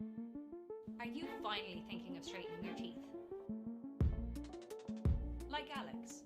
Are you finally thinking of straightening your teeth? Like Alex.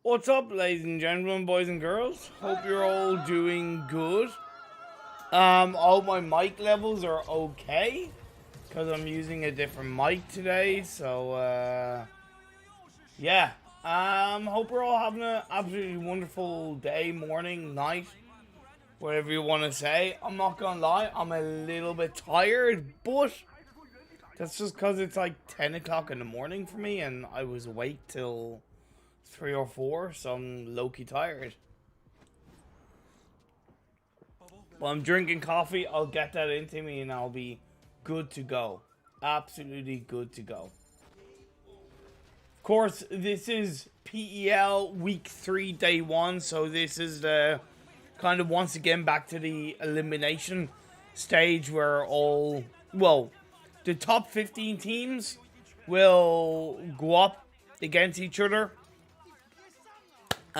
What's up, ladies and gentlemen, boys and girls? Hope you're all doing good. All my mic levels are okay because I'm using a different mic today. So, yeah. Hope we're all having an absolutely wonderful day, morning, night, whatever you want to say. I'm not gonna lie, I'm a little bit tired, but that's just because it's like 10 o'clock in the morning for me, and I was awake till 3 or 4, so I'm low-key tired. Well, I'm drinking coffee. I'll get that into me and I'll be good to go. Absolutely good to go. Of course, this is PEL week 3, day 1. So this is the kind of once again back to the elimination stage where all, well, the top 15 teams will go up against each other.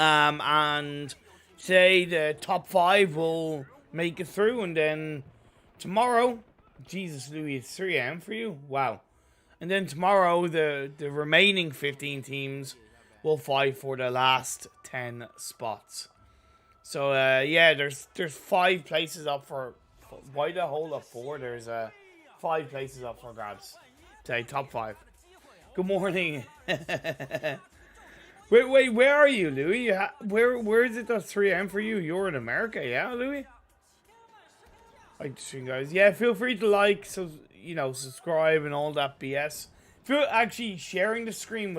And say the top 5 will make it through, and then tomorrow, Jesus Louis, it's 3 AM for you? Wow. And then tomorrow, the remaining 15 teams will fight for the last 10 spots. So, yeah, there's 5 places up for, why the whole of 4? There's 5 places up for grabs. Say, top 5. Good morning. Wait, where are you, Louis? Where is it that's 3 AM for you? You're in America, yeah, Louis? Like the stream, guys. Yeah, feel free to like, so you know, subscribe and all that BS. Feel actually sharing the stream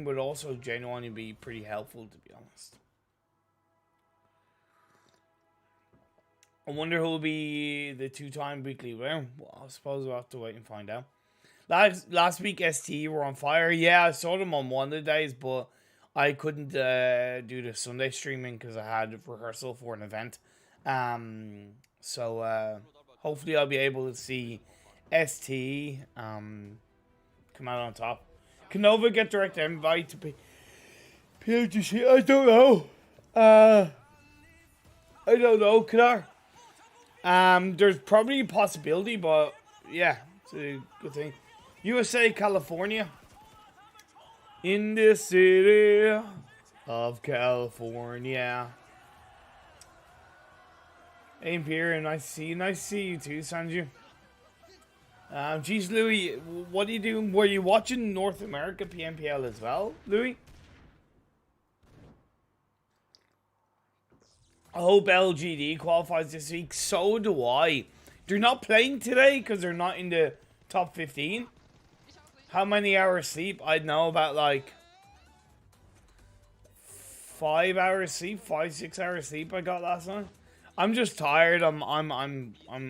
would also genuinely be pretty helpful, to be honest. I wonder who will be the 2-time weekly winner. Well, I suppose we'll have to wait and find out. Last week, ST were on fire. Yeah, I saw them on one of the days, but I couldn't do the Sunday streaming because I had rehearsal for an event. So hopefully I'll be able to see ST come out on top. Can Nova get direct invite to PUBGM? I don't know. I don't know, Kadar. There's probably a possibility, but yeah, it's a good thing. USA, California. In the city of California. Hey, Imperium, nice to see you. Nice to see you too, Sanju. Geez, Louis, what are you doing? Were you watching North America PMPL as well, Louis? I hope LGD qualifies this week. So do I. They're not playing today because they're not in the top 15. How many hours sleep? I'd know about like 5 hours sleep, 5-6 hours sleep I got last night. I'm just tired. I'm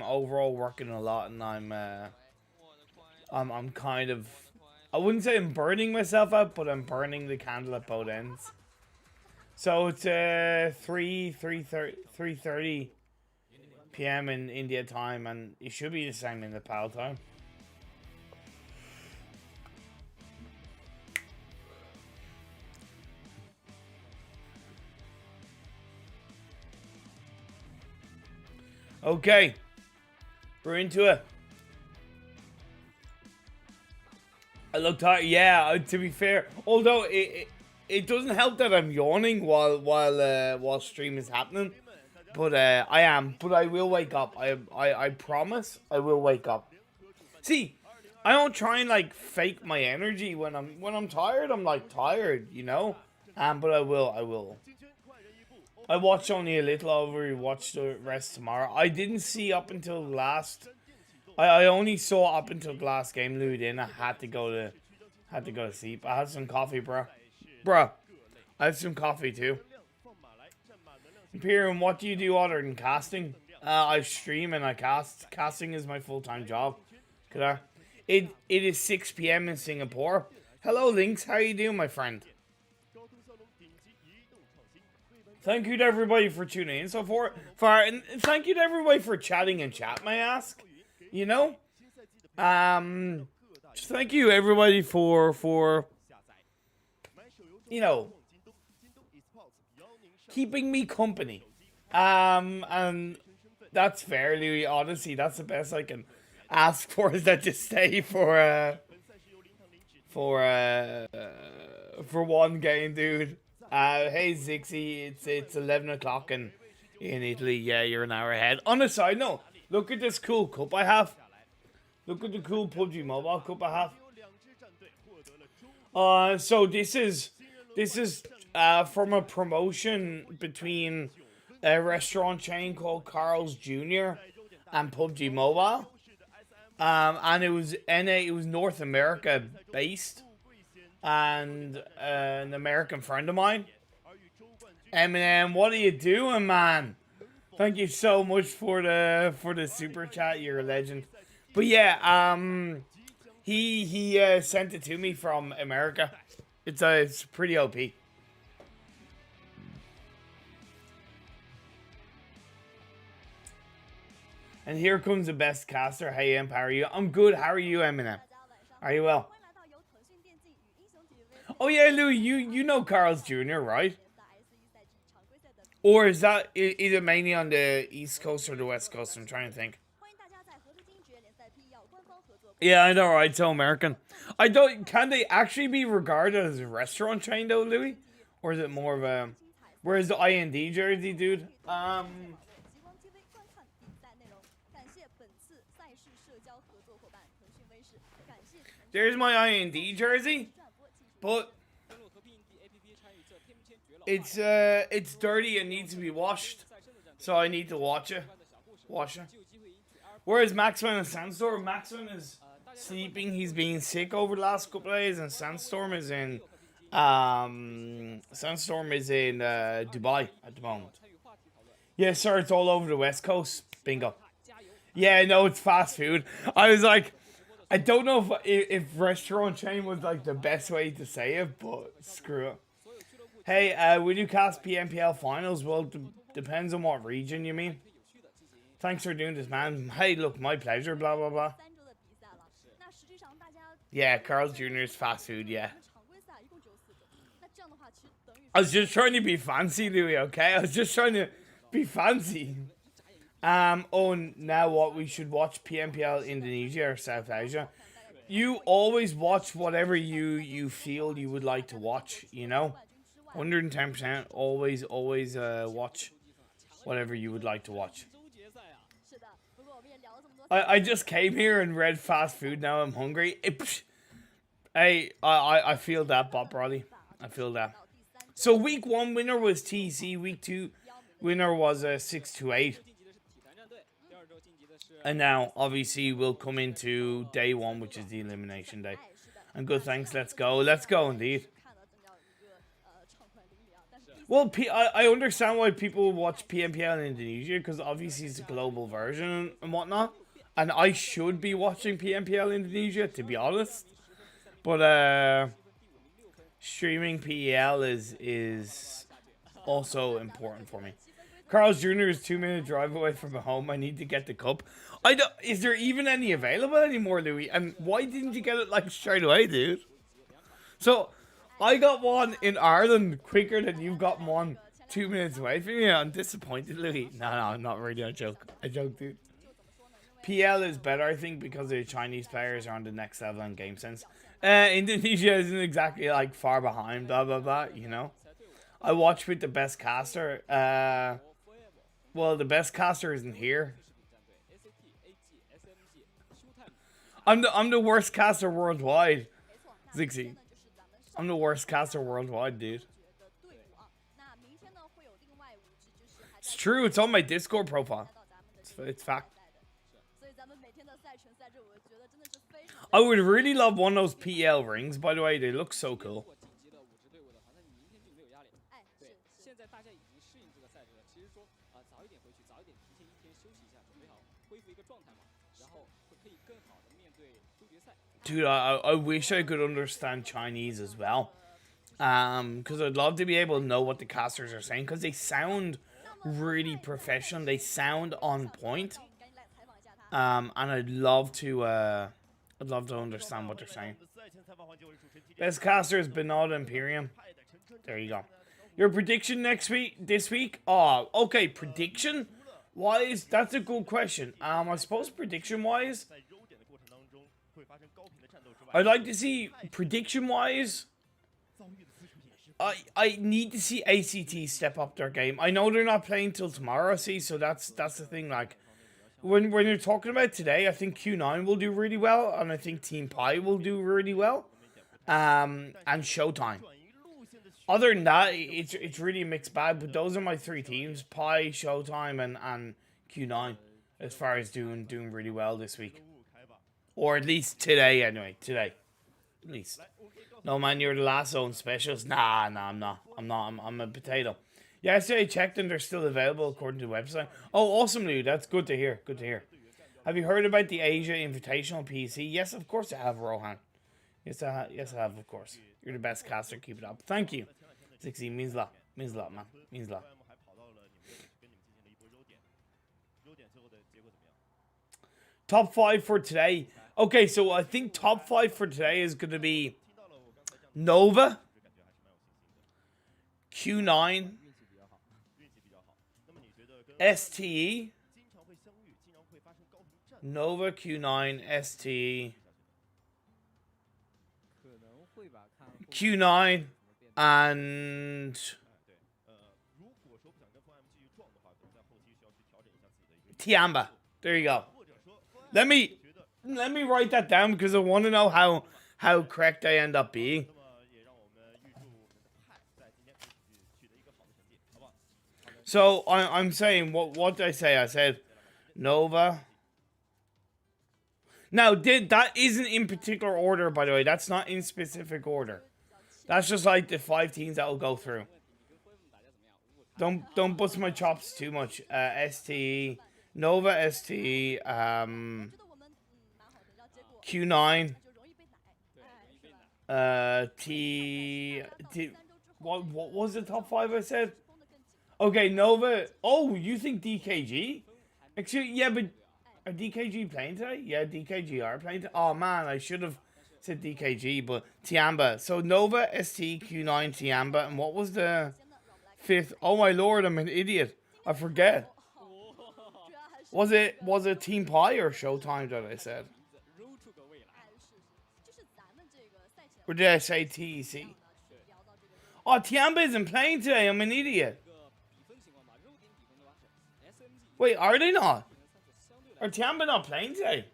overall working a lot, and I'm kind of, I wouldn't say I'm burning myself out, but I'm burning the candle at both ends. So it's 3:30 p.m. in India time, and it should be the same in the PAL time. Okay, we're into it. I look tired. Yeah, to be fair, although it doesn't help that I'm yawning while stream is happening. But I am. But I will wake up. I promise I will wake up. See, I don't try and like fake my energy when I'm tired. I'm like tired, you know. But I will. I watched only a little. I'll rewatch the rest tomorrow. I didn't see up until the last. I only saw up until the last game, Louis. Then I had to go to sleep. I had some coffee, bruh. I had some coffee too. Imperium, what do you do other than casting? I stream and I cast. Casting is my full-time job. It is 6 p.m. in Singapore. Hello, Lynx. How you doing, my friend? Thank you to everybody for tuning in so far. And thank you to everybody for chatting in chat, may I ask? You know? Just thank you, everybody, for you know, keeping me company. And that's fair, Louis. Honestly, that's the best I can ask for, is that to stay for for one game, dude. Hey Zixie, it's 11 o'clock in Italy. Yeah, you're an hour ahead. On a side note, look at this cool cup I have. Look at the cool PUBG Mobile cup I have. So this is from a promotion between a restaurant chain called Carl's Jr. and PUBG Mobile. And it was North America based, and an American friend of mine. Eminem, what are you doing, man? Thank you so much for the super chat. You're a legend. But yeah, he sent it to me from America. It's pretty OP. And here comes the best caster. Hey, Imp, how are you? I'm good. How are you, Eminem? Are you well? Oh yeah, Louis, you know Carl's Jr., right? Or is it mainly on the East Coast or the West Coast? I'm trying to think. Yeah, I know, right? So American. I don't. Can they actually be regarded as a restaurant chain though, Louis? Or is it more of a? Where's the IND jersey, dude? There's my IND jersey, but it's dirty and needs to be washed, so I need to wash it. Whereas Maxman and Sandstorm, Maxman is sleeping. He's been sick over the last couple of days, and Sandstorm is in Dubai at the moment. Yes, sir. It's all over the West Coast. Bingo. Yeah, no, it's fast food. I was like, I don't know if restaurant chain was like the best way to say it, but screw it. Hey, will you cast PMPL finals? Well, depends on what region you mean. Thanks for doing this, man. Hey, look, my pleasure, blah, blah, blah. Yeah, Carl's Jr. is fast food, yeah. I was just trying to be fancy, Louis, okay? I was just trying to be fancy. Oh, now what? We should watch PMPL Indonesia or South Asia. You always watch whatever you feel you would like to watch, you know? 110%. Always watch whatever you would like to watch. I just came here and read fast food. Now I'm hungry. Hey, I feel that, Bob Brody. I feel that. So week 1 winner was TC. Week 2 winner was 628. And now, obviously, we'll come into day 1, which is the elimination day. And good, thanks. Let's go. Let's go, indeed. Well, I understand why people watch PMPL in Indonesia, because obviously it's a global version and whatnot. And I should be watching PMPL Indonesia, to be honest. But streaming PEL is also important for me. Carl's Jr. is 2-minute drive away from home. I need to get the cup. Is there even any available anymore, Louis? And why didn't you get it like straight away, dude? So I got one in Ireland quicker than you've gotten one 2 minutes away from you. I'm disappointed, Louis. No, not really. I joke, dude. PL is better, I think, because the Chinese players are on the next level in game sense. Indonesia isn't exactly like far behind, blah blah blah. You know, I watched with the best caster. Well, the best caster isn't here. I'm the worst caster worldwide, Zixie. I'm the worst caster worldwide, dude. It's true. It's on my Discord profile. It's fact. I would really love one of those PL rings, by the way. They look so cool. Dude, I wish I could understand Chinese as well. Because I'd love to be able to know what the casters are saying, because they sound really professional. They sound on point. And I'd love to understand what they're saying. Best caster is Bernard Imperium. There you go. Your prediction this week? Oh, okay, prediction wise, that's a good question. I suppose prediction wise, I'd like to see prediction wise. I need to see ACT step up their game. I know they're not playing till tomorrow, see, so that's the thing. Like, when you're talking about today, I think Q9 will do really well, and I think Team Pi will do really well. And Showtime. Other than that, it's really a mixed bag, but those are my three teams: Pi, Showtime, and Q9, as far as doing really well this week. Or at least today, anyway. Today. At least. No, man, you're the last zone specialist. Nah, I'm not. I'm a potato. Yesterday I checked and they're still available according to the website. Oh, awesome, dude. That's good to hear. Good to hear. Have you heard about the Asia Invitational PC? Yes, of course I have, Rohan. Yes, I have, of course. You're the best caster. Keep it up. Thank you. 60 means a lot. Means a lot, man. Means a lot. Top 5 for today. Okay, so I think top 5 for today is going to be Nova, Q9, STE, Nova, Q9, STE, Q9, and Tiamba. There you go. Let me write that down because I want to know how correct I end up being. So I'm saying what did I say? I said Nova. Now that isn't in particular order, by the way. That's not in specific order. That's just like the 5 teams that will go through. Don't bust my chops too much. STE, Nova, STE, Q9, what was the top 5 I said? Okay, Nova. Oh, you think DKG? Actually, yeah, but are DKG playing today? Yeah, DKG are playing today. Oh man, I should have said DKG, but Tiamba. So Nova, ST, Q9, Tiamba, and what was the 5th? Oh my lord, I'm an idiot. I forget. Was it Team Pi or Showtime that I said? Or did I say TEC? Oh, Tiamba isn't playing today. I'm an idiot. Wait, are they not? Are Tiamba not playing today?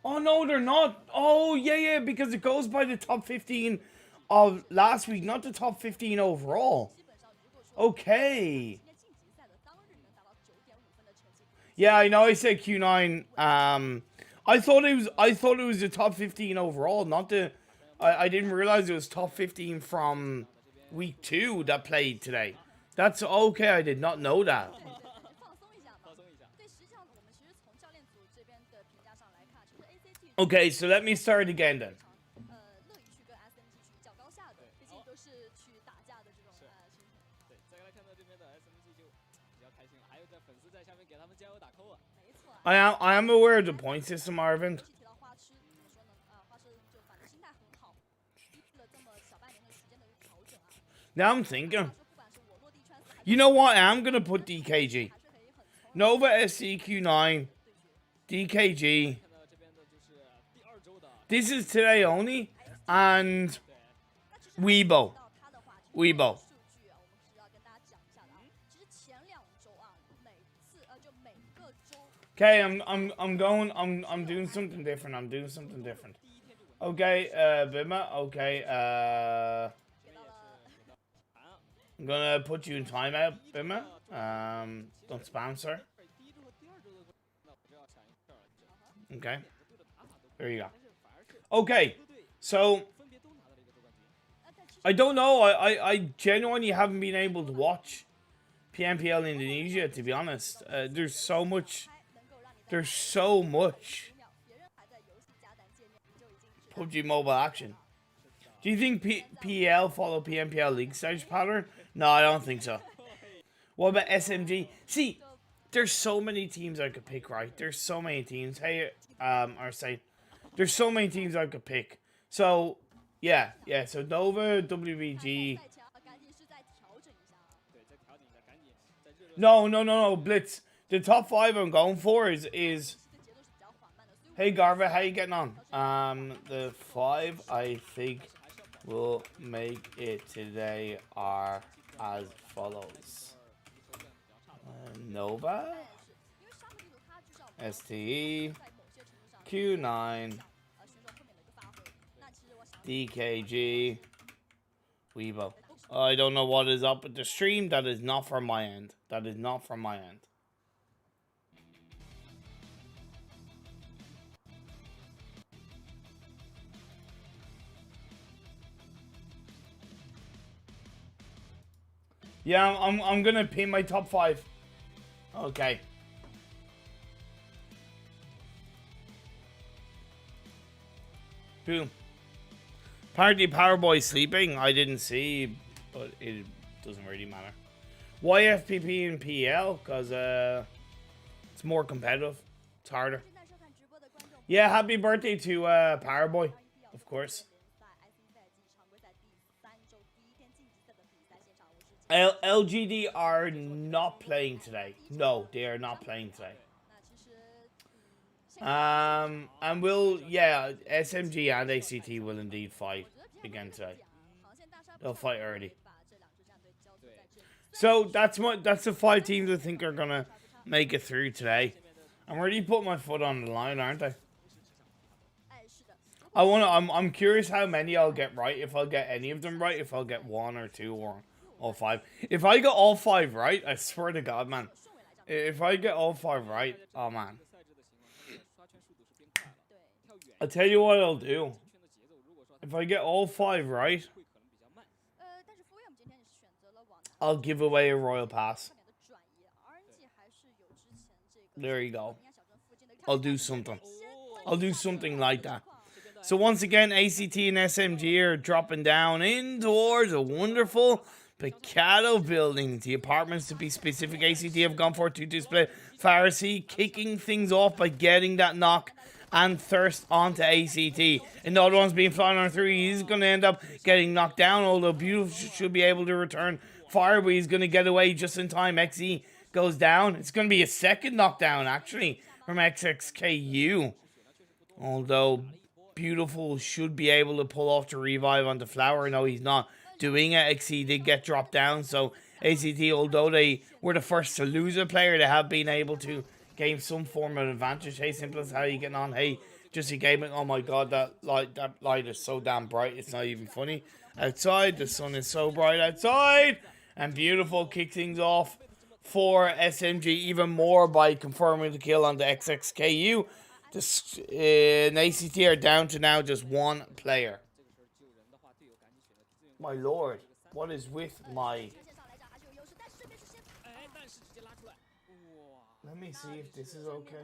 Oh, no, they're not. Oh, yeah, because it goes by the top 15 of last week, not the top 15 overall. Okay. Yeah, I know I said Q9. I thought it was the top 15 overall, not the... I didn't realize it was top 15 from week 2 that played today. That's okay, I did not know that. Okay, so let me start again then. I am aware of the point system, Arvind. Now I'm thinking. You know what? I'm going to put DKG. Nova SCQ9. DKG. This is today only. And Weibo. Okay, I'm doing something different. Okay, Bima, okay, I'm gonna put you in timeout, Bima. Don't spam, sir. Okay. There you go. Okay, so I don't know. I genuinely haven't been able to watch PMPL Indonesia, to be honest. There's so much PUBG mobile action. Do you think PEL follow PMPL league stage pattern? No, I don't think so. What about SMG? See, there's so many teams I could pick, right? There's so many teams. Hey, there's so many teams I could pick. So, yeah. So Nova, WBG. No, Blitz. The top 5 I'm going for is Hey Garva, how you getting on? The 5 I think will make it today are as follows. Nova, STE, Q9, DKG, Weibo. I don't know what is up with the stream. That is not from my end. That is not from my end. Yeah, I'm gonna pin my top 5. Okay. Boom. Apparently Powerboy sleeping. I didn't see, but it doesn't really matter. Why FPP and PEL? Because it's more competitive. It's harder. Yeah, happy birthday to Powerboy, of course. LGD are not playing today. No, they are not playing today. And SMG and ACT will indeed fight again today. They'll fight early. So that's the 5 teams I think are gonna make it through today. I'm really putting my foot on the line, aren't I? I'm curious how many I'll get right. If I'll get any of them right, if I'll get 1 or 2 or all 5. If I get all 5 right, I swear to God, man. If I get all 5 right, oh man. I'll tell you what I'll do. If I get all 5 right, I'll give away a Royal Pass. There you go. I'll do something. I'll do something like that. So once again, ACT and SMG are dropping down in towards a wonderful Picado building. The apartments, to be specific, ACT have gone for a 2-2 split. Pharisee kicking things off by getting that knock and Thirst onto ACT. And the other one's being flying on through. He's going to end up getting knocked down, although Beautiful should be able to return fire, but he's going to get away just in time. XE goes down. It's going to be a second knockdown, actually, from XXKU. Although Beautiful should be able to pull off the revive onto Flower. No, he's not doing it. XE did get dropped down, so ACT, although they were the first to lose a player, they have been able to gain some form of advantage. Hey, Simplest, how are you getting on? Hey, Justy Gaming, oh my god, that light is so damn bright, it's not even funny. Outside, the sun is so bright outside. And Beautiful kick things off for SMG even more by confirming the kill on the XXKU. And ACT are down to now just 1 player. My lord, what is with my... Let me see if this is okay.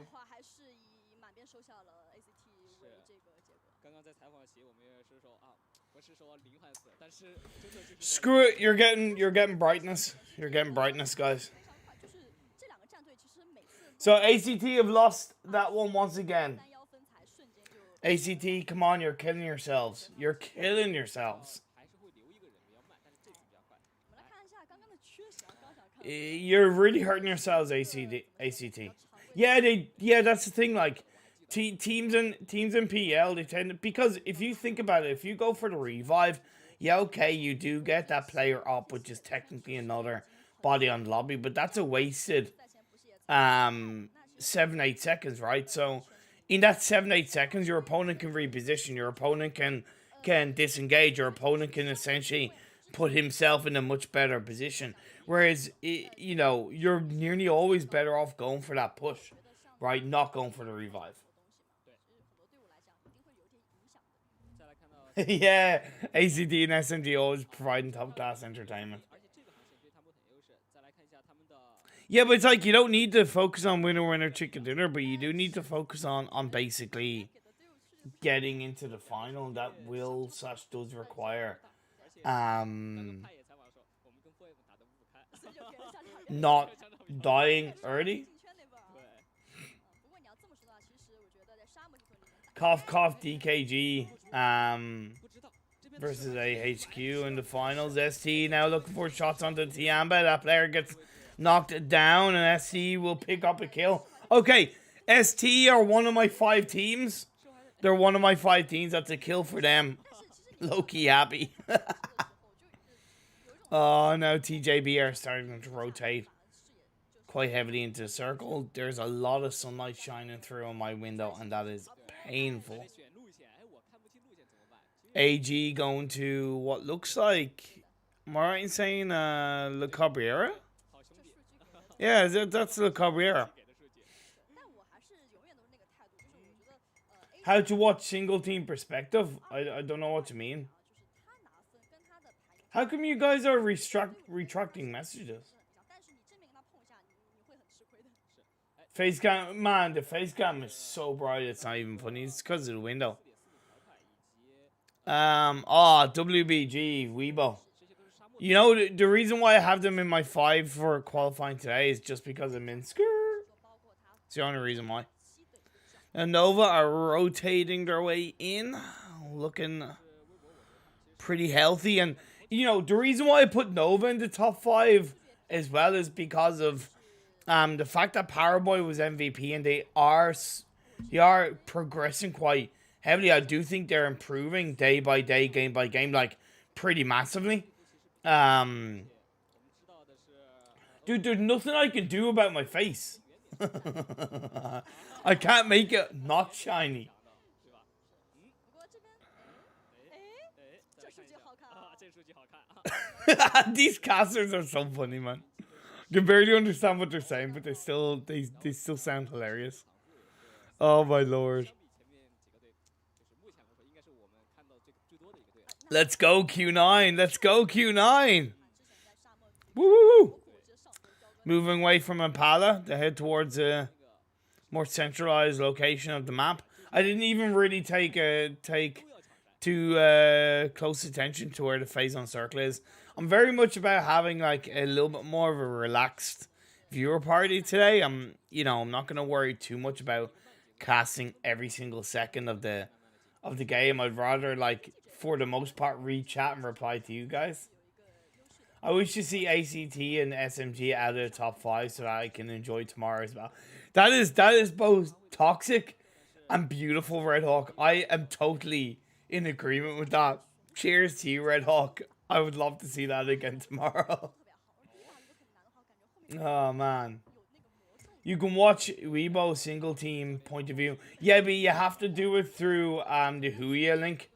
Screw it, you're getting brightness. You're getting brightness, guys. So ACT have lost that one once again. ACT, come on, you're killing yourselves. You're killing yourselves. You're really hurting yourselves, ACT. Yeah, that's the thing. Like teams in PL, they tend to, because if you think about it, if you go for the revive, yeah, okay, you do get that player up, which is technically another body on the lobby, but that's a wasted 7-8 seconds, right? So in that 7-8 seconds, your opponent can reposition, your opponent can disengage, your opponent can essentially put himself in a much better position. Whereas, you know, you're nearly always better off going for that push, right? Not going for the revive. Yeah, ACD and SMG always providing top class entertainment. Yeah, but it's like you don't need to focus on winner chicken dinner, but you do need to focus on basically getting into the final. That does require not dying early. Cough DKG versus AHQ in the finals. ST now looking for shots onto Tiamba. That player gets knocked down, and SC will pick up a kill. Okay, ST are one of my 5 teams. They're one of my 5 teams. That's a kill for them. Low-key happy. Oh, now TJB are starting to rotate quite heavily into the circle. There's a lot of sunlight shining through on my window, and that is painful. AG going to what looks like, am I right in saying Le Cabrera? Yeah, that's Le Cabrera. How to watch single team perspective? I don't know what you mean. How come you guys are retracting messages? Facecam, man, the facecam is so bright it's not even funny. It's because of the window. WBG, Weibo. You know, the reason why I have them in my 5 for qualifying today is just because I'm in skirt. It's the only reason why. And Nova are rotating their way in, looking pretty healthy. And, you know, the reason why I put Nova in the top 5 as well is because of the fact that Powerboy was MVP and they are progressing quite heavily. I do think they're improving day by day, game by game, like pretty massively. Dude, there's nothing I can do about my face. I can't make it not shiny. These casters are so funny, man. I can barely understand what they're saying, but they still sound hilarious. Oh my lord. Let's go Q9. Let's go Q9. Woo woo woo. Moving away from Impala to head towards a more centralized location of the map. I didn't even really take too close attention to where the phase on circle is. I'm very much about having like a little bit more of a relaxed viewer party today. I'm not gonna worry too much about casting every single second of the game. I'd rather, like, for the most part, read chat and reply to you guys. I wish to see ACT and SMG out of the top 5 so that I can enjoy tomorrow as well. That is both toxic and beautiful, Red Hawk. I am totally in agreement with that. Cheers to you, Red Hawk. I would love to see that again tomorrow. Oh, man. You can watch Weibo single team point of view. Yeah, but you have to do it through the Huya link.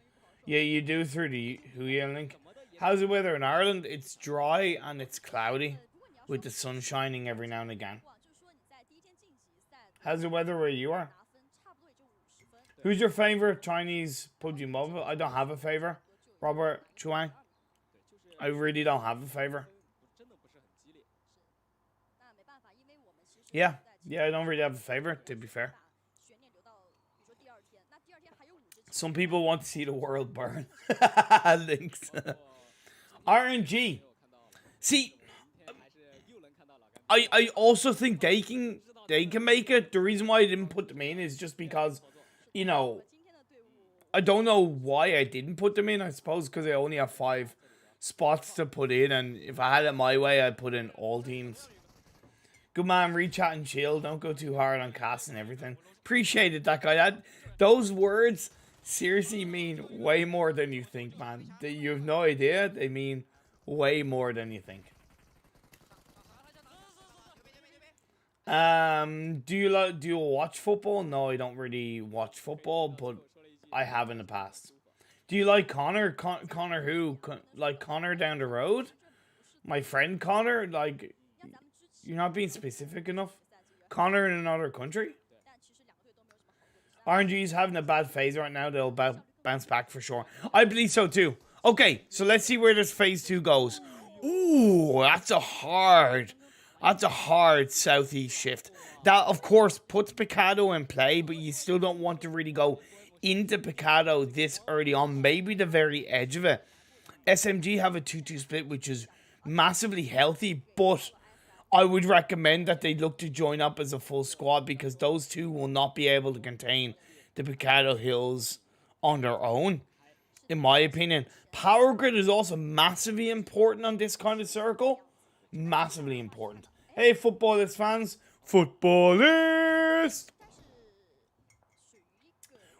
Yeah, you do it through the Huya link. How's the weather in Ireland? It's dry and it's cloudy with the sun shining every now and again. How's the weather where you are? Who's your favorite Chinese PUBG Mobile? I don't have a favorite. Robert Chuang. I really don't have a favorite. Yeah, I don't really have a favorite, to be fair. Some people want to see the world burn. Links. RNG. See, I also think they can make it. The reason why I didn't put them in is just because, I don't know why I didn't put them in. I suppose because I only have 5 spots to put in, and if I had it my way, I'd put in all teams. Good man, read chat and chill. Don't go too hard on cast and everything. Appreciated that guy. Those words seriously mean way more than you think, man. You have no idea. They mean way more than you think. Do you watch football? No, I don't really watch football, but I have in the past. Do you like Connor? Connor who? Like Connor down the road? My friend Connor? Like, you're not being specific enough. Connor in another country? RNG's having a bad phase right now. They'll bounce back for sure. I believe so too. Okay, so let's see where this phase 2 goes. Ooh, that's a hard southeast shift. That, of course, puts Picado in play, but you still don't want to really go into Picado this early on. Maybe the very edge of it. SMG have a 2-2 split, which is massively healthy, but I would recommend that they look to join up as a full squad because those two will not be able to contain the Picado Hills on their own, in my opinion. Power grid is also massively important on this kind of circle. Massively important. Hey, footballers fans. Footballers!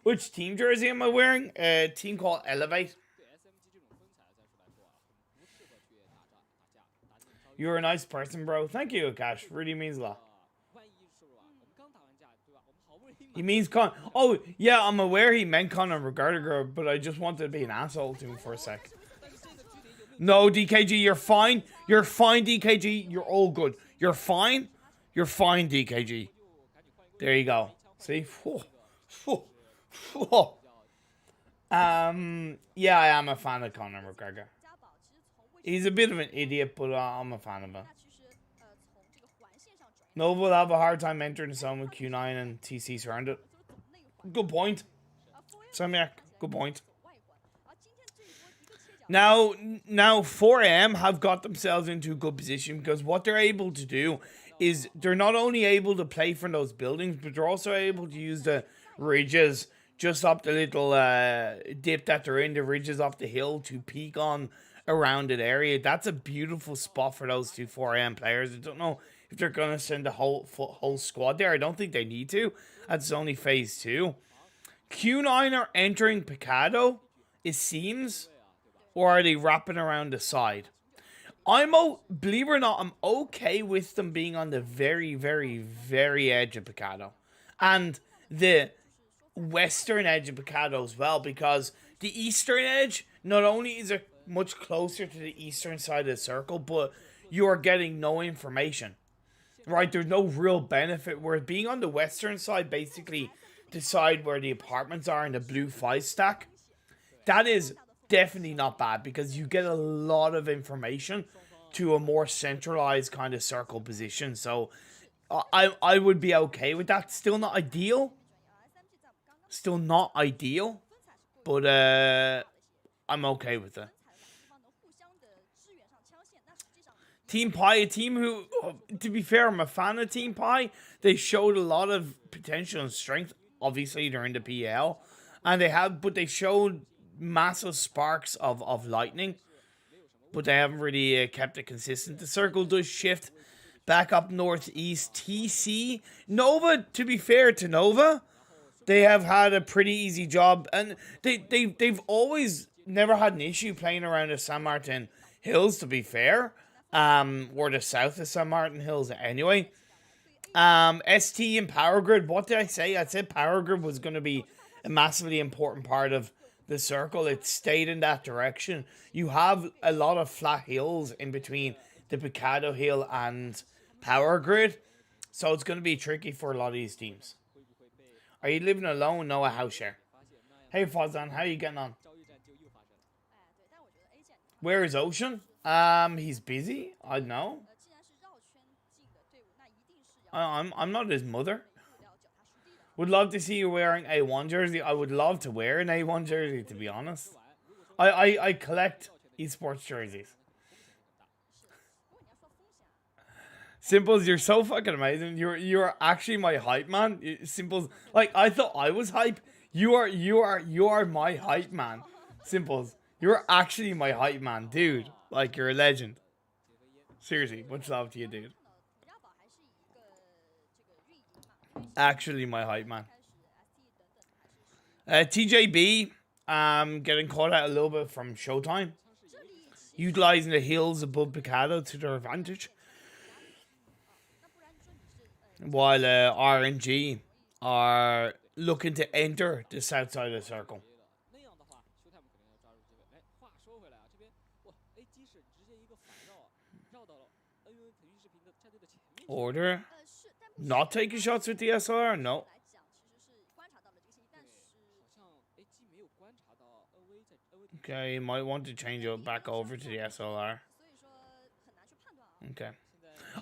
Which team jersey am I wearing? A team called Elevate. You're a nice person, bro. Thank you, Akash. Really means a lot. He means Con. Oh, yeah, I'm aware he meant Conor McGregor, but I just wanted to be an asshole to him for a sec. No, DKG, you're fine. You're fine, DKG. You're all good. You're fine. You're fine, DKG. There you go. See? Yeah, I am a fan of Conor McGregor. He's a bit of an idiot, but I'm a fan of him. Nova will have a hard time entering the zone with Q9 and TC surrounded. Good point. Samyak, good point. Now 4AM have got themselves into a good position because what they're able to do is they're not only able to play from those buildings, but they're also able to use the ridges just up the little dip that they're in, the ridges off the hill to peek on a rounded area. That's a beautiful spot for those two 4AM players. I don't know if they're going to send the whole squad there. I don't think they need to. That's only phase 2. Q9 are entering Picado, it seems. Or are they wrapping around the side? Believe it or not, I'm okay with them being on the very, very, very edge of Picado. And the western edge of Picado as well. Because the eastern edge, not only is it much closer to the eastern side of the circle, but you are getting no information. Right, there's no real benefit. Where being on the western side, basically decide where the apartments are in the blue 5 stack. That is definitely not bad because you get a lot of information to a more centralized kind of circle position. So I would be okay with that. Still not ideal. Still not ideal. But I'm okay with it. Team Pi, a team who, to be fair, I'm a fan of Team Pi. They showed a lot of potential and strength. Obviously, they're in the PEL. And they showed massive sparks of lightning. But they haven't really kept it consistent. The circle does shift back up northeast. TC. Nova, to be fair to Nova, they have had a pretty easy job. And they've always never had an issue playing around the San Martin Hills, to be fair. Or the south of San Martin Hills anyway. ST and Power Grid, what did I say? I said Power Grid was going to be a massively important part of the circle. It stayed in that direction. You have a lot of flat hills in between the Picado Hill and Power Grid. So it's going to be tricky for a lot of these teams. Are you living alone? No, a house share. Hey Fazan, how are you getting on? Where is Ocean? He's busy. I know. I'm not his mother. Would love to see you wearing a A1 jersey. I would love to wear an A1 jersey, to be honest. I collect esports jerseys. Simples, you're so fucking amazing. You're actually my hype man. Simples, like I thought I was hype. You are my hype man. Simples, you're actually my hype man, dude. Like, you're a legend. Seriously, much love to you, dude. Actually, my hype man. TJB, getting caught out a little bit from Showtime. Utilizing the hills above Picado to their advantage. While RNG are looking to enter the south side of the circle. Order. Not taking shots with the SLR? No. Okay, you might want to change it back over to the SLR. Okay.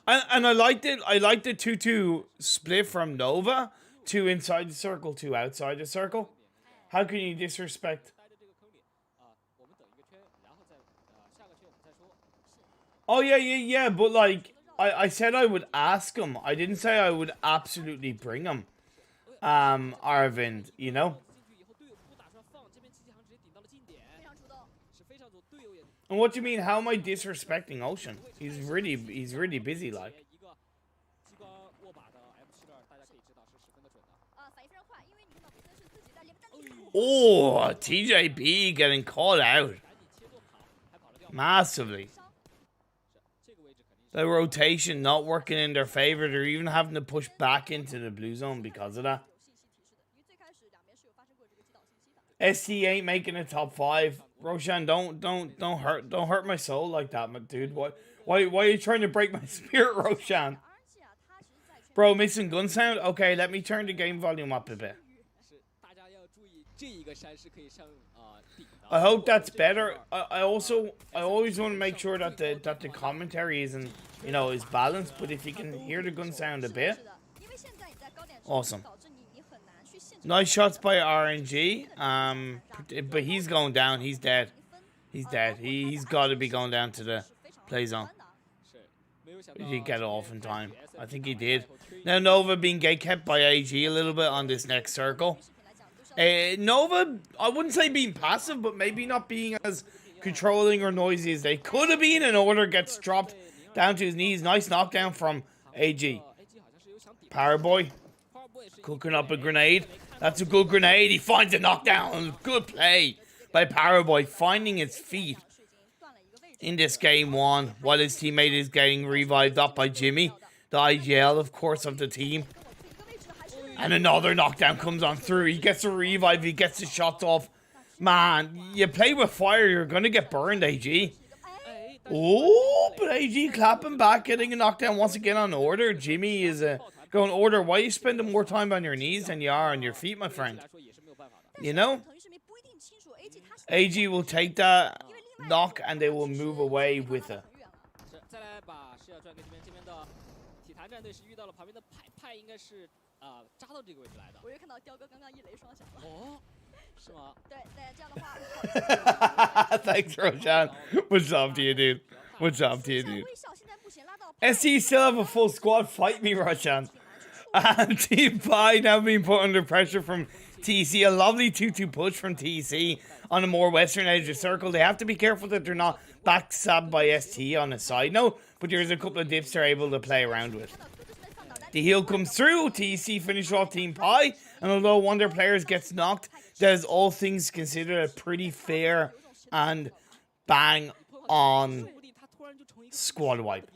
And I liked it. I liked the 2-2 split from Nova to inside the circle to outside the circle. How can you disrespect? Oh, yeah. But, like, I said I would ask him. I didn't say I would absolutely bring him. Arvind, you know? And what do you mean? How am I disrespecting Ocean? He's really busy, like. Oh, TJP getting caught out massively. The rotation not working in their favor. They're even having to push back into the blue zone because of that. ST ain't making a top 5. Roshan, don't hurt my soul like that, my dude. Why are you trying to break my spirit, Roshan? Bro, missing gun sound? Okay, let me turn the game volume up a bit. I hope that's better. I always want to make sure that the commentary isn't, is balanced, but if you can hear the gun sound a bit. Awesome. Nice shots by RNG. But he's going down. He's dead. He's dead. He's got to be going down to the play zone. Did he get off in time? I think he did. Now Nova being gatekept by AG a little bit on this next circle. Nova, I wouldn't say being passive, but maybe not being as controlling or noisy as they could have been. An order gets dropped down to his knees. Nice knockdown from AG. Powerboy cooking up a grenade. That's a good grenade. He finds a knockdown. Good play by Powerboy, finding his feet in this game 1 while his teammate is getting revived up by Jimmy, the IGL, of course, of the team. And another knockdown comes on through. He gets a revive. He gets the shots off. Man, you play with fire, you're going to get burned, AG. Oh, but AG clapping back, getting a knockdown once again on order. Jimmy is going, order, why are you spending more time on your knees than you are on your feet, my friend? You know? AG will take that knock and they will move away with it. Thanks, Roshan. What's up to you, dude? What's up to you, dude? SC still have a full squad. Fight me, Roshan. Team Pi now being put under pressure from TC. A lovely 2-2 push from TC on a more western edge of circle. They have to be careful that they're not backstabbed by ST on a side note, but there's a couple of dips they're able to play around with. The heal comes through. TC finish off Team Pi, and although one of their players gets knocked, that is all things considered a pretty fair and bang on squad wipe.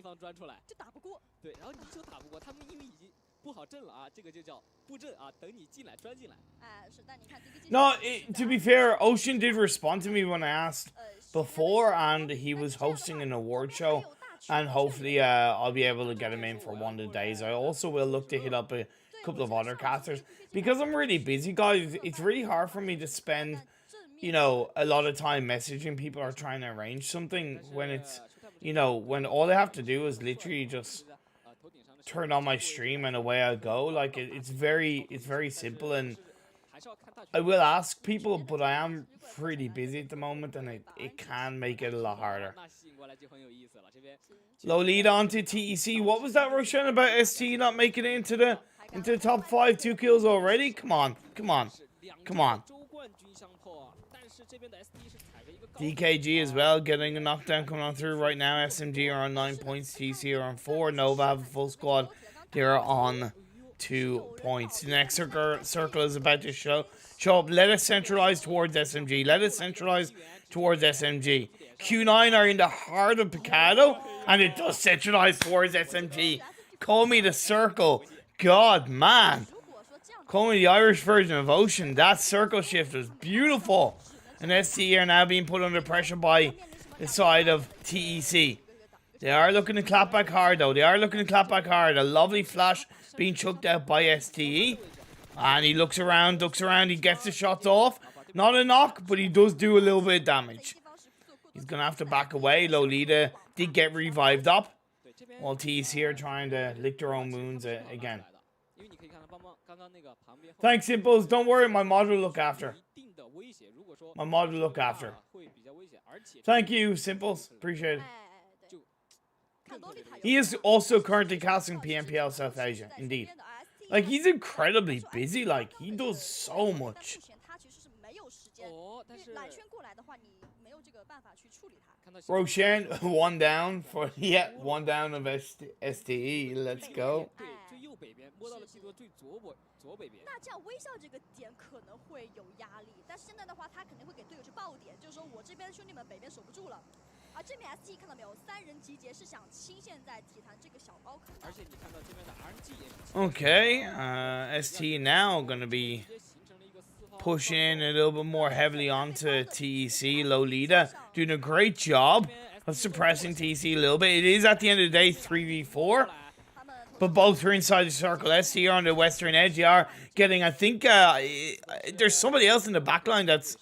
No, to be fair, Ocean did respond to me when I asked before, and he was hosting an award show, and hopefully I'll be able to get him in for one of the days. I also will look to hit up a couple of other casters, because I'm really busy, guys. It's really hard for me to spend, a lot of time messaging people or trying to arrange something when it's, when all they have to do is literally just turn on my stream and away I go. Like, it's very simple, and I will ask people, but I am pretty busy at the moment, and it can make it a lot harder. Low lead on to TEC. What was that, Roshan, about ST not making it into the top 5? 2 kills already? Come on. DKG as well, getting a knockdown coming on through right now. SMG are on 9 points. TC are on 4. Nova have a full squad. They're on 2 points. The next circle is about to show up. Let us centralize towards SMG. Q9 are in the heart of Picado, and it does centralize towards SMG. Call me the circle. God, man. Call me the Irish version of Ocean. That circle shift was beautiful. And SC are now being put under pressure by the side of TEC. They are looking to clap back hard, though. A lovely flash being chucked out by STE. And he looks around, he gets the shots off. Not a knock, but he does do a little bit of damage. He's going to have to back away. Lolita did get revived up, while TEC are trying to lick their own wounds again. Thanks, Simples. Don't worry, my mod will look after. Thank you, Simples. Appreciate it. He is also currently casting PMPL South Asia. Indeed. Like, he's incredibly busy. Like, he does so much. Roshan, one down of STE. Let's go. 北边，摸到了地图的最左北边。那这样微笑这个点可能会有压力，但是现在的话，他肯定会给队友去爆点，就是说我这边兄弟们北边守不住了。而这边 ST 看到没有，3人集结是想清现在体坛这个小高坑。而且你看到这边的 RNG 也是。Okay, ST now gonna be pushing in a little bit more heavily onto TEC. Lolita doing a great job of suppressing TEC a little bit. It is at the end of the day 3v4. But both are inside the circle. ST are on the western edge. They are getting, I think, there's somebody else in the backline that's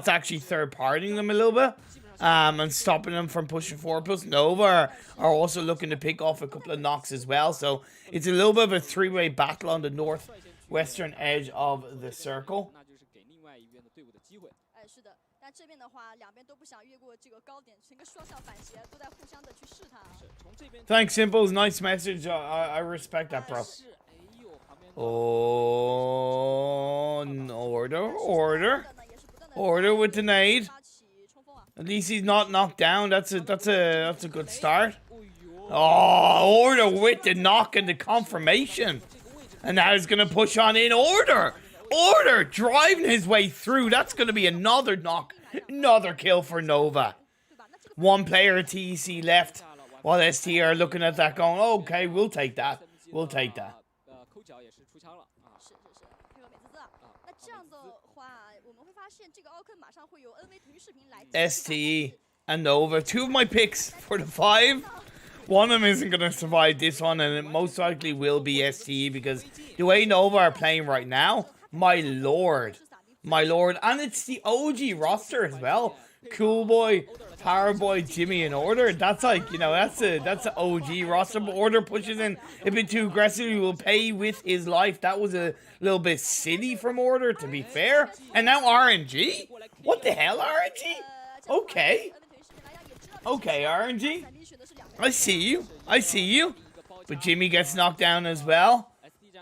actually third-partying them a little bit. And stopping them from pushing forward. Plus Nova are also looking to pick off a couple of knocks as well. So it's a little bit of a three-way battle on the northwestern edge of the circle. Thanks, Simples. Nice message. I respect that, bro. Oh, order with the nade. At least he's not knocked down. That's a good start. Oh, Order with the knock and the confirmation. And now he's gonna push on in. Order driving his way through. That's gonna be another knock. Another kill for Nova. One player at TEC left. While ST are looking at that going, okay, we'll take that. We'll take that. STE and Nova. Two of my picks for the 5. One of them isn't going to survive this one, and it most likely will be STE because the way Nova are playing right now, my lord. My lord. And it's the OG roster as well. Cool Boy, Power Boy, Jimmy, and Order. That's like, you know, that's an OG roster. But Order pushes in a bit too aggressively. Will pay with his life. That was a little bit silly from Order, to be fair. And now RNG? What the hell, RNG? Okay. Okay, RNG. I see you. I see you. But Jimmy gets knocked down as well.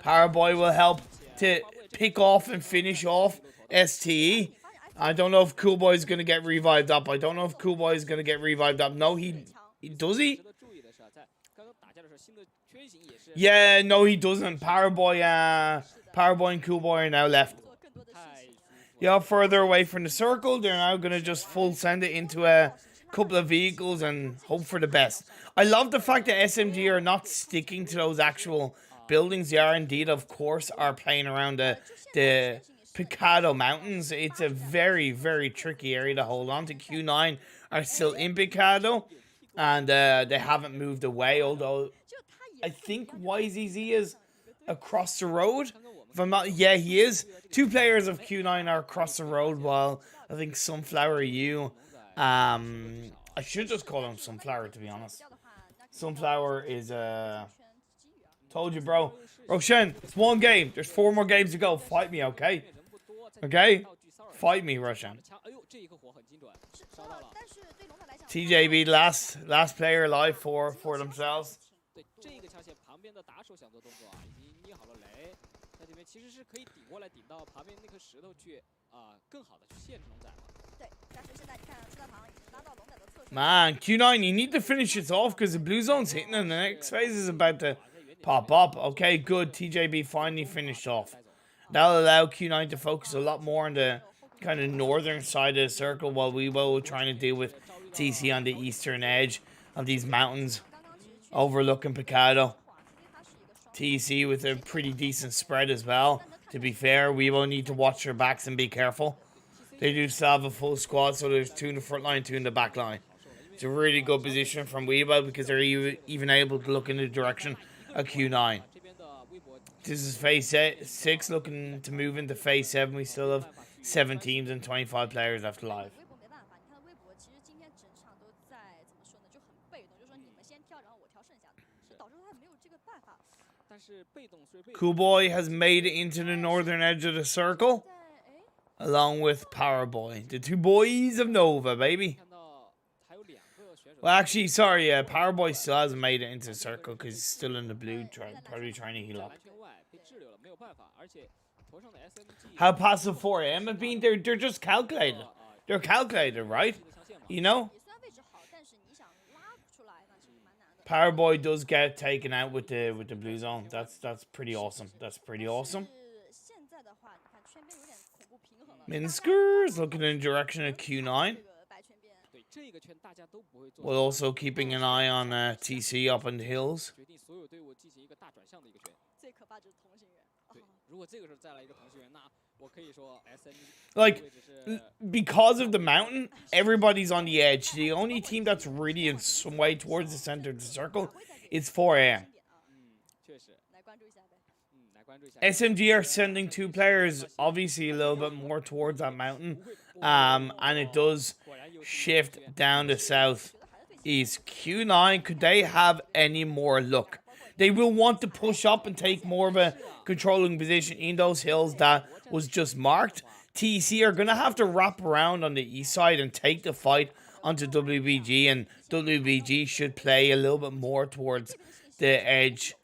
Power Boy will help to pick off and finish off STE. I don't know if Cool Boy is going to get revived up. No, he does he? Yeah, no, he doesn't. Power Boy and Cool Boy are now left. Yeah, further away from the circle. They're now going to just full send it into a couple of vehicles and hope for the best. I love the fact that SMG are not sticking to those actual buildings. They are indeed, of course, are playing around the Picado Mountains. It's a very, very tricky area to hold on to. Q9 are still in Picado, and they haven't moved away, although I think YZZ is across the road. If I'm not, yeah, he is. 2 players of Q9 are across the road, while I think Sunflower U, I should just call him Sunflower, to be honest. Sunflower is, told you, bro. Roshan, it's 1 game. There's 4 more games to go. Fight me, okay? Okay? Fight me, Roshan. TJB, last player alive for themselves. Man, Q9, you need to finish this off because the blue zone's hitting and the next phase is about to pop up. Okay, good. TJB finally finished off. That'll allow Q9 to focus a lot more on the kind of northern side of the circle while we were trying to deal with TC on the eastern edge of these mountains overlooking Picado. TC with a pretty decent spread as well. To be fair, we will need to watch their backs and be careful. They do still have a full squad, so there's 2 in the front line, 2 in the back line. It's a really good position from Weibo because they're even able to look in the direction of Q9. This is phase 6, looking to move into phase 7. We still have 7 teams and 25 players left alive. Cool Boy has made it into the northern edge of the circle, along with Power Boy. The 2 boys of Nova, baby. Well, actually, sorry, Power Boy still hasn't made it into the circle because he's still in the blue, probably trying to heal up. How passive 4AM have been? They're just calculated. They're calculated, right? You know? Powerboy does get taken out with the blue zone. That's pretty awesome. That's pretty awesome. 是现在的话，你看圈边有点恐怖平衡了。 Minskers looking in the direction of Q9. 这个白圈边 对这个圈大家都不会做， While also keeping an eye on TC up in the hills. 决定所有队伍进行一个大转向的一个圈。最可怕就是同心圆。对，如果这个时候再来一个同心圆，那我可以说 SM Like, 位置是 because of the mountain, everybody's on the edge. The only team that's really in some way towards the center of the circle is 4AM. 确实，来关注一下呗。来关注一下。 SMG are sending 2 players, obviously a little bit more towards that mountain. And it does shift down to south east. Q9, could they have any more luck? They will want to push up and take more of a controlling position in those hills that was just marked. TC are going to have to wrap around on the east side and take the fight onto WBG, and WBG should play a little bit more towards the edge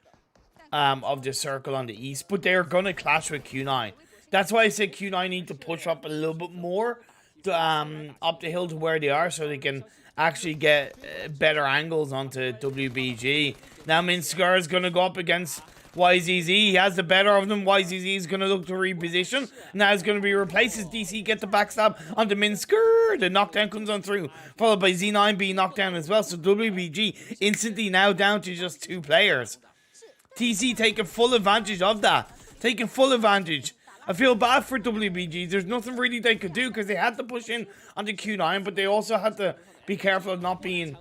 of the circle on the east, but they're going to clash with Q9. That's why I said Q9 need to push up a little bit more to, up the hill to where they are, so they can actually get better angles onto WBG. Now Minskar is going to go up against YZZ. He has the better of them. YZZ is going to look to reposition. Now it's going to be replaced as DC get the backstab onto Minskar. The knockdown comes on through, followed by Z9 being knocked down as well. So WBG instantly now down to just 2 players. TC taking full advantage of that. Taking full advantage. I feel bad for WBG. There's nothing really they could do because they had to push in onto Q9, but they also had to be careful of not being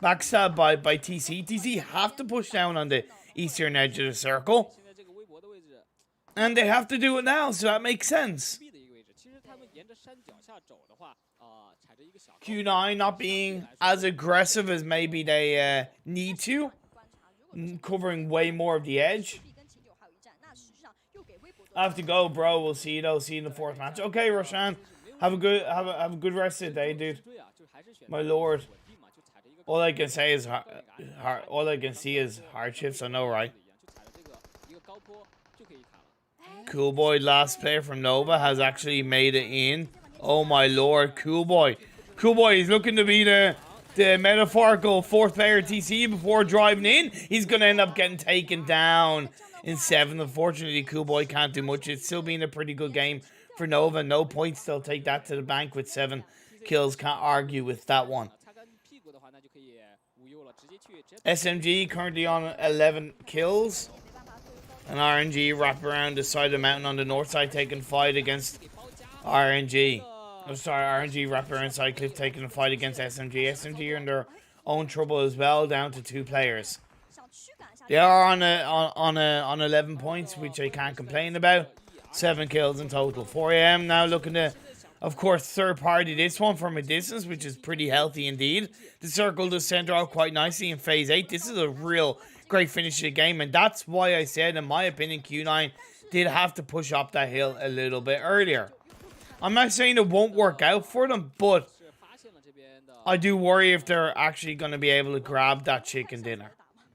backstabbed by TC. TC have to push down on the eastern edge of the circle. 现在这个微博的位置 And they have to do it now, so that makes sense. B 的一个位置，其实他们沿着山脚下走的话，踩着一个小高 Q9 not being as aggressive as maybe they need to, covering way more of the edge. 跟秦九还有一战，那实际上又给微博 I have to go, bro. We'll see you though. See you in the 4th match. Okay, Roshan. Have a good rest of the day, dude. 追啊，就还是选 My lord. 稳定嘛，就踩着一个 All I can say is all I can see is hardships. I know, right? 就踩着这个一个高坡就可以卡了。 Cool Boy, last player from Nova, has actually made it in. Oh my lord, Cool Boy. Cool Boy is looking to be the metaphorical 4th player TC before driving in. He's going to end up getting taken down in 7th. Unfortunately, Cool Boy can't do much. It's still been a pretty good game for Nova. No points. They'll take that to the bank with 7 kills. Can't argue with that one. 擦干屁股的话，那就可以无忧了，直接去直接 SMG currently on 11 kills. And RNG wrap around the side of the mountain on the north side, taking fight against RNG. I'm sorry, RNG wrap around side cliff, taking a fight against SMG. SMG are in their own trouble as well, down to 2 players. 想驱赶一下 They are on 11 points, which I can't complain about. 7 kills in total. 4AM now looking to, of course, third party this one from a distance, which is pretty healthy indeed. The circle does center out quite nicely in phase 8. This is a real great finish to the game, and that's why I said, in my opinion, Q9 did have to push up that hill a little bit earlier. I'm not saying it won't work out for them, but 是发现了这边的， I do worry if they're actually going to be able to grab that chicken dinner.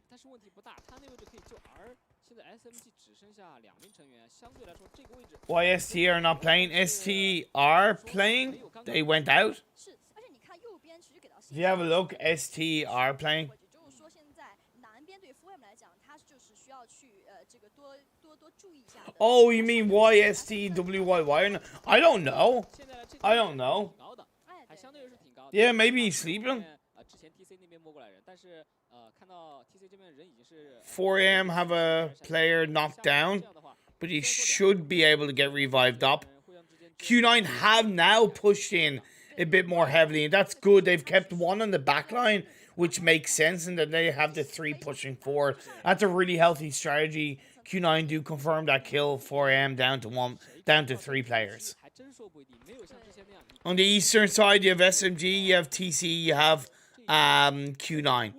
但是问题不大，他那位置可以救。而现在 SMG 只剩下2名成员，相对来说这个位置 YST are not playing. ST are playing. They went out. 是，而且你看右边其实给到 If you have a look, ST are playing. 位置，就是说现在南边对 4M 来讲，他就是需要去这个多注意一下的。 Oh, you mean YSTWYY? I don't know. 现在这个 I don't know. 挺高的，哎，对还相对是挺高的。 Yeah, maybe he's sleeping. 之前 TC 那边摸过来人，但是看到 TC 这边人已经是 4AM have a player knocked down, 这样的话， but he should be able to get revived up. 互相之间 Q9 have now pushed in a bit more heavily, and that's good. They've kept 1 on the back line, which makes sense, and that they have the 3 pushing forward. That's a really healthy strategy. Q9 do confirm that kill 4AM down to 3 players. 还真说不一定，没有像之前那样。 On the eastern side, you have SMG, you have TC, you have Q9.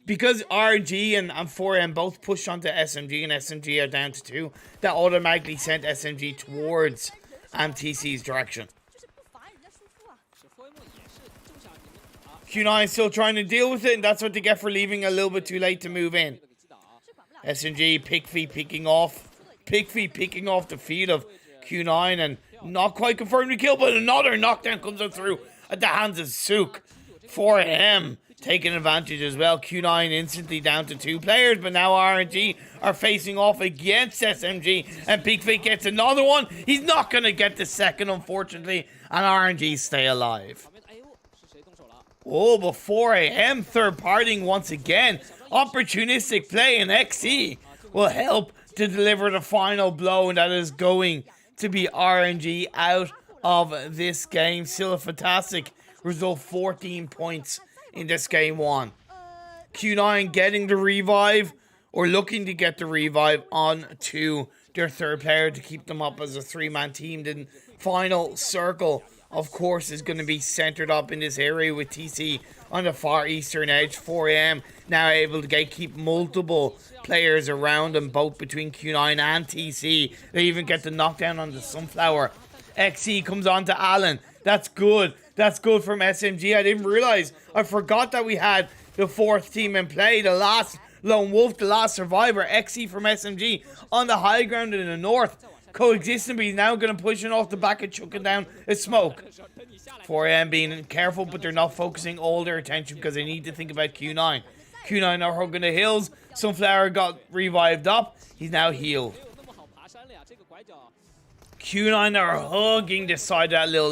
Because RG and 4M both pushed onto SMG, and SMG are down to 2, that automatically sent SMG towards TC's direction. 就是不罚人家输出啊。是 4M 也是就想你们啊， Q9 still trying to deal with it, and that's what they get for leaving a little bit too late to move in. 这个给击倒啊。 是管不了。 SMG, Pickfee picking off the feet of Q9, and not quite confirmed the kill, but another knockdown comes up through at the hands of Sook. 4M taking advantage as well. Q9 instantly down to 2 players, but now RNG are facing off against SMG, and Peacekeeper gets another one. He's not going to get the second, unfortunately, and RNG stay alive. 旁边哎呦是谁动手了？ Oh, but 4am third partying once again. Opportunistic play, and XE will help to deliver the final blow, and that is going to be RNG out of this game. Still a fantastic result, 14 points in this game 1. Q9 getting the revive, or looking to get the revive on to their third player to keep them up as a 3-man team. The final circle, of course, is going to be centered up in this area with TC on the far eastern edge. 4am now able to keep multiple players around them, both between Q9 and TC. They even get the knockdown on the Sunflower. XE comes on to Allen. That's good. That's good from SMG. I didn't realize. I forgot that we had the 4th team in play. The last Lone Wolf, the last survivor. XE from SMG on the high ground in the north. Coexisting, but he's now going to push it off the back and chucking down a smoke. 4am being careful, but they're not focusing all their attention because they need to think about Q9. Q9 are hugging the hills. Sunflower got revived up. He's now healed. 没有那么好爬山了呀，这个拐角。 Q9 are hugging the side of that little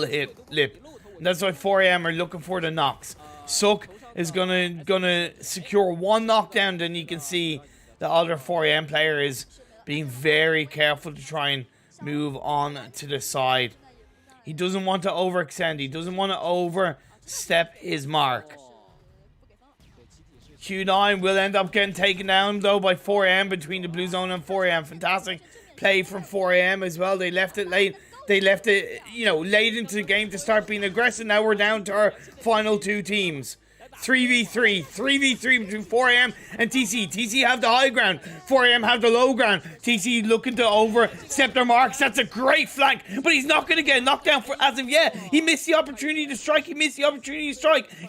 lip. And that's why 4am are looking for the knocks. Suk is gonna secure 1 knockdown. Then you can see the other 4am player is being very careful to try and move on to the side. He doesn't want to overextend. He doesn't want to overstep his mark. Q9 will end up getting taken down though by 4am between the blue zone and 4am. Fantastic play from 4am as well. They left it late. They left it, late into the game to start being aggressive. Now we're down to our final 2 teams. 3v3 between 4am and TC. TC have the high ground. 4am have the low ground. TC looking to overstep their marks. That's a great flank, but he's not going to get knocked down as of yet. He missed the opportunity to strike.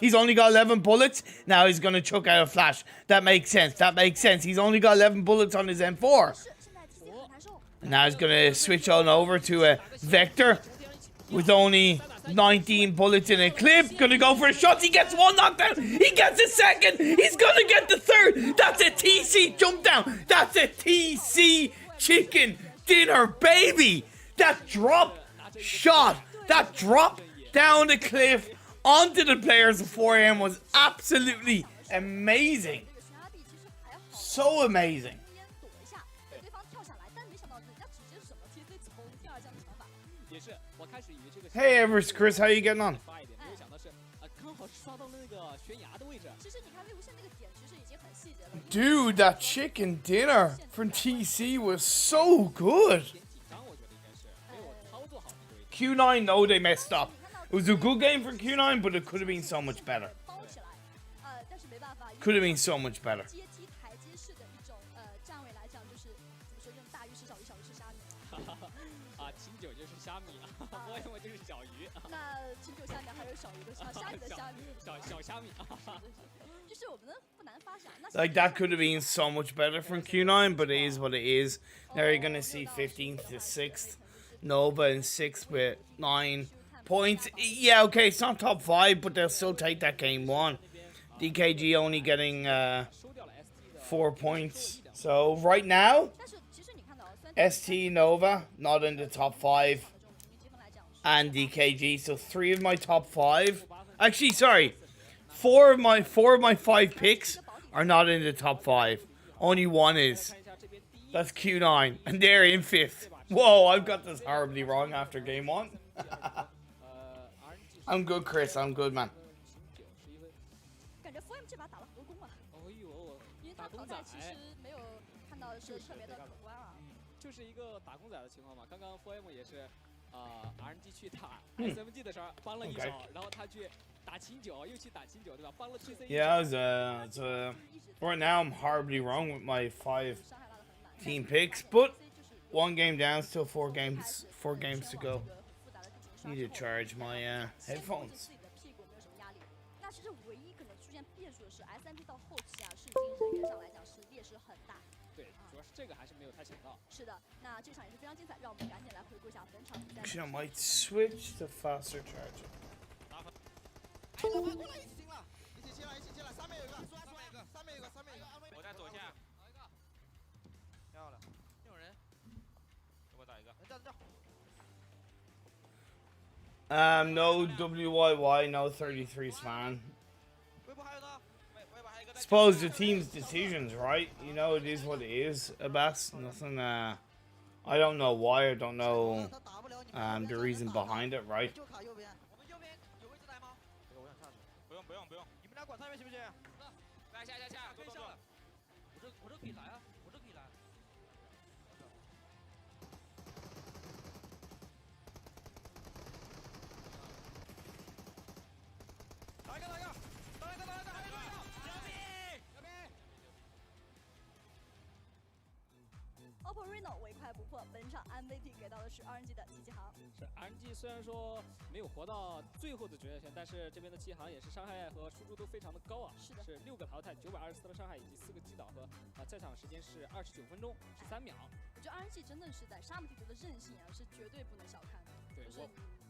He's only got 11 bullets. Now he's going to chuck out a flash. That makes sense. He's only got 11 bullets on his M4. And now he's going to switch on over to a Vector with only 19 bullets in a clip. Gonna go for a shot. He gets 1 knockdown. He gets a second. He's gonna get the 3rd. That's a TC jump down. That's a TC chicken dinner, baby. That drop shot, that drop down the cliff onto the players of 4am was absolutely amazing. So amazing. Hey Everest Chris, how you getting on? Dude, that chicken dinner from TC was so good. Q9, no, they messed up. It was a good game for Q9, but it could have been so much better. Could have been so much better. 小虾米。 Like, that could have been so much better from Q9, but it is what it is. Now you're going to see 15th to 6th. Nova in 6th with 9 points. Yeah, okay, it's not top 5, but they'll still take that game 1. DKG only getting 4 points. So, right now, ST Nova not in the top 5. And DKG. So, 3 of my top 5. Actually, sorry. 4 of my 5 picks are not in the top 5. Only 1 is. That's Q9. And they're in 5th. Whoa, I've got this horribly wrong after game 1. I'm good, Chris. I'm good, man. ，RNG 去打 SMG 的时候帮了一手，然后他去打清酒，又去打清酒，对吧？帮了 TC。Yeah, right now I'm horribly wrong with my 5 team picks, but 1 game down, still 4 games to go. Need to charge my headphones. 那其实唯一可能出现变数的是 SMG 到后期啊，是已经人员上来讲是劣势很大。对，主要是这个还是没有太想到。是的，那这场也是非常精彩，让我们赶紧来回顾一下本场比赛。Actually, I might switch to faster charging. 过来一起进了，一起进来，左下，漂亮，有人，给我打一个，这。 No WYY, no 33's fan. Suppose the team's decisions, right? You know, it is what it is, Abbas. Nothing, I don't know why, I don't know the reason behind it, right? 唯快不破，本场 MVP 给到的是RNG 的季航。是 RNG 虽然说没有活到最后的决赛圈，但是这边的季航也是伤害和输出都非常的高啊。是的，是6个淘汰，924的伤害以及4个击倒和在场时间是29分钟13秒。我觉得 RNG 真的是在沙漠地图的韧性啊，是绝对不能小看的。对，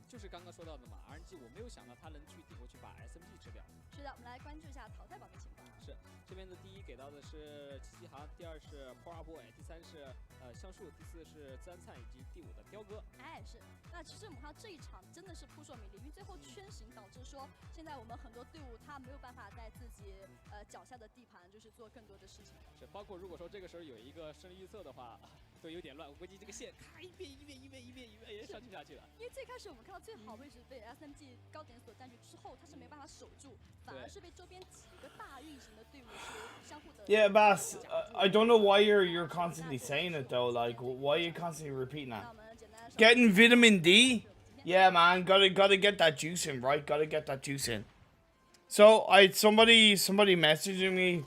就是刚刚说到的嘛 ，RNG 我没有想到他能去地图去把 SMG 吃掉。是的，我们来关注一下淘汰榜的情况。是这边的第一给到的是季航，第2是 Power Boy， 第3是橡树，第4是自然灿，以及第5的雕哥。哎，是。那其实我们看到这一场真的是扑朔迷离，因为最后圈型导致说，现在我们很多队伍他没有办法在自己脚下的地盘就是做更多的事情。是，包括如果说这个时候有一个胜利预测的话，都有点乱。我估计这个线咔一遍也上去下去了。因为最开始我们看到最好位置被 SMG 高点所占据之后，他是没办法守住，反而是被周边几个大运行的队伍是相互的。Yeah, Bass, I don't know why you're constantly saying it though. Like, why are you constantly repeating that? Getting vitamin D? Yeah, man, gotta get that juice in, right? Gotta get that juice in. So, somebody messaging me.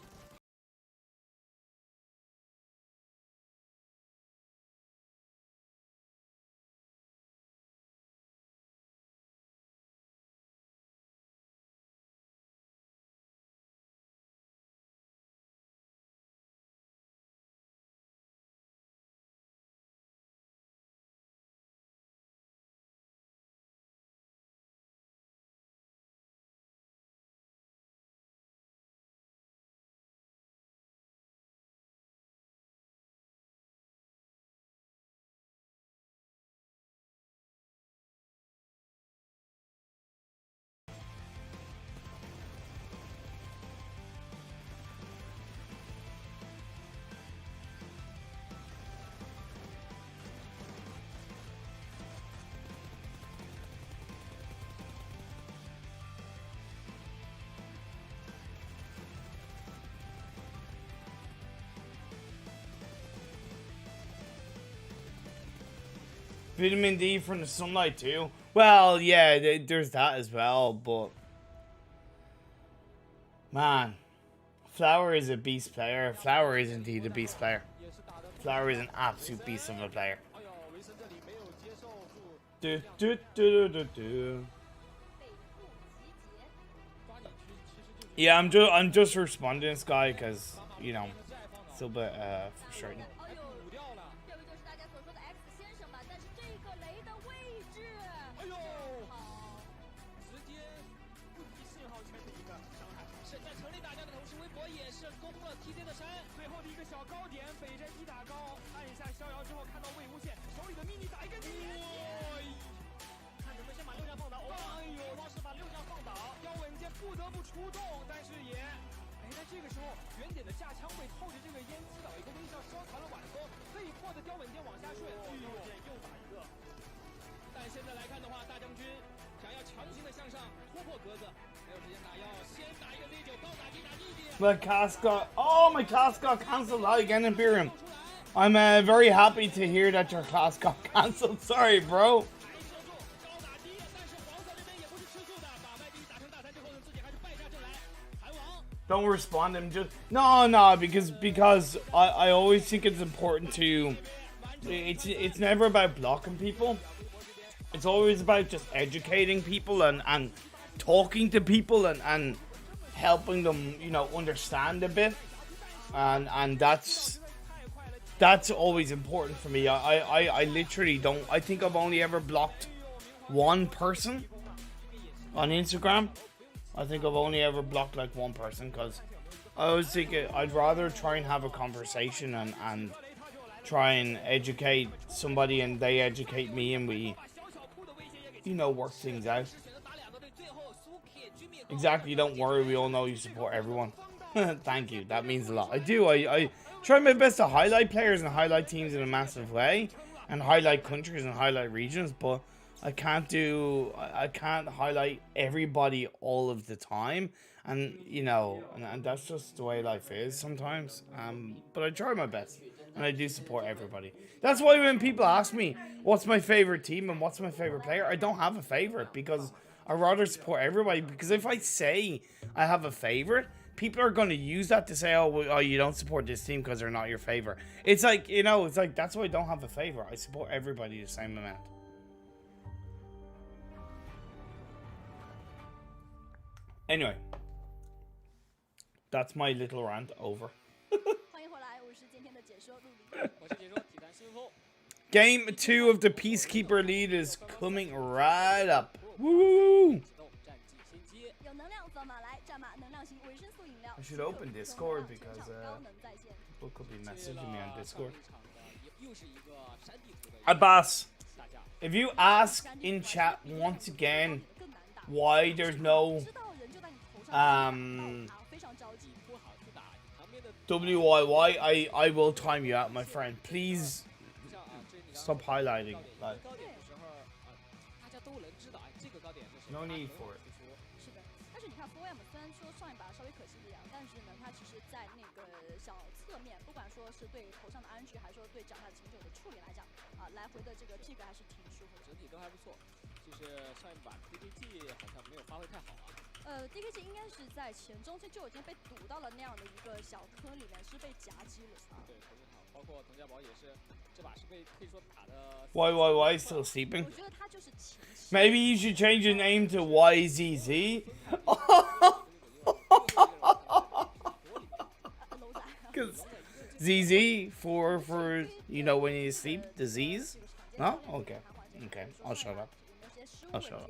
Vitamin D from the sunlight too. Well, yeah, there's that as well, but man, Flower is a beast player. Flower is indeed a beast player. Flower is an absolute beast of a player. Do, do, do, do, do. Yeah, I'm just responding to this guy because, you know, it's a little bit frustrating. My cast got my class got cancelled out again, Imperium. I'm very happy to hear that your class got cancelled. Sorry, bro. Don't respond to him. Just no, because I always think it's important to. It's never about blocking people. It's always about just educating people and talking to people and helping them, you know, understand a bit, and that's always important for me. I literally don't. I think I've only ever blocked one person on Instagram. I think I've only ever blocked like one person because I was thinking I'd rather try and have a conversation and try and educate somebody and they educate me and we, you know, work things out. Exactly, don't worry, we all know you support everyone. Thank you, that means a lot. I do, I try my best to highlight players and highlight teams in a massive way. And highlight countries and highlight regions, but I can't highlight everybody all of the time. And, you know, and that's just the way life is sometimes. But I try my best. And I do support everybody. That's why when people ask me, what's my favorite team and what's my favorite player, I don't have a favorite. Because I rather support everybody. Because if I say I have a favorite, people are going to use that to say, oh, you don't support this team because they're not your favorite. It's like, you know, it's like, that's why I don't have a favorite. I support everybody the same amount. Anyway. That's my little rant over. Game 2 of the Peacekeeper lead is coming right up. Woo! I should open Discord because people could be messaging me on Discord. Abbas, if you ask in chat once again why there's no WYY, I will time you out, my friend. Please stop highlighting. Like, no need for it. 但是你看 4M 虽然说上一把稍微可惜一点，但是呢，他其实在那个小侧面，不管说是对头上的RNG，还是说对脚下的秦九的处理来讲，来回的这个 pick 还是挺舒服的。整体都还不错，就是上一把 DKG 好像没有发挥太好啊。DKG 应该是在前中期就已经被堵到了那样的一个小坑里面，是被夹击了啊。对，投进好，包括佟家宝也是，这把是被可以说打的。YYY still sleeping? 我觉得他就是前期。Maybe you should change your name to YZZ. Because ZZ for you know when you sleep, disease. No? Okay. Okay. I'll shut up. I'll shut up.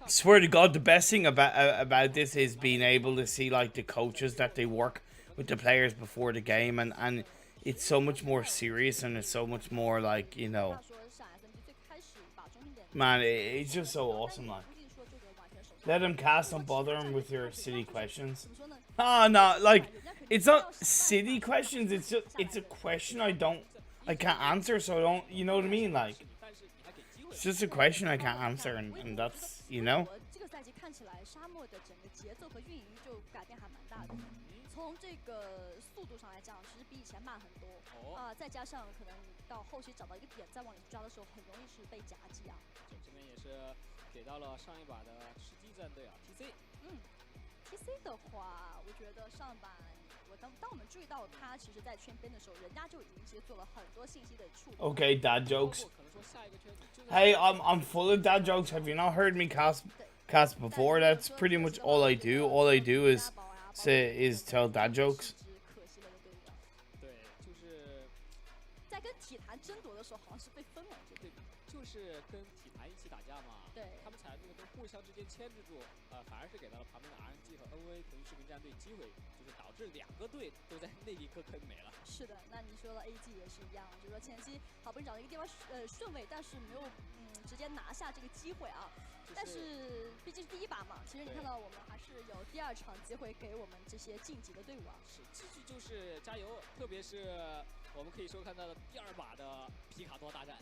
I swear to God, the best thing about this is being able to see like the coaches that they work with the players before the game, and it's so much more serious and it's so much more like, you know, man, it's just so awesome. Like, let them cast, don't bother them with your silly questions. Ah, no, like, it's not silly questions. It's a question I can't answer, so I don't, you know what I mean? Like, it's just a question I can't answer, and that's, you know. 从这个速度上来讲，其实比以前慢很多再加上可能到后期找到一个点再往里抓的时候，很容易是被夹击啊。这边也是给到了上一把的吃鸡战队啊 ，TC。TC 的话，我觉得上把当我们注意到他其实在圈边的时候，人家就已经其实做了很多信息的处理。Okay, dad jokes. Hey, I'm full of dad jokes. Have you not heard me cast before? That's pretty much all I do. All I do is tell dad jokes. 对，就是在跟体坛争夺的时候，好像是被分了，对，就是跟体坛一起打架嘛。对，他们采用这个互相之间牵制住，反而是给到了旁边的 RNG 和 NV 腾讯视频战队机会，就是导致两个队都在那一刻坑没了。是的，那你说的 AG 也是一样，就是说前期好不容易找到一个地方顺位，但是没有直接拿下这个机会啊。但是毕竟第一把嘛，其实你看到我们还是有第二场机会给我们这些晋级的队伍啊。是，继续就是加油，特别是我们可以说看到的第二把的皮卡多大战。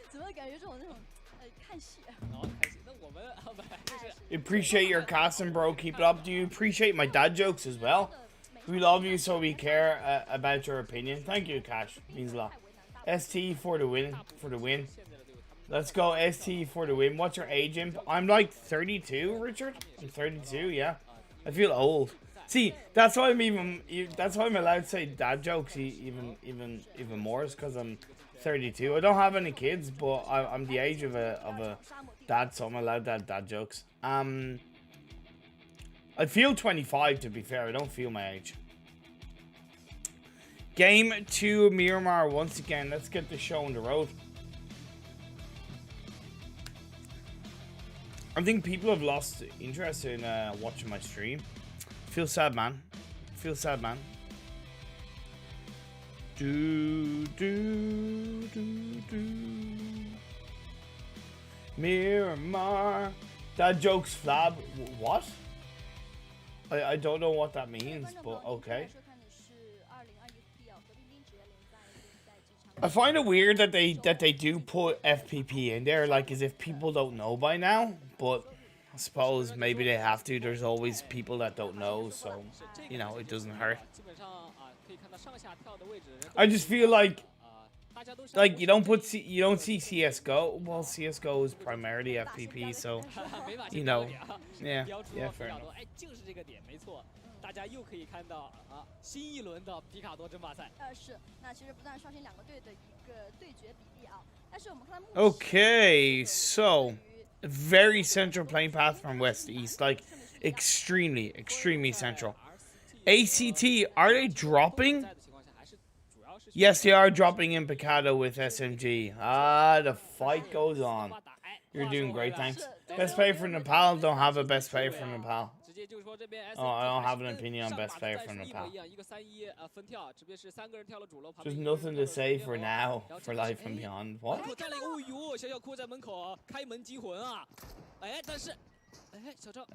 怎么感觉这种那种看戏？然后开始，那我们本来就是。Appreciate your casting, bro. Keep it up. Do you appreciate my dad jokes as well? We love you, so we care about your opinion. Thank you, Cash. Means a lot. ST for the win. For the win. Let's go ST for the win. What's your age, Imp? I'm like 32, Richard. I'm 32, yeah. I feel old. See, that's why that's why I'm allowed to say dad jokes even more, is because I'm 32. I don't have any kids, but I'm the age of a dad, so I'm allowed to have dad jokes. I feel 25, to be fair. I don't feel my age. Game 2 Miramar once again. Let's get the show on the road. I think people have lost interest in watching my stream. Feel sad, man. Feel sad, man. Miramar. That joke's flab. What? I don't know what that means, but okay. I find it weird that they do put FPP in there, like as if people don't know by now. But I suppose maybe they have to. There's always people that don't know, so you know it doesn't hurt. I just feel like you don't see CS:GO. Well, CS:GO is primarily FPP, so you know, yeah, fair enough. 大家又可以看到新一轮的皮卡多争霸赛。是，那其实不断刷新两个队的一个对决比例啊。但是我们看到 Okay, so very central playing path from west to east, like extremely central. ACT, are they dropping? Yes, they are dropping in Picado with SMG. Ah, the fight goes on. You're doing great, thanks. Best player for Nepal, don't have a best player for Nepal. Oh, I don't have an opinion on best player from Nepal. There's nothing to say for now, for Life and Beyond. What?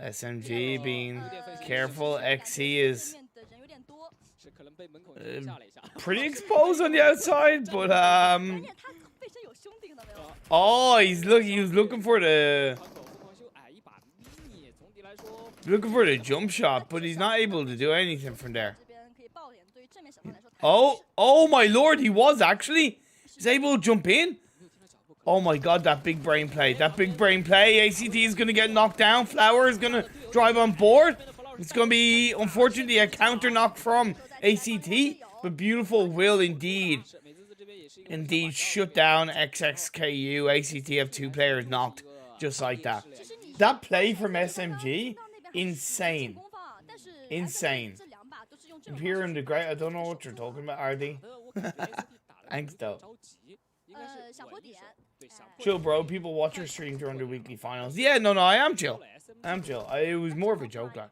SMG being careful. XE is pretty exposed on the outside, but oh, he was looking for the jump shot, but he's not able to do anything from there. Oh my lord, he was actually. He's able to jump in. Oh my god, that big brain play. That big brain play. ACT is going to get knocked down. Flower is going to drive on board. It's going to be, unfortunately, a counter knock from ACT. But beautiful will indeed. Indeed, shut down XXKU. ACT have 2 players knocked. Just like that. That play from SMG, insane. Insane. Imperium the Great, I don't know what you're talking about, RD. Thanks, though. Chill, bro. People watch your stream during the weekly finals. Yeah, no, I am chill. I'm chill. It was more of a joke, like.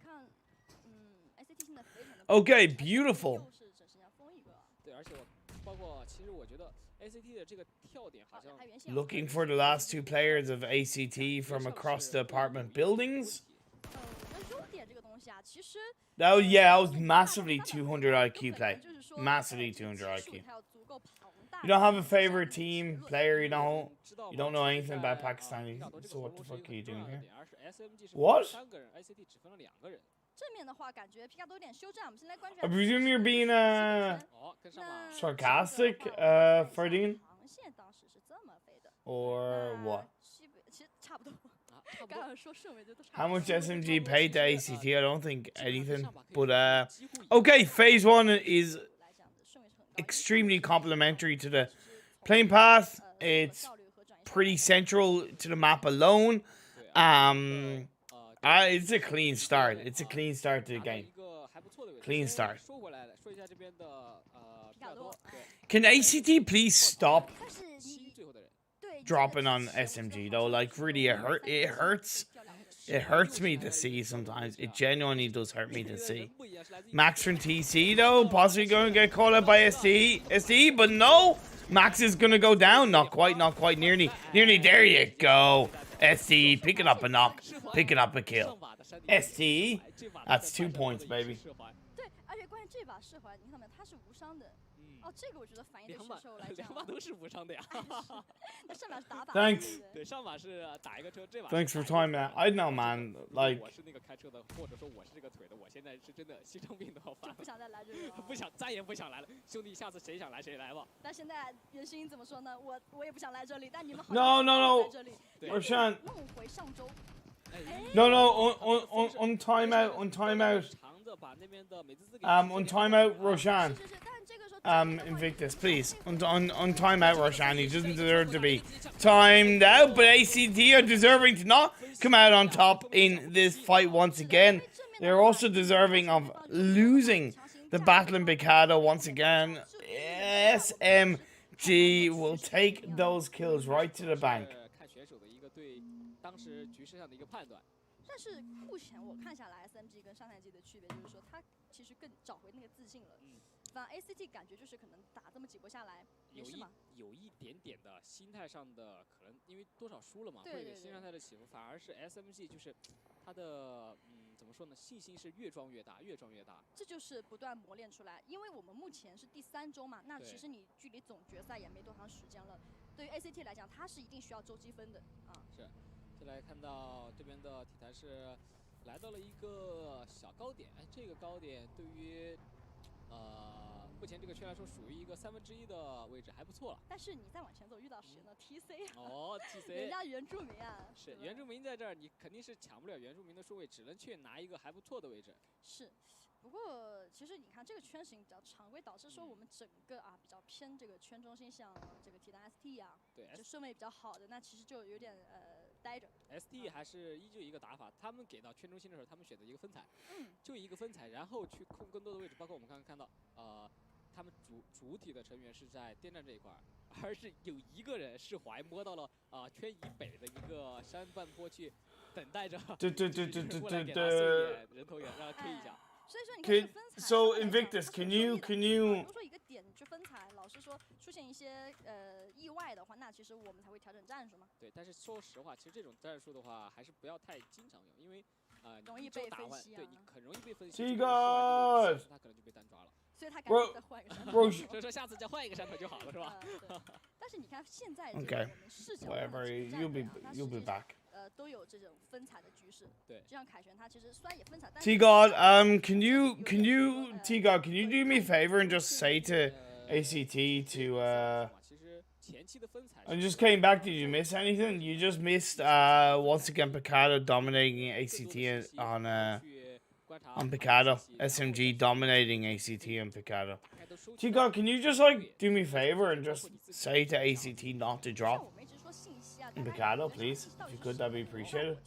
Okay, beautiful. Looking for the last 2 players of ACT from across the apartment buildings. Oh yeah, that was massively 200 IQ play. Massively 200 IQ. You don't have a favorite team player, you don't know anything about Pakistani. So what the fuck are you doing here? What? I presume you're being sarcastic, Ferdinand? Or what? How much SMG paid to ACT? I don't think anything. But okay, phase 1 is extremely complementary to the playing path. It's pretty central to the map alone. It's a clean start. It's a clean start to the game. Clean start. Can ACT please stop dropping on SMG though? Like really, it hurts. It hurts me to see sometimes. It genuinely does hurt me to see. Max from TC though, possibly going to get called out by SDE, but no. Max is going to go down. Not quite, nearly. There you go. SDE, picking up a knock. Picking up a kill. SDE, that's 2 points, baby. Thanks. Thanks for time, man. I know, man. Like. No. Roshan. No, on timeout. On timeout, Roshan. Invictus, please. On timeout, Roshan. He doesn't deserve to be timed out, but ACT are deserving to not come out on top in this fight once again. They're also deserving of losing the battle in Picado once again. SMG will take those kills right to the bank. 当时局势上的一个判断。但是目前我看下来，SMG 跟上赛季的区别就是说，他其实更找回那个自信了。反而 ACT 感觉就是可能打这么几波下来，有一点点的心态上的可能，因为多少输了嘛，对会有心态的起伏。反而是 SMG 就是他的怎么说呢，信心是越装越大，越装越大。这就是不断磨练出来。因为我们目前是第3周嘛，那其实你距离总决赛也没多长时间了。对于 ACT 来讲，它是一定需要周积分的啊。是。再来看到这边的体坛是来到了一个小高点，哎，这个高点对于目前这个圈来说属于一个1/3的位置，还不错了。但是你再往前走遇到谁呢？TC 啊。哦，TC。人家原住民啊。是原住民在这儿，你肯定是抢不了原住民的顺位，只能去拿一个还不错的位置。是。不过，其实你看这个圈型比较常规，导致说我们整个比较偏这个圈中心，像这个体坛 ST 啊，对，就顺位比较好的，那其实就有点待着。ST 还是依旧一个打法，他们给到圈中心的时候，他们选择一个分彩，就一个分彩，然后去控更多的位置，包括我们刚刚看到，他们主体的成员是在电站这一块，而是有一个人释怀摸到了圈以北的一个山半坡去等待着，对，人头远让他 K 一下。所以说你看这个分彩 So Invictus, can you 比如说一个点你去分彩，老实说出现一些意外的话，那其实我们才会调整战术嘛。对，但是说实话，其实这种战术的话，还是不要太经常用，因为容易被分析对你很容易被分析。这个他可能就被单抓了。所以他赶紧再换一个山头。所以说下次再换一个山头就好了，是吧？但是你看现在这个我们视角 Whatever, you'll be back. 都有这种分彩的局势。对，就像凯旋他其实虽然也分彩，但 T God, can you T God, can you do me a favor and just say to ACT to I just came back. Did you miss anything? You just missed once again Picado dominating ACT on Picado. SMG dominating ACT on Picado. T God, can you just like do me a favor and just say to ACT not to drop in Picado, please? If you could, that'd be appreciated.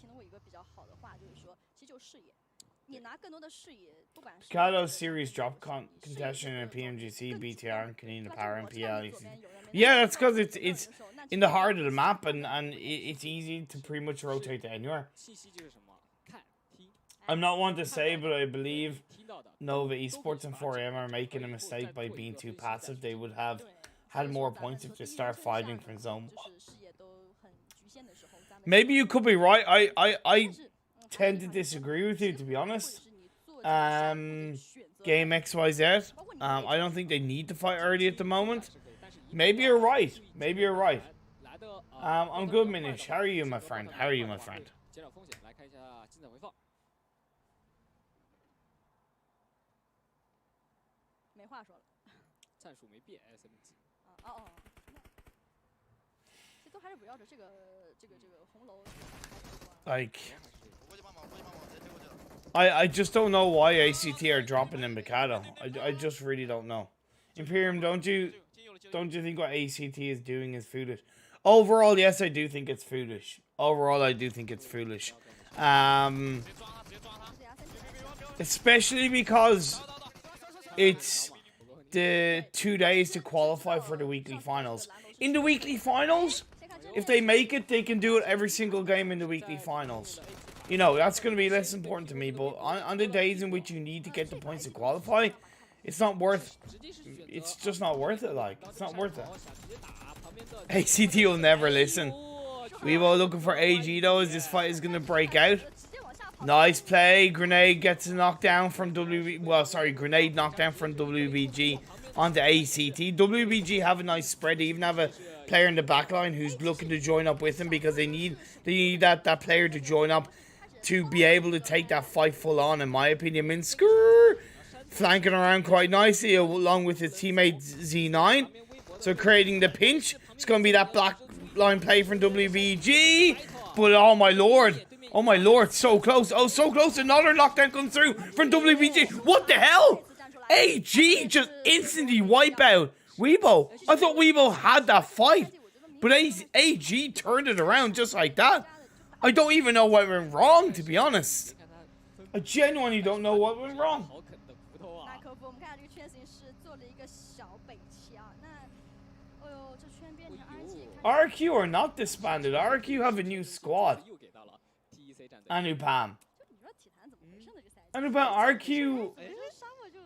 Picado series drop contestant in PMGC, BTR, and Canadian Power PL. Yeah, that's because it's in the heart of the map, and it's easy to pretty much rotate to anywhere. I'm not one to say, but I believe Nova Esports and 4AM are making a mistake by being too passive. They would have had more points if they start fighting from zone. Maybe you could be right. I tend to disagree with you, to be honest. Game XYZ. I don't think they need to fight early at the moment. Maybe you're right. Maybe you're right. I'm good, Minish. How are you, my friend? How are you, my friend? 没话说了。战术没变 ，SMG。这都还是围绕着这个红楼。Like, I just don't know why ACT are dropping in Mikado. I just really don't know. Imperium, don't you think what ACT is doing is foolish? Overall, yes, I do think it's foolish. Overall, I do think it's foolish. Especially because it's the 2 days to qualify for the weekly finals. In the weekly finals, if they make it, they can do it every single game in the weekly finals. You know, that's going to be less important to me. But on the days in which you need to get the points to qualify, it's not worth... It's just not worth it, like. It's not worth it. ACT will never listen. Weebo looking for AG, though, as this fight is going to break out. Nice play. Grenade gets a knockdown from WB... Well, sorry, Grenade knockdown from WBG onto ACT. WBG have a nice spread. They even have a player in the backline who's looking to join up with him because they need that player to join up to be able to take that fight full on, in my opinion. Minsker flanking around quite nicely along with his teammate Z9. So creating the pinch. It's going to be that black line play from WBG. But oh my lord. Oh my lord, so close. Oh, so close. Another knockdown comes through from WBG. What the hell? AG just instantly wipe out Weebo. I thought Weebo had that fight. But AG turned it around just like that. I don't even know what went wrong, to be honest. I genuinely don't know what went wrong. RQ are not disbanded. RQ have a new squad. C 战队。 Anupam. 就你说体坛怎么回事呢？这赛季 Anupam RQ. 哎，这沙漠就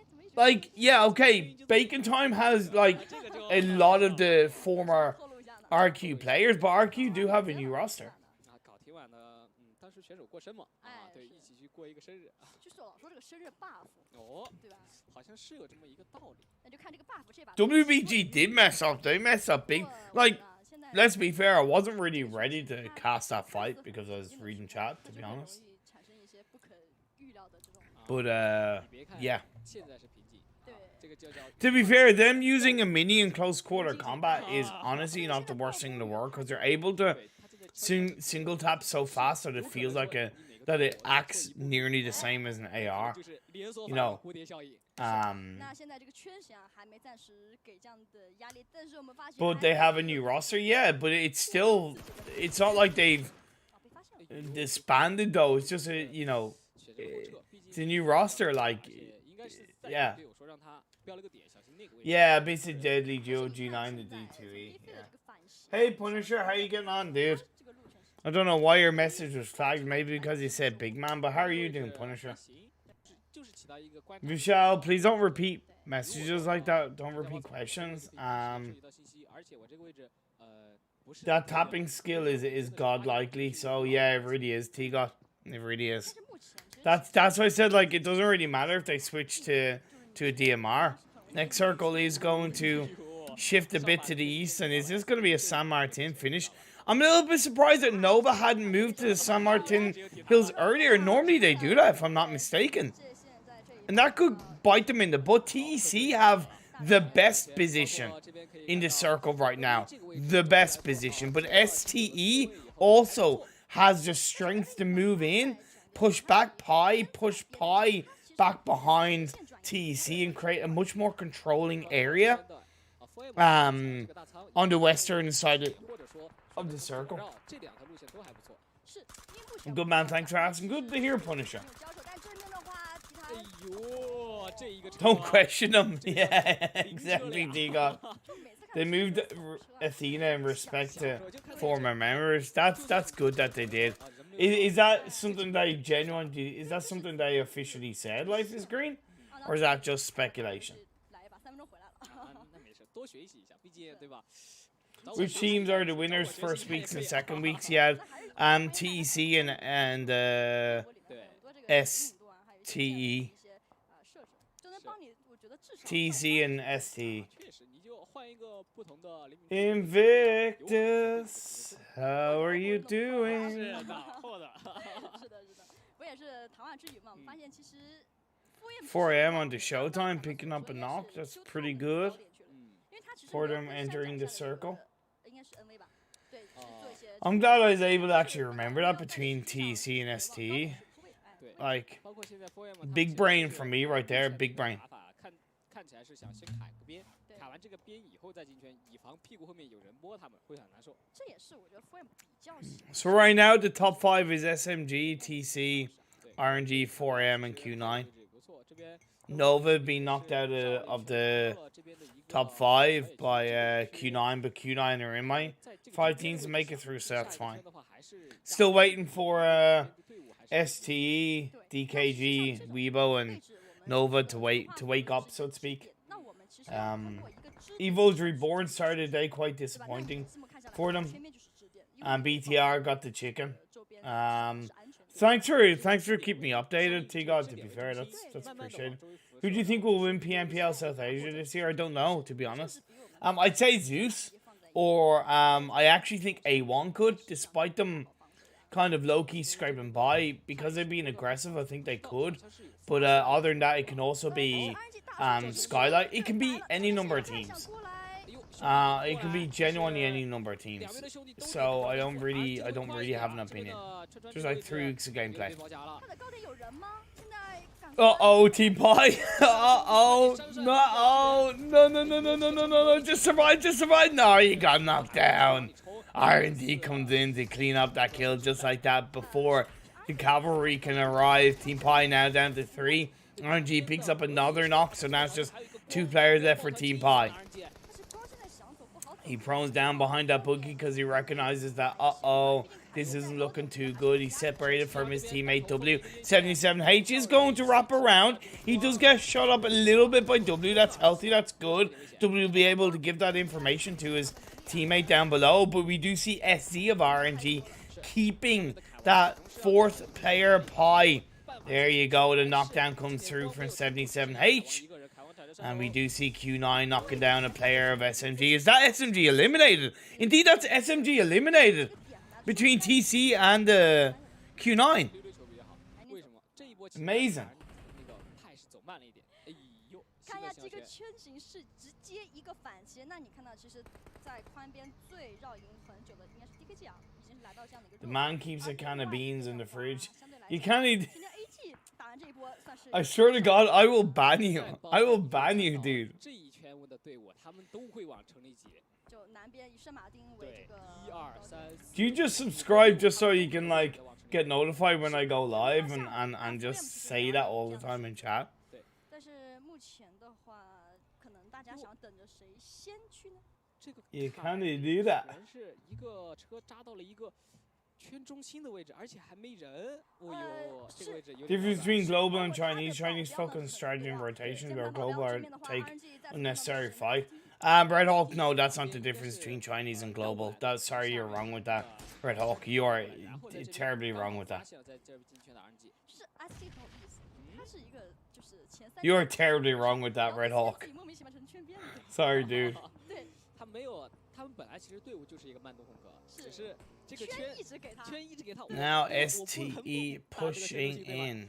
怎么一直 Like, yeah, okay. Bacon Time has, like, 这个就 a lot of the former 透露一下呢？ RQ players, but RQ do have a new roster. 啊，搞挺晚的，当时选手过生嘛，啊，对，一起去过一个生日。就是老说这个生日 buff，哦，对吧？好像是有这么一个道理。那就看这个 buff 这把 WBG did mess up. They messed up big. Like, 现在 let's be fair, I wasn't really ready to cast that fight because I was reading chat, to be honest. 容易产生一些不可预料的这种 But, 你别看 yeah. 现在是平静，对。这个就叫 To be fair, them using a mini in close quarter combat is honestly not the worst thing in the world because they're able to 对，他这个 single tap so fast that it feels like that it acts nearly the same as an AR. 就是连锁 You 反 know 应蝴蝶效应。 那现在这个圈型啊，还没暂时给这样的压力，但是我们发现 But they have a new roster, yeah. But it's still, it's not like they've 被发现了。 disbanded though. It's just a, you know, 血这个后撤，毕 it's 竟 a new roster. Like, 而且应该是赛 yeah. 队友说让他标了个点，小心那个位置。 yeah, basically Deadly Duo G9 to D2E. 这 Yeah. 个反噬 Hey Punisher, how you getting on, dude? 这个路程是 I don't know why your message was flagged. Maybe because you said big man. But how are you doing, Punisher? 行，就是起到一个观察。 Michelle, please don't repeat messages like that. Don't repeat questions. 涉及到信息，而且我这个位置，不是 That tapping skill is godlikely. So yeah, it really is. T-God, it really is. 但是目前其实 That's why I said like it doesn't really matter if they switch to a DMR. Next circle is going to shift a bit to the east, and is this going to be a San Martin finish? I'm a little bit surprised that Nova hadn't moved to the San Martin Hills earlier. Normally they do that, if I'm not mistaken. 界限在这一 And that could bite them in the butt. TEC have the best position in the circle right now. The best position. But STE also has the strength to move in, push back Pi back behind TEC and create a much more controlling area on the western side of the circle. 这两条路线都还不错。是因为目前 Good man, thanks for asking. Good to hear, Punisher. 有交手，但这边的话，其他哎呦，这一个 Don't question them. Yeah, exactly, D-God. 就每次看 They moved Athena in respect to former members. That's good that they did. Is that something they genuinely? Is that something they officially said? Life is green, or is that just speculation? 来一把，3分钟回来了。啊，那没事，多学习一下，毕竟对吧？ Which teams are the winners first weeks and second weeks? You had TEC and 对 STE. 设置，就能帮你，我觉得至少 TEC and STE. 确实，你就换一个不同的灵敏。 Invictus, how are you doing? 是的，错的。是的，是的，我也是谈话之余嘛，我们发现其实 4 a.m. on the Showtime, picking up a knock. That's pretty good. 因为他其实 For them entering the circle. 应该是 NV 吧？对，只是做一些 I'm glad I was able to actually remember that between TEC and STE. 对， Like, 包括现在 4M big brain for me right there, big brain. 打法看起来是想先卡个边，卡完这个边以后再进圈，以防屁股后面有人摸他们会很难受。这也是我觉得 4M 比较喜欢 So right now, the top 5 is SMG, TC, RNG, 4M, and Q9. 不错，这边 Nova being knocked out of the top 5 by Q9, but Q9 are in my 5 teams to make it through, so that's fine. Still waiting for STE, DKG, Weibo, and Nova to wake up, so to speak. 那我们其实 Evo's Reborn started today quite disappointing for them. 前面就是支点， BTR got the chicken. 周边 Thanks for keeping me updated, T-God, to be fair, that's appreciated. Who do you think will win PMPL South Asia this year? I don't know, to be honest. I'd say Zeus, or I actually think A1 could, despite them kind of low-key scraping by. Because they're being aggressive, I think they could. But other than that, it can also be Skylight. It can be any number of teams. 过来， It can be genuinely any number of teams. So I don't really have an opinion. Just like 3 weeks of gameplay. 他的高点有人吗？现在赶 Uh-oh, Team Pie. Uh-oh. No. Just survive. No, you got knocked down. R&D comes in to clean up that kill just like that before the cavalry can arrive. Team Pie now down to 3. RNG picks up another knock, so now it's just 2 players left for Team Pie. 但是光现在想走不好走。 He prones down behind that boogie because he recognizes that, uh-oh, This isn't looking too good. He's separated from his teammate W. 77H is going to wrap around. He does get shot up a little bit by W. That's healthy. That's good. W will be able to give that information to his teammate down below. But we do see SD of RNG keeping that 4th player pie. There you go. The knockdown comes through from 77H. And we do see Q9 knocking down a player of SMG. Is that SMG eliminated? Indeed, that's SMG eliminated between TC and Q9. Amazing. 看一下这个圈形是直接一个反切，那你看到其实，在宽边最绕赢很久的应该是 DKG 啊，已经来到这样的一个。The man keeps a can of beans in the fridge. You can't eat. I swear to God, I will ban you. I will ban you, dude. 这一圈的队伍，他们都会往城里挤。就南边以圣马丁为这个。1、2、3。Do you just subscribe just so you can like get notified when I go live and just say that all the time in chat? 但是目前的话，可能大家想等着谁先去呢？这个 You can't do that. 是一个车扎到了一个。 圈中心的位置，而且还没人。哦呦，这个位置有点。 Difference between global and Chinese. Chinese focus strategy and rotations, where global are take unnecessary fight. Red Hawk, no, that's not the difference between Chinese and global. That's sorry, you're wrong with that. Red Hawk, you are terribly wrong with that. You are terribly wrong with that, Red Hawk. Sorry, dude. 他没有，他们本来其实队伍就是一个慢动风格，只是。 Now STE pushing in.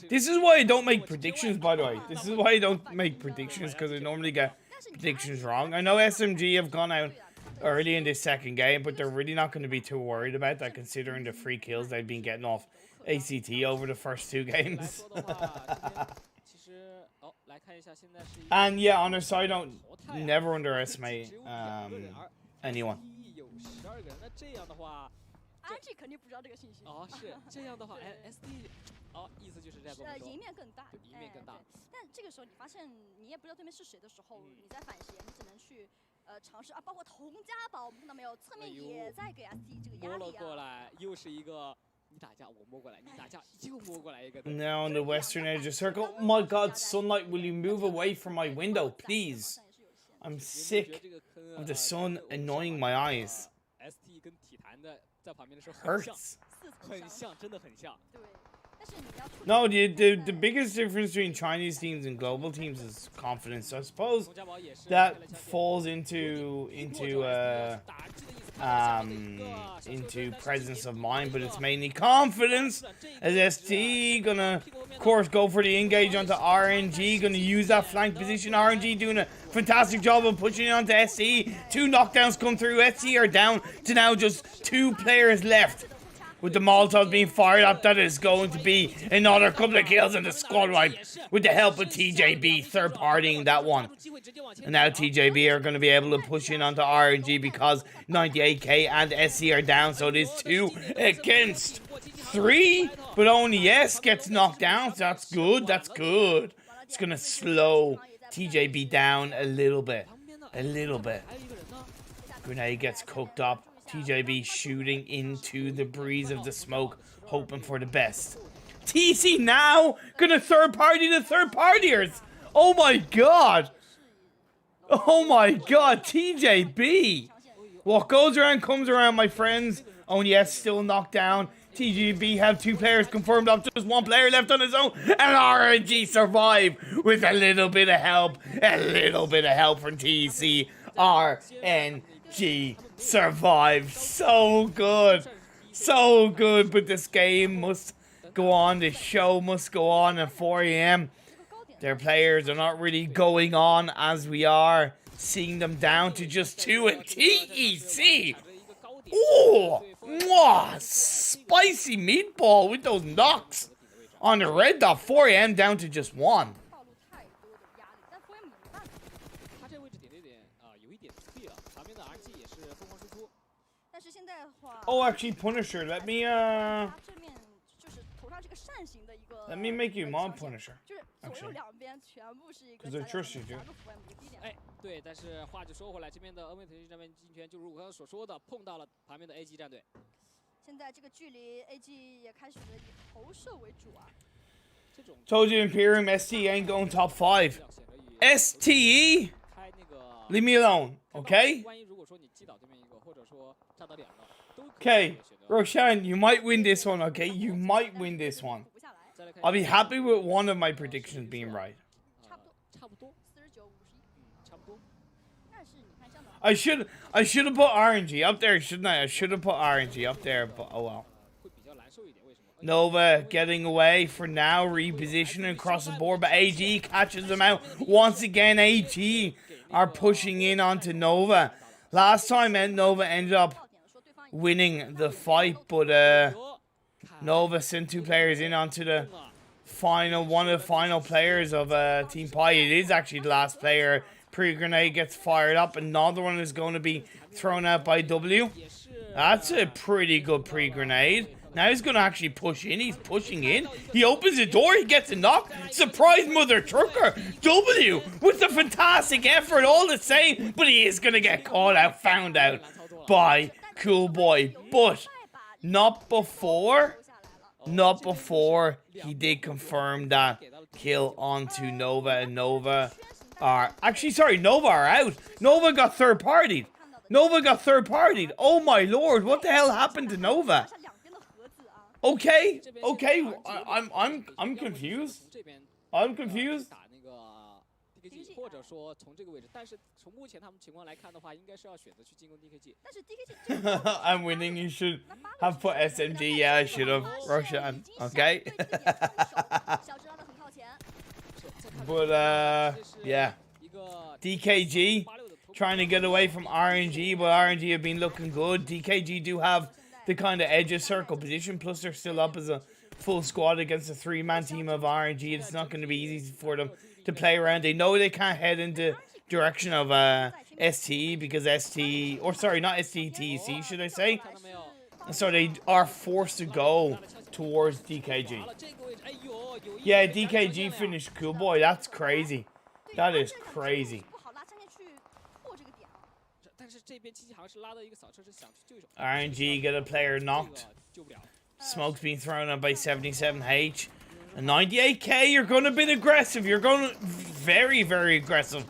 This is why I don't make predictions, by the way. This is why I don't make predictions, because I normally get predictions wrong. I know SMG have gone out early in this second game, but they're really not going to be too worried about that, considering the free kills they've been getting off ACT over the first 2 games. And yeah, on a side note, never underestimate anyone. 12个人，那这样的话 ，RG 肯定不知道这个信息。哦，是这样的话，SD， 哦，意思就是在赢面更大，赢面更大。但这个时候你发现你也不知道对面是谁的时候，你在反斜，你只能去尝试啊，包括童家宝，我们看到没有，侧面也在给 SD 这个压力啊。摸了过来，又是一个你打架我摸过来，你打架又摸过来一个。Now on the western edge of circle. Oh my God, sunlight! Will you move away from my window, please? I'm sick of the sun annoying my eyes. ST 跟体坛的在旁边的时候 Hurts. 很像，真的很像。对，但是你要。No, the biggest difference between Chinese teams and global teams is confidence. So I suppose that falls into presence of mind, but it's mainly confidence. As ST gonna, of course, go for the engage onto RNG, gonna use that flank position. RNG doing a fantastic job of pushing it onto SC. 2 knockdowns come through. SC are down to now just 2 players left. With the Molotov being fired up, that is going to be another couple of kills in the squad wipe with the help of TJB third partying that one. And now TJB are going to be able to push in onto RNG because 98k and SC are down, so it is 2 against 3, but only S gets knocked down, so that's good, that's good. It's going to slow TJB down a little bit. Grenade gets cooked up. TJB shooting into the breeze of the smoke, hoping for the best. TC now gonna third party the third partiers. Oh my God. Oh my God, TJB. What goes around comes around, my friends. Oh yes, still knocked down. TJB have 2 players confirmed up, just 1 player left on his own, and RNG survive with a little bit of help from TC. RNG survived. So good, but this game must go on, the show must go on at 4 AM. Their players are not really going on as we are seeing them down to just 2, and TEC, oh, mwah, spicy meatball with those knocks on the red dot. 4 AM down to just 1. Oh, actually, Punisher, let me, Let me make you mod Punisher. 就是左右 actually. 两边全部是一个 'Cause I 假假 trust you, 的 dude. 夹个福 M 一个低点。哎，对，但是话就说回来，这边的恩威腾讯这边进圈，就如我刚刚所说的，碰到了旁边的 AG 战队。现在这个距离 AG 也开始以投射为主啊。这种 Told you Imperium ST ain't going top 5. STE? 开那个 Leave me alone, okay? 万一如果说你击倒对面一个，或者说炸到两个，都可以 Okay, 选择。 Roshan, you might win this one, okay? You might win this one. 补不下来，再来看 I'll be happy with one of my predictions being right. 差不多差不多， 49、51。差不多。但是你看这样的话， I should have put RNG up there, shouldn't I? I should have put RNG up there, but oh well. 会比较难受一点，为什么？ Nova getting away for now, repositioning across the board, but AG catches them out. Once again, AG are pushing in onto Nova. Last time, Nova ended up 爆点说对方 winning the fight, but Nova sent 2 players in onto the final, one of the final players of Team Pi. It is actually the last player. Pre-grenade gets fired up. Another one is going to be thrown out by W. That's a pretty good pre-grenade. Now he's going to actually push in. He's pushing in. He opens the door. He gets a knock. Surprise mother trucker. W with the fantastic effort all the same. But he is going to get caught out, found out by Cool Boy. But not before. Not before he did confirm that kill onto Nova. And Nova are... Actually, sorry. Nova are out. Nova got third-partied. Nova got third-partied. Oh my lord. What the hell happened to Nova? 像两边的盒子啊。 Okay, okay, I'm confused. 这边 I'm confused. 打那个 DKG， 或者说从这个位置，但是从目前他们情况来看的话，应该是要选择去进攻 DKG。但是 DKG I'm winning. You should have put SMG. Yeah, I should have. Roshan. Okay. 小智让他很靠前。 But yeah, 一个 DKG 86的头 trying to get away from RNG, but RNG have been looking good. DKG do have the kind of edge of circle position. Plus, they're still up as a full squad against a 3-man team of RNG. It's not going to be easy for them to play around. They know they can't head into direction of STE because ST, or sorry, not STTC, should I say? 看到没有？ So they are forced to go towards DKG. 到了这个位置，哎呦，有一 Yeah, 个 DKG finished Cool Boy. That's crazy. That is crazy. 不好拉下面去破这个点啊。但是这边机器好像是拉到一个扫车，是想去救一手。 RNG get a player 这 knocked. 个救不了。 Smoke's being thrown out by 77H. A 98k, you're going a bit aggressive. You're going very, very aggressive.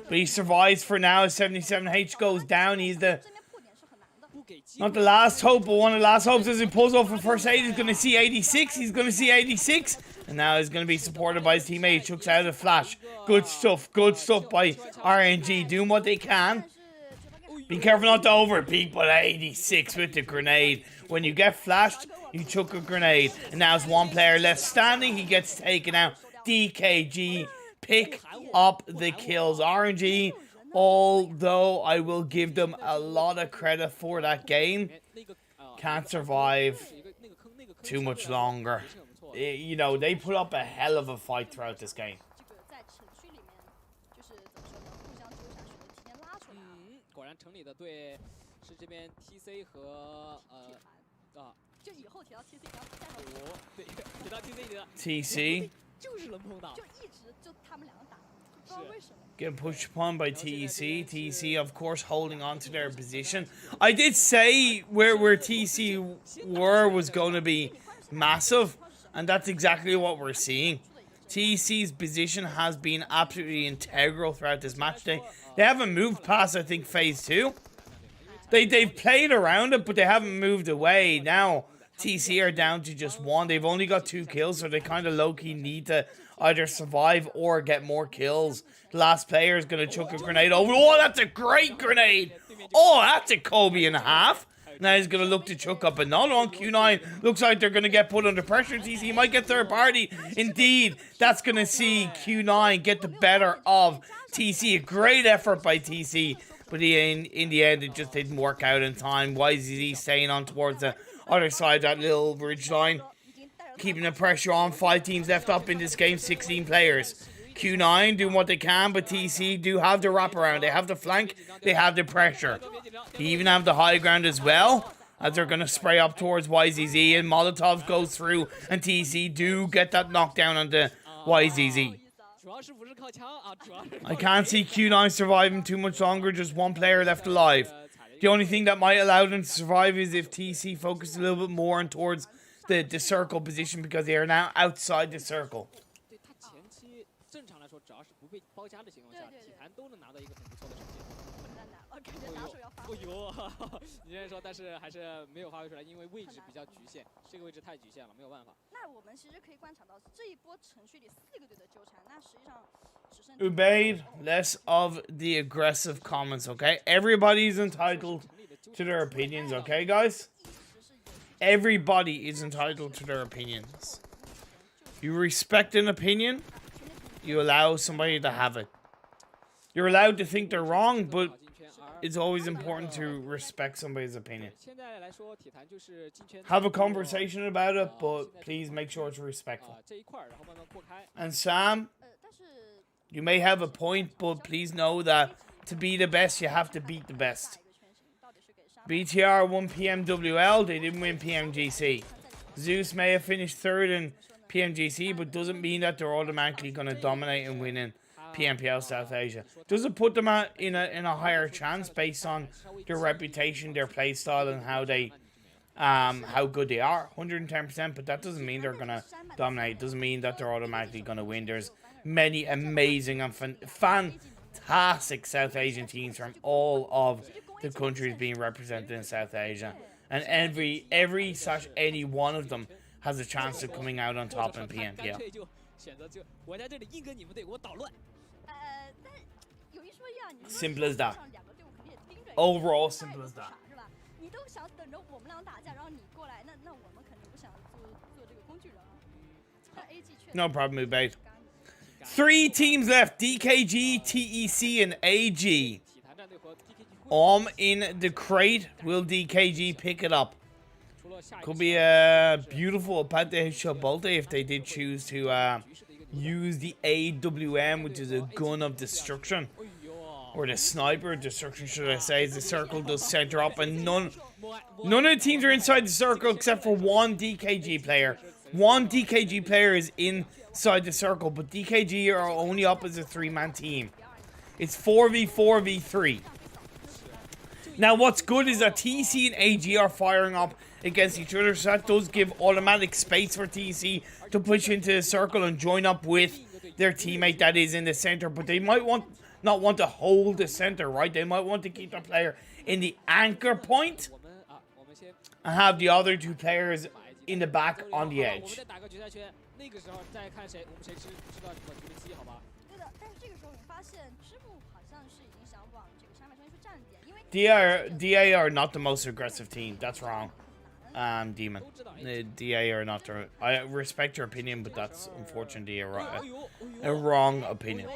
But he survives for now as 77H goes down. He's the... 这边破点是很难的。 不给机 Not the last hope, but one of the last hopes as he pulls off for first aid. He's going to see 86. He's going to see 86. And now he's going to be supported by his teammate. Chucks out a flash. Good stuff. Good stuff by RNG. Doing what they can. 但是 Be careful not to overpeak, but 86 with the grenade. When you get flashed, you chuck a grenade. And now there's one player left standing. He gets taken out. DKG pick up the kills. RNG, although I will give them a lot of credit for that game, 那个 can't survive 一个那个坑那个坑 too 相对 much 来说 longer. 也是很不错的。 You know, they put up a hell of a fight throughout this game. 这个在程序里面就是怎么说呢，互相揪下去的，提前拉出来啊。嗯，果然城里的队是这边 TC 和铁盘，啊就以后提到 TC 然后再到我对提到 TC 里的 TC 就是能碰到就。一直就他们两个打，不知道为什么。 Get pushed upon by TEC. TEC, of course, holding on to their position. I did say where TEC was going to be massive, and that's exactly what we're seeing. TEC's position has been absolutely integral throughout this match day. They haven't moved past, I think, phase 2. They've played around it, but they haven't moved away. Now, TC are down to just 1. They've only got 2 kills, so they kind of low-key need to either survive or get more kills. The last player is going to chuck a grenade over. Oh, that's a great grenade! Oh, that's a Kobe and a half. Now he's going to look to chuck up another one. Q9 looks like they're going to get put under pressure. TC might get third party. Indeed, that's going to see Q9 get the better of TC. A great effort by TC. But in the end, it just didn't work out in time. YZZ staying on towards the other side, that little ridge line. Keeping the pressure on. 5 teams left up in this game, 16 players. Q9 doing what they can, but TC do have the wraparound. They have the flank. They have the pressure. They even have the high ground as well. as they're going to spray up towards YZZ, and Molotov goes through, and TC do get that knockdown onto YZZ. I can't see Q9 surviving too much longer, just one player left alive. The only thing that might allow them to survive is if TC focused a little bit more on towards the circle position, because they are now outside the circle. 对他前期正常来说，只要是不被包夹的情况下，体坛都能拿到一个很不错的成绩。感觉打手要发挥。哦呦，你这样说，但是还是没有发挥出来，因为位置比较局限，这个位置太局限了，没有办法。那我们其实可以观察到这一波程序里4个队的纠缠，那实际上只剩 Ubaid, less of the aggressive comments, okay? Everybody's entitled to their opinions, okay, guys? Everybody is entitled to their opinions. You respect an opinion, you allow somebody to have it. You're allowed to think they're wrong, but it's always important to respect somebody's opinion. Have a conversation about it, but please make sure it's respectful. And Sam, you may have a point, but please know that to be the best, you have to beat the best. BTR won PMWL, they didn't win PMGC. Zeus may have finished 3rd in PMGC, but doesn't mean that they're automatically going to dominate and win in PMPL South Asia. Does it put them in a higher chance based on their reputation, their playstyle, and how good they are? 110%, but that doesn't mean they're going to dominate. Doesn't mean that they're automatically going to win. There's many amazing and fantastic South Asian teams from all of the countries being represented in South Asia, and any one of them has a chance of coming out on top in PMPL. Simple as that. Overall, simple as that. No problem, Ubaid. 3 teams left: DKG, TEC, and AG. In the crate. Will DKG pick it up? Could be a beautiful Apate Shabolte if they did choose to use the AWM, which is a gun of destruction. Or the sniper destruction, should I say. The circle does center up, and none of the teams are inside the circle except for one DKG player. One DKG player is inside the circle, but DKG are only up as a 3-man team. It's 4v4v3. Now, what's good is that TC and AG are firing up against each other, so that does give automatic space for TC to push into the circle and join up with their teammate that is in the center. But they might not want to hold the center, right? They might want to keep the player in the anchor point and have the other 2 players in the back on the edge. DA are not the most aggressive team. That's wrong. Demon. DA are not the... I respect your opinion, but that's unfortunately a wrong opinion.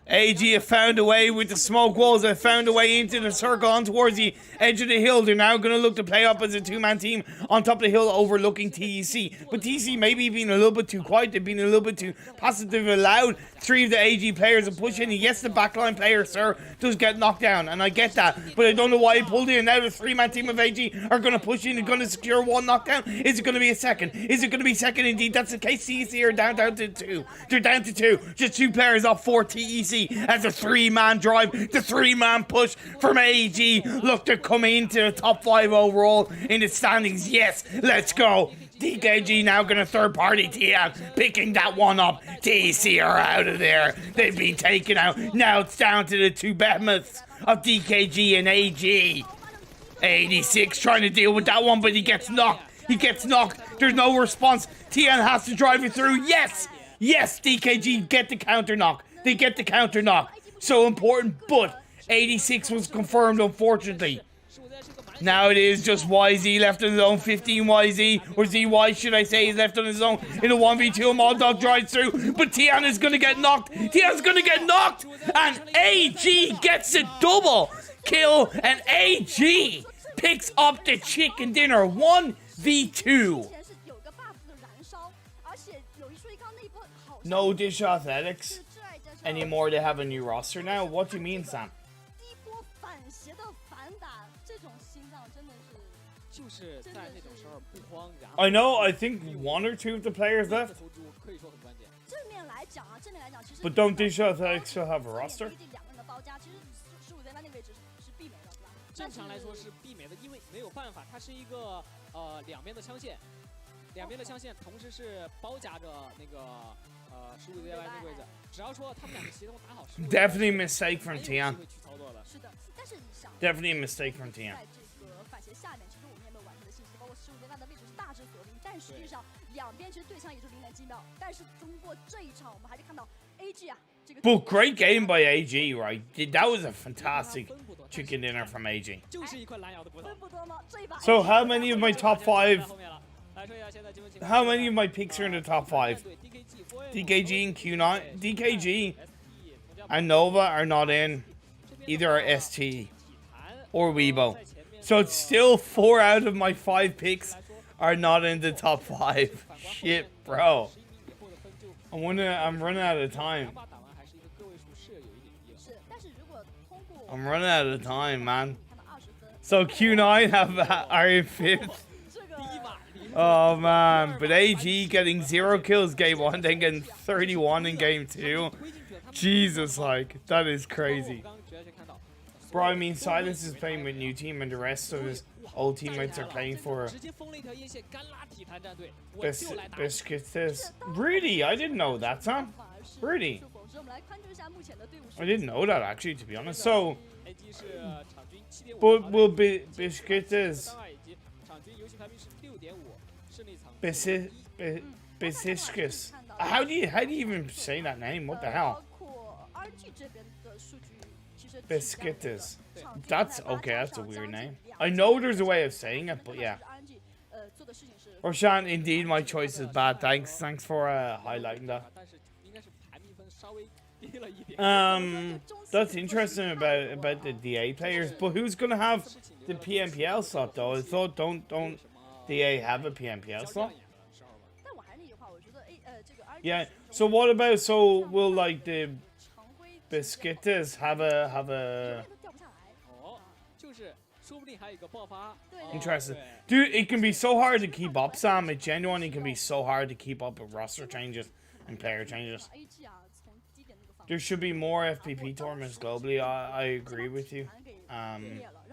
AG have found a way with the smoke walls. They found a way into the circle on towards the edge of the hill. They're now going to look to play up as a 2-man team on top of the hill overlooking TEC. But TEC maybe been a little bit too quiet. They've been a little bit too passive. They've allowed 3 of the AG players to push in. Yes, the backline player, sir, does get knocked down. And I get that. But I don't know why he pulled in. Now the 3-man team of AG are going to push in. They're going to secure 1 knockdown. Is it going to be a second? Is it going to be second? Indeed, that's the case. TEC are down to 2. They're down to 2. Just 2 players off for TEC. As a 3-man drive, the 3-man push from AG. Look, they're coming into the top 5 overall in the standings. Yes, let's go. DKG now going to third-party TM, picking that one up. TC are out of there. They've been taken out. Now it's down to the 2 behemoths of DKG and AG. 86 trying to deal with that one, but he gets knocked. He gets knocked. There's no response. TN has to drive it through. Yes! Yes, DKG get the counter knock. They get the counter knock. So important, but 86 was confirmed, unfortunately. Now it is just YZ left on his own. 15 YZ, or ZY should I say, is left on his own in a 1v2. Moldog drives through, but Tian is going to get knocked. Tian's going to get knocked, and AG gets a double kill, and AG picks up the chicken dinner. 1v2. No Dish Athletics anymore. They have a new roster now. What do you mean, Sam? 就是在那种时候不慌，然后 I know, I think 1 or 2 of the players 这个 left. 投注可以说很关键。正面来讲啊，正面来讲，其实 But don't these Athletics still have a roster? 2个人的包夹，其实15对方那个位置是必没的，对吧？正常来说是必没的，因为没有办法，它是一个两边的枪线，两边的枪线同时是包夹着那个15对方那个位置，只要说他们两个协同打好15 Definitely a mistake from 还有 Tian. 机会去操作的。是的，但是你想， Definitely a mistake from Tian. 在这个反斜下面，其实我们也没有完全的信息，包括15对方的位置是大致锁定，但实际上两边其实对枪也就0点几秒。但是通过这一场，我们还是看到 AG 啊，这个 But great game by AG, right? That was a fantastic chicken dinner from AG. 就是一块蓝瑶的葡萄分。不多吗？这一把 So how many of my top 5? 后面了，来说一下现在基本情况。 How many of my picks are in the top 5? 对 DKG and Q9, DKG and Nova are not in. Either are ST or Weibo. So it's still 4 out of my 5 picks are not in the top 5. Shit, bro. I'm running out of time. 打完还是一个个位数是有一点低了。是，但是如果通过 I'm running out of time, man. 看到20分， So Q9 are in 5th. 这个 Oh man, but AG getting 0 kills game 1, then getting 31 in game 2. Jesus, like, that is crazy. Bro, I mean, Silas is playing with new team and the rest of his old teammates are playing for 直接封了一条烟线，干拉体坛战队，我就来打。 Biscuits. Really? I didn't know that, Sam. 反而是 Really? 是否是我们来关注一下目前的队伍 I didn't know that, actually, to be honest. So, AG 是场均7.5， but will Biscuits... 伤害以及场均游戏排名是6.5，胜利场 Biscuits. How do you even say that name? What the hell? 包括 RG 这边的数据，其实 Biscuits. That's okay, that's a weird name. I know there's a way of saying it, but yeah. RG 做的事情是 Roshan, indeed, my choice is bad. Thanks for highlighting that. 但是应该是排名分稍微低了一点。 That's interesting about the DA players, but who's gonna have the PMPL slot though? I thought don't DA have a PMPL slot? 但我还是那句话，我觉得这个 RG Yeah. So what about will like the 常规 Biscuitas have a 永远都掉不下来。哦，就是说不定还有一个爆发。 对 interesting? Dude, it can be so hard to keep up, Sam. It genuinely can be so hard to keep up with roster changes and player changes. AG 啊，从低点那个方 There should be more FPP tournaments globally. I agree with you. 然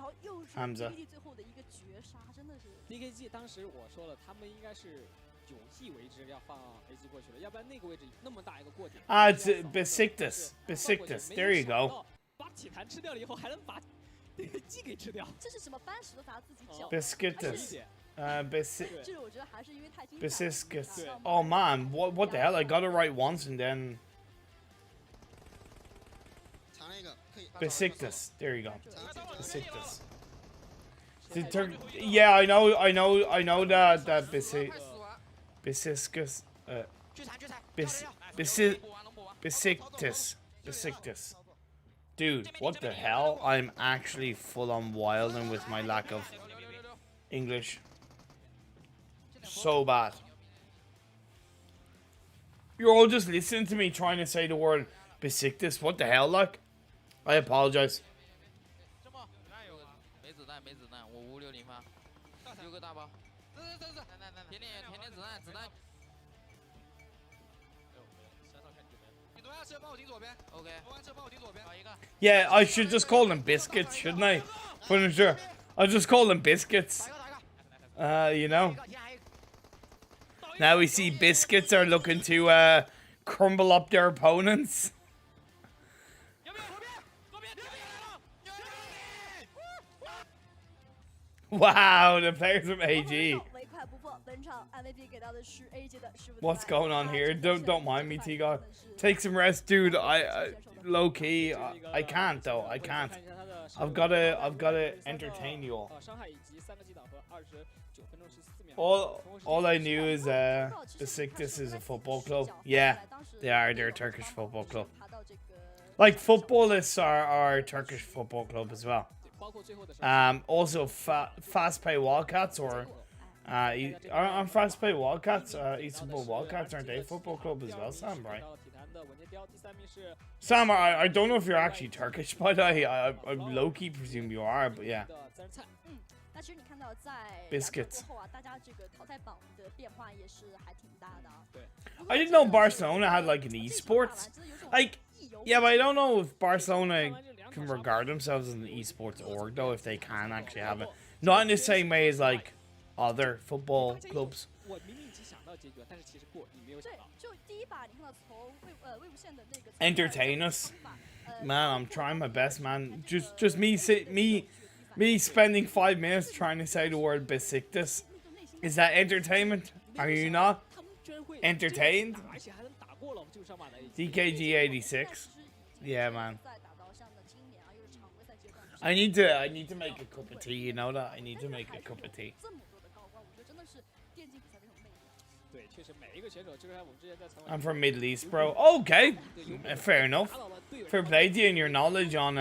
后又是 Hamza. DKG 最后的一个绝杀，真的是 DKG 当时我说了，他们应该是有意为之要放 AG 过去了，要不然那个位置那么大一个过点。 Ah, it's Besiktas. Besiktas. There you go. 把体坛吃掉了以后，还能把 DKG 给吃掉。这是什么搬石头砸自己脚？ Besiktas. Besi 这个我觉得还是因为太精彩了。 Besiskas. Oh man, what the hell? I got it right once and then 藏了一个，可以。 Besiktas. There you go. 藏了 Besiktas. Yeah, I know that Besiskas. 聚残聚残。 Besiktas. Besiktas. Dude, what the hell? I'm actually full on wilding with my lack of English. So bad. You're all just listening to me trying to say the word Besiktas. What the hell, like? I apologize. 这么，那有没子弹，没子弹，我560发，有个大包。是，甜点子弹，子弹。你同样车帮我停左边。OK。同样车帮我停左边。好一个。 Yeah, I should just call them biscuits, shouldn't I? But I'm sure. I'll just call them biscuits. You know. Now we see biscuits are looking to crumble up their opponents. 右边，左边。 Wow, the players from AG. 唯快不破，本场 MVP 给到的是 AG 的15。 What's going on here? Don't mind me, T-God. Take some rest, dude. I low key. I can't though. I can't. I've gotta entertain you all. 伤害以及3个击倒和29分钟14秒。 All I knew is Besiktas is a football club. Yeah, they are. They're a Turkish football club. Like footballists are a Turkish football club as well. 包括最后的 Also Fast Pay Wildcats or on Fast Pay Wildcats, Esports Wildcats aren't they a football club as well, Sam? Right? 体坛的稳健雕，第3名是 Sam, I don't know if you're actually Turkish, but I low key presume you are, but yeah. 的自然菜。那其实你看到在 Biscuits 过后啊，大家这个淘汰榜的变化也是还挺大的啊。对。I didn't know Barcelona had like an esports. Like, yeah, but I don't know if Barcelona can regard themselves as an esports org though, if they can actually have it. Not in the same way as like other football clubs. 我明明已经想到结局了，但是其实你没有想到。就第一把你看到从魏无羡的那个 Entertain us. Man, I'm trying my best, man. Just me spending 5 minutes trying to say the word Besiktas. Is that entertainment? Are you not entertained? DKG86. Yeah, man. I need to make a cup of tea. You know that I need to make a cup of tea. 对，确实每一个选手，就像我们之前在 I'm from Middle East, bro. Okay, fair enough. Fair play to you and your knowledge on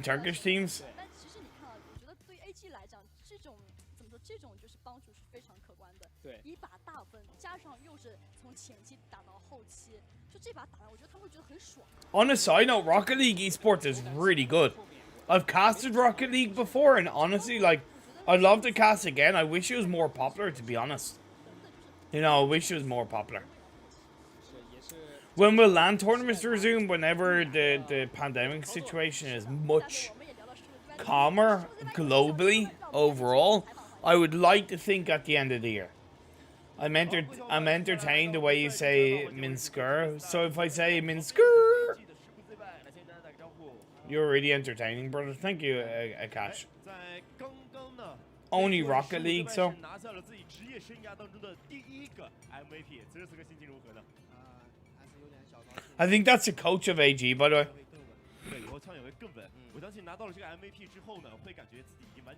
Turkish teams. 但其实你看啊，我觉得对于 AG 来讲，这种怎么说，这种就是帮助是非常可观的。对，一把大分，加上又是从前期打到后期，就这把打完，我觉得他们会觉得很爽。On a side note, Rocket League Esports is really good. I've casted Rocket League before, and honestly, like, I'd love to cast again. I wish it was more popular, to be honest. You know, I wish it was more popular. When will LAN tournaments resume? Whenever the pandemic situation is much calmer globally overall, I would like to think at the end of the year. I'm entertained the way you say Minsker. So if I say Minsker, you're really entertaining, brother. Thank you, Akash. Only Rocket League, so. I think that's the coach of AG, by the way.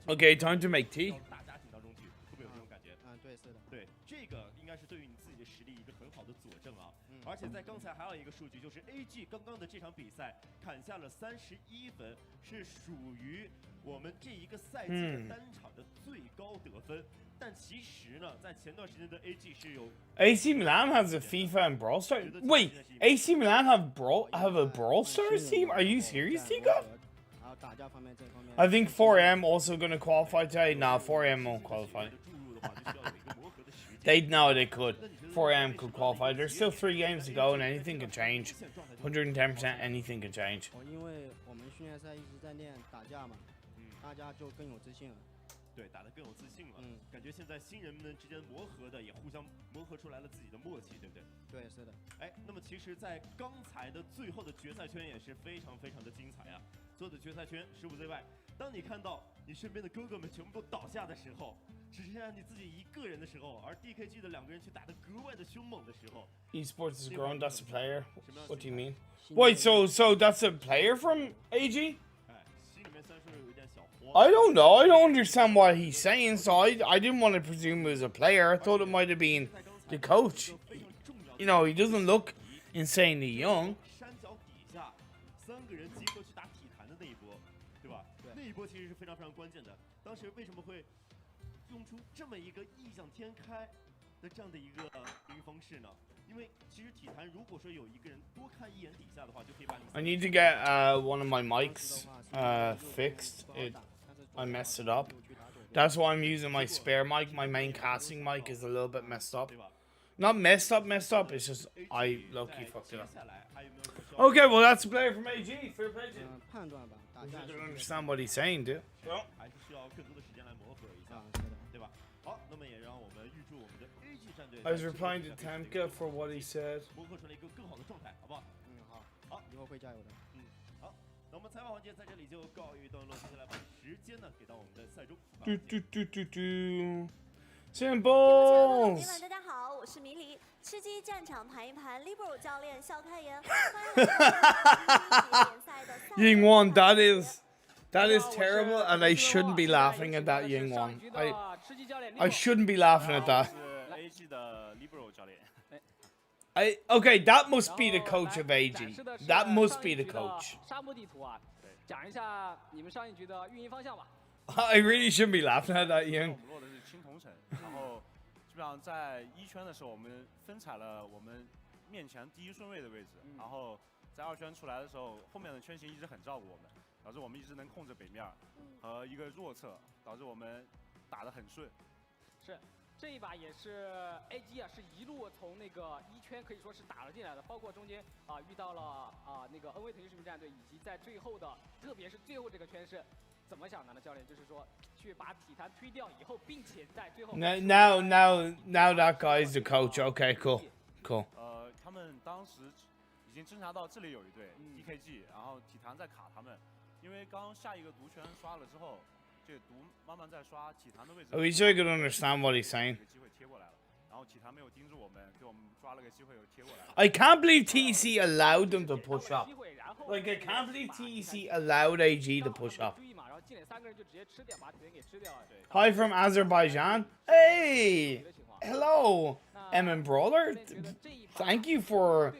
Okay, time to make tea. 对，这个应该是对于你自己的实力一个很好的佐证啊。而且在刚才还有一个数据，就是 AG 刚刚的这场比赛砍下了31分，是属于我们这一个赛季的单场的最高得分。但其实呢，在前段时间的 AG 是有 AC Milan has a FIFA and Brawl Stars. Wait, AC Milan have a Brawl Stars team? Are you serious, Tico? I think 4M also gonna qualify today. Nah, 4M won't qualify. They could. 4M could qualify. There's still 3 games to go, and anything can change. 110%, anything can change. 对，打得更有自信了。感觉现在新人们之间磨合的也互相磨合出来了自己的默契，对不对？对，是的。哎，那么其实，在刚才的最后的决赛圈也是非常非常的精彩啊！所有的决赛圈15队外，当你看到你身边的哥哥们全部都倒下的时候，只剩下你自己一个人的时候，而 DKG 的2个人却打得格外的凶猛的时候 Esports is grown. That's a player. What do you mean? Wait, so that's a player from AG? 哎，心里面虽然说有一点小慌。I don't know. I don't understand what he's saying. So I didn't want to presume it was a player. I thought it might have been the coach. You know, he doesn't look insanely young. 山脚底下3个人集合去打体坛的那一波，对吧？那一波其实是非常非常关键的。当时为什么会用出这么一个异想天开的这样的一个方式呢？因为其实体坛如果说有一个人多看一眼底下的话，就可以把你。I need to get one of my mics fixed. I messed it up. That's why I'm using my spare mic. My main casting mic is a little bit messed up. Not messed up. It's just I low-key fucked it up. Okay, well that's a player from AG. Fair play to you. I don't understand what he's saying, dude. 还是需要更多的时间来磨合一下，对吧？好，那么也让我们预祝我们的 AG 战队。I was replying to Tamka for what he said. 磨合出来一个更好的状态，好不好？好，好，以后会加油的。好，那我们采访环节在这里就告一段落，接下来把时间呢给到我们的赛中。Symbols. 大家好，我是迷离，吃鸡战场盘一盘 ，Libero 教练笑开颜。Yingwan, that is terrible, and I shouldn't be laughing at that, Yingwan. I shouldn't be laughing at that. Okay, that must be the coach of AG. That must be the coach. 沙漠地图啊，讲一下你们上一局的运营方向吧。I really shouldn't be laughing at that, Yang. 我们落的是青铜城，然后基本上在1圈的时候，我们分踩了我们面前第1顺位的位置，然后在2圈出来的时候，后面的圈型一直很照顾我们，导致我们一直能控制北面和一个弱侧，导致我们打得很顺。是。这一把也是 AG 啊，是一路从那个一圈可以说是打了进来的，包括中间遇到了那个 NV 腾讯视频战队，以及在最后的，特别是最后这个圈是怎么想的呢？教练就是说去把体坛推掉以后，并且在最后 Now that guy is the coach. Okay, cool. 他们当时已经侦查到这里有一队 DKG， 然后体坛在卡他们，因为刚下一个毒圈刷了之后。 At least I could understand what he's saying. I can't believe TEC allowed them to push up. Like, I can't believe TEC allowed AG to push up. Hi from Azerbaijan. Hey! Hello, Emin Brawler. Thank you for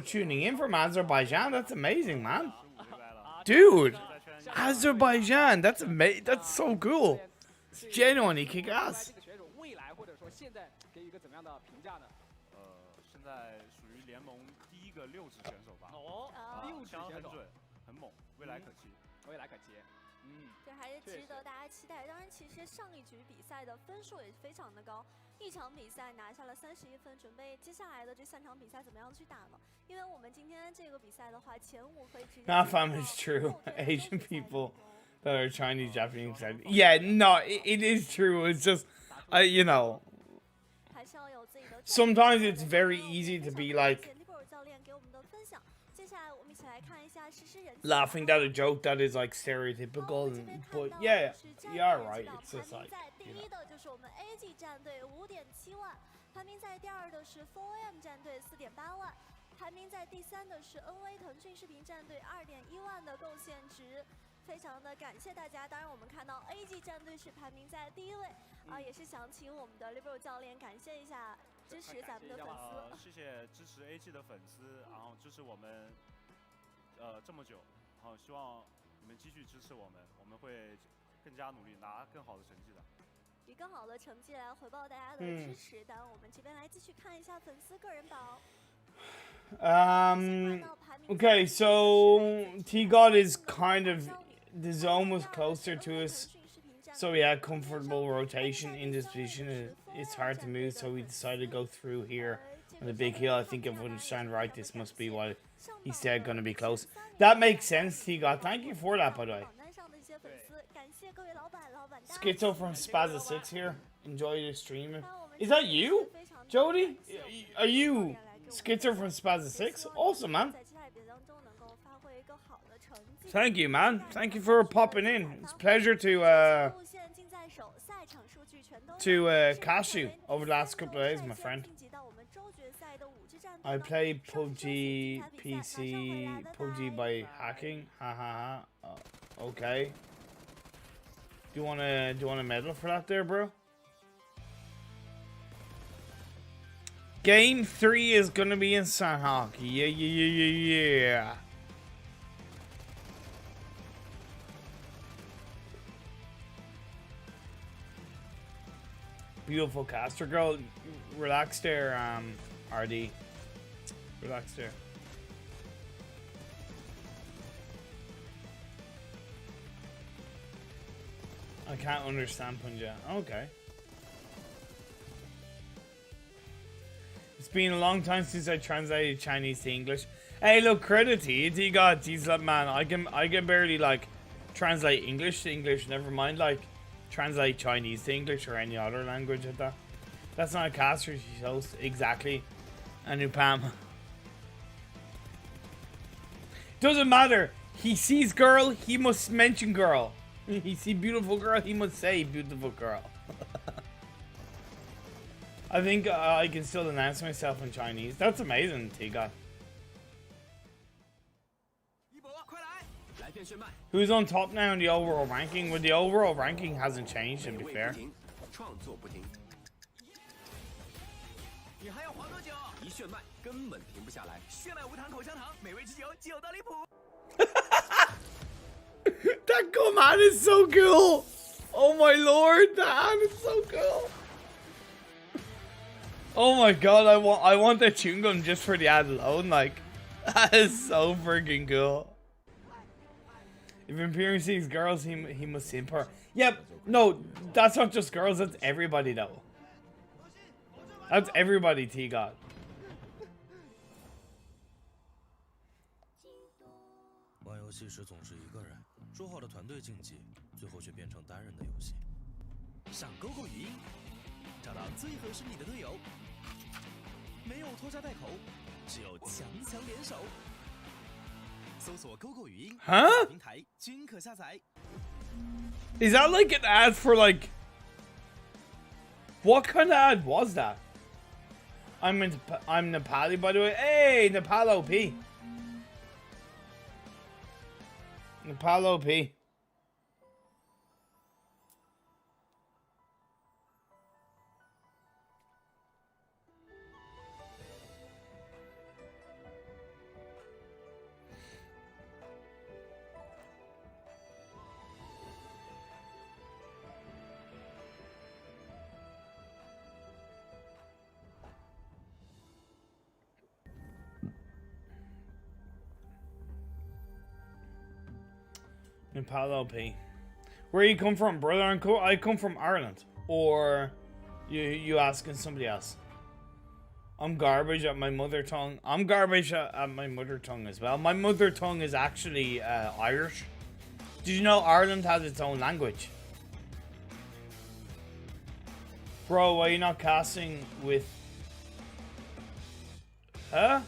tuning in from Azerbaijan. That's amazing, man. Dude! Azerbaijan, that's amazing. That's so cool. It's genuinely kick ass. 未来或者说现在给予一个怎么样的评价呢？现在属于联盟第一个6指选手吧。哦，6指选手，很准，很猛，未来可期。未来可期。对，还是值得大家期待。当然，其实上一局比赛的分数也非常的高，一场比赛拿下了31分，准备接下来的这3场比赛怎么样去打呢？因为我们今天这个比赛的话，前5可以直接。Not fam is true. Asian people that are Chinese, Japanese. Yeah, no, it is true. It's just, you know. Sometimes it's very easy to be like. Laughing at a joke that is like stereotypical, but yeah, you're right. It's just like, you know. 就是我们 AG 战队5.7万，排名在第2的是 4M 战队4.8万，排名在第3的是 NV 腾讯视频战队2.1万的贡献值，非常的感谢大家。当然，我们看到 AG 战队是排名在第1位也是想请我们的 Libero 教练感谢一下支持咱们的粉丝。谢谢支持 AG 的粉丝，然后支持我们这么久。 好，希望你们继续支持我们，我们会更加努力，拿更好的成绩的。以更好的成绩来回报大家的支持。当然，我们这边来继续看一下粉丝个人榜。Okay, so T-God is kind of the zone was closer to us, so we had comfortable rotation in this position. It's hard to move, so we decided to go through here on the big hill. I think if I understand right, this must be what he said, going to be close. That makes sense, T-God. Thank you for that, by the way. Schizo from Spazza6 here. Enjoy the stream. Is that you, Jody? Are you Schizo from Spazza6? Awesome, man. Thank you, man. Thank you for popping in. It's a pleasure to catch you over the last couple of days, my friend. I play PUBG PC PUBG by hacking. Ha ha ha. Okay. Do you want a medal for that there, bro? Game 3 is gonna be in Sanhok. Yeah. Beautiful caster girl. Relax there, RD. Relax there. I can't understand Punjab. Okay. It's been a long time since I translated Chinese to English. Hey, look, credit to you. You got these, man. I can barely like translate English to English. Never mind like translate Chinese to English or any other language like that. That's not a caster. She's host exactly. Anupam. Doesn't matter. He sees girl, he must mention girl. He see beautiful girl, he must say beautiful girl. I think I can still announce myself in Chinese. That's amazing, Tiga. Who's on top now in the overall ranking? Well, the overall ranking hasn't changed, to be fair. That command is so cool! Oh my lord, that is so cool! Oh my god, I want that chewing gum just for the ad alone, like, that is so freaking cool. If Imperium sees girls, he must simp her. Yep, no, that's not just girls, that's everybody though. That's everybody, T-God. 玩游戏时总是一个人，说好的团队竞技，最后却变成单人的游戏。上 GoGo 语音，找到最合适你的队友，没有拖家带口，只有强强联手。搜索 GoGo 语音， Huh? 平台均可下载。 Is that like an ad for like... What kind of ad was that? I'm Nepali, by the way. Hey, Nepal OP. Nepal OP. Nepal OP. Where you come from, brother and co? I come from Ireland. Or you asking somebody else? I'm garbage at my mother tongue. I'm garbage at my mother tongue as well. My mother tongue is actually Irish. Did you know Ireland has its own language? Bro, why are you not casting with... Huh?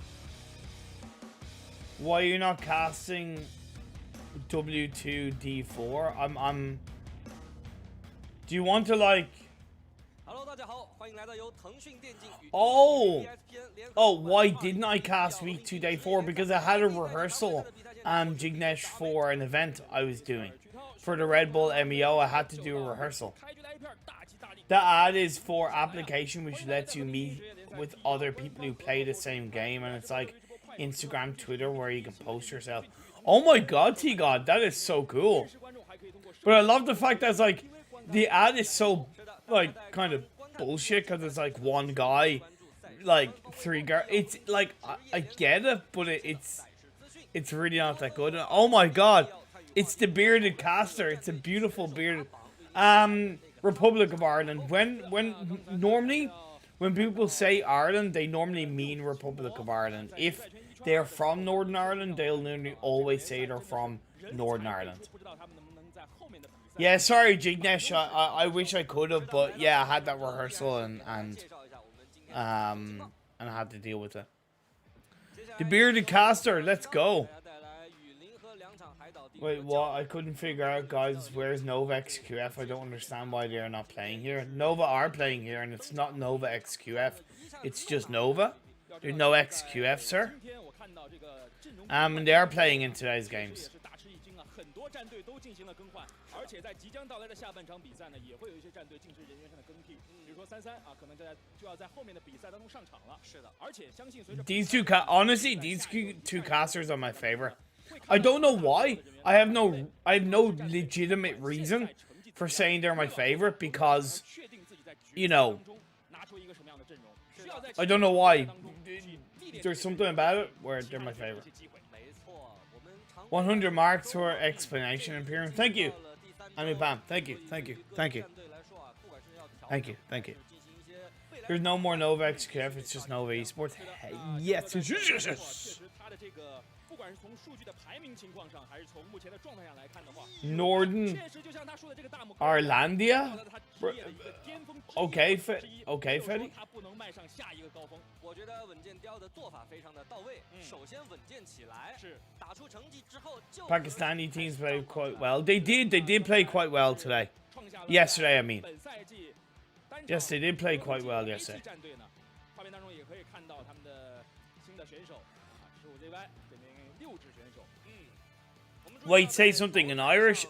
Why are you not casting W2D4? I'm... Do you want to like... Oh! Oh, why didn't I cast week 2 day 4? Because I had a rehearsal, Jignesh, for an event I was doing. For the Red Bull MEO, I had to do a rehearsal. The ad is for application which lets you meet with other people who play the same game, and it's like Instagram, Twitter, where you can post yourself. Oh my god, T-God, that is so cool. But I love the fact that it's like, the ad is so, like, kind of bullshit, because it's like one guy, like, 3 girls. It's like, I get it, but it's really not that good. Oh my god, it's the bearded caster. It's a beautiful bearded, Republic of Ireland. Normally, when people say Ireland, they normally mean Republic of Ireland. If they're from Northern Ireland, they'll normally always say they're from Northern Ireland. Yeah, sorry, Jignesh. I wish I could have, but yeah, I had that rehearsal and I had to deal with it. The bearded caster, let's go. Wait, what? I couldn't figure out, guys. Where's Nova XQF? I don't understand why they're not playing here. Nova are playing here, and it's not Nova XQF. It's just Nova. There's no XQF, sir. And they are playing in today's games. Honestly, these two casters are my favorite. I don't know why. I have no legitimate reason for saying they're my favorite, because, you know, I don't know why. There's something about it where they're my favorite. 100 marks for explanation, Imperium. Thank you. Bam. Thank you. Thank you. Thank you. Thank you. Thank you. There's no more Nova XQF. It's just Nova Esports. Yes. Northern Irelandia? Okay, Fetty. Pakistani teams played quite well. They did play quite well today. Yesterday, I mean. Yes, they did play quite well yesterday. Wait, say something in Irish.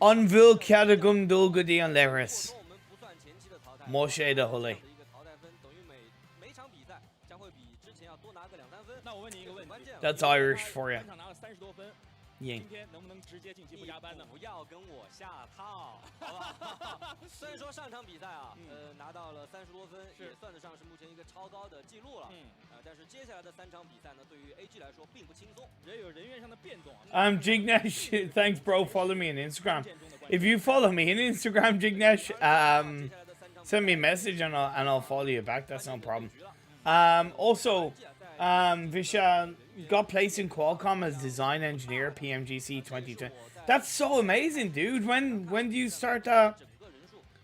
Unvil Cadagum Dulgadi and Leris. Moshe the Holy. That's Irish for you. Ying. 今天能不能直接晋级不加班呢？不要跟我下套，好吧？虽然说上场比赛啊，拿到了30多分，也算得上是目前一个超高的记录了。但是接下来的3场比赛呢，对于 AG 来说并不轻松。也有人员上的变动啊。Jignesh, thanks, bro. Follow me on Instagram. If you follow me on Instagram, Jignesh, send me a message and I'll follow you back. That's no problem. Also, Vishal got placed in Qualcomm as design engineer, PMGC 2020. That's so amazing, dude. When do you start that?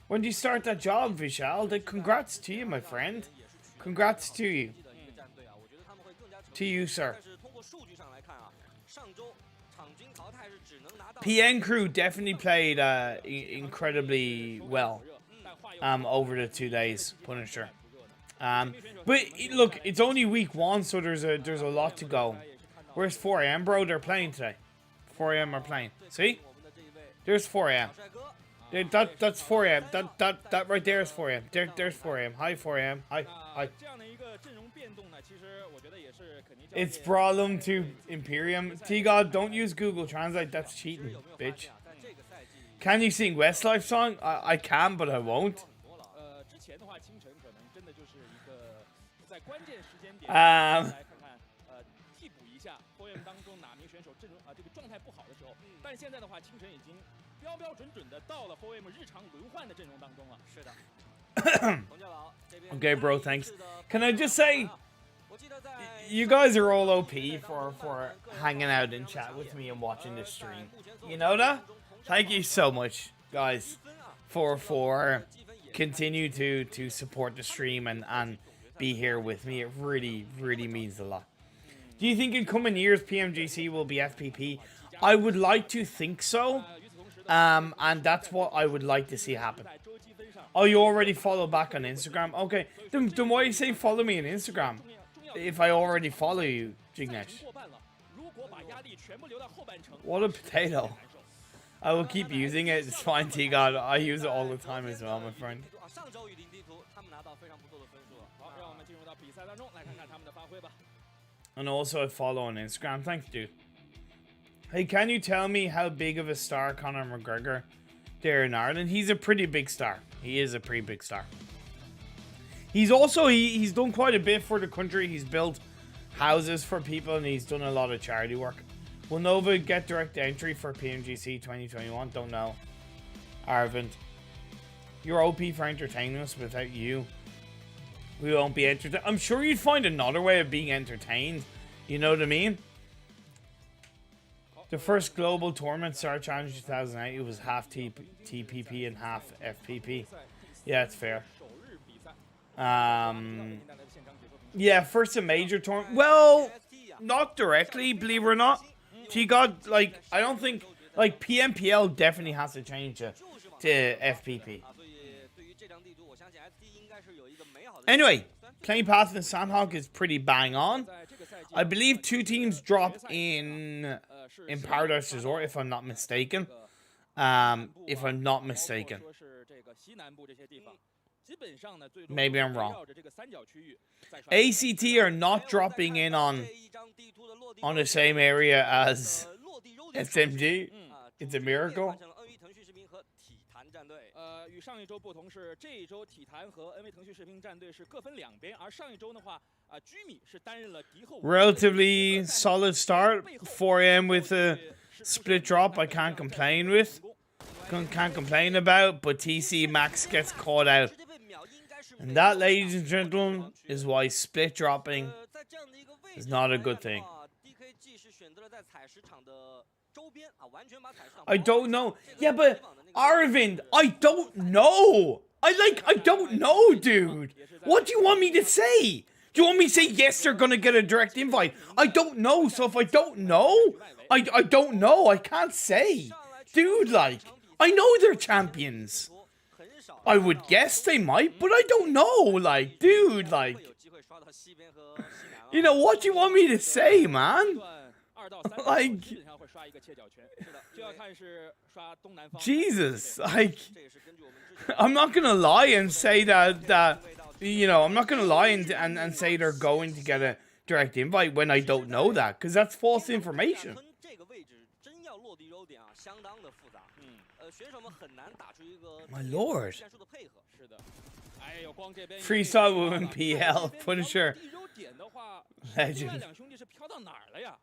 When do you start that job, Vishal? Congrats to you, my friend. Congrats to you. To you, sir. PN crew definitely played incredibly well over the 2 days, Punisher. But look, it's only week 1, so there's a lot to go. Where's 4am, bro? They're playing today. 4am are playing. See? There's 4am. That's 4am. That right there is 4am. There's 4am. Hi 4am. Hi. It's Brawlum to Imperium. T-God, don't use Google Translate. That's cheating, bitch. Can you sing Westlife song? I can, but I won't. Okay, bro, thanks. Can I just say, you guys are all OP for hanging out and chat with me and watching this stream. You know that? Thank you so much, guys, for continue to support the stream and be here with me. It really, really means a lot. Do you think in coming years PMGC will be FPP? I would like to think so. And that's what I would like to see happen. Oh, you already follow back on Instagram? Okay. Then why you say follow me on Instagram? If I already follow you, Jignesh. What a potato. I will keep using it. It's fine, T-God. I use it all the time as well, my friend. And also I follow on Instagram. Thanks, dude. Hey, can you tell me how big of a star Conor McGregor there in Ireland? He's a pretty big star. He is a pretty big star. He's also, he's done quite a bit for the country. He's built houses for people and he's done a lot of charity work. Will Nova get direct entry for PMGC 2021? Don't know. Arvind. You're OP for entertaining us. Without you, we won't be entertained. I'm sure you'd find another way of being entertained. You know what I mean? The first global tournament, Star Challenge 2008, it was half TPP and half FPP. Yeah, it's fair. Yeah, first a major tournament. Well, not directly, believe it or not. T-God, like, I don't think, like, PMPL definitely has to change to FPP. Anyway, playing path in Sandhawk is pretty bang on. I believe 2 teams drop in Paradise Resort, if I'm not mistaken. Maybe I'm wrong. ACT are not dropping in on the same area as SMG. It's a miracle. 与上一周不同是，这一周体坛和 NV 腾讯视频战队是各分2边，而上一周的话，居米是担任了敌后。Relatively solid start. 4am with a split drop. I can't complain about, but TC Max gets caught out. And that, ladies and gentlemen, is why split dropping is not a good thing. I don't know. Yeah, but Arvind, I don't know. I don't know, dude. What do you want me to say? Do you want me to say yes, they're gonna get a direct invite? I don't know. So if I don't know, I don't know. I can't say, dude. Like, I know they're champions. I would guess they might, but I don't know. Like, dude, like, you know, what do you want me to say, man? Like, Jesus, like, I'm not gonna lie and say that you know, I'm not gonna lie and say they're going to get a direct invite when I don't know that, because that's false information. 敌优点啊，相当的复杂。选手们很难打出一个 My lord 战术的配合。是的。哎呦，光这边 Freestyle Women PL Punisher 地优点的话，另 Legend 外两兄弟是飘到哪儿了呀？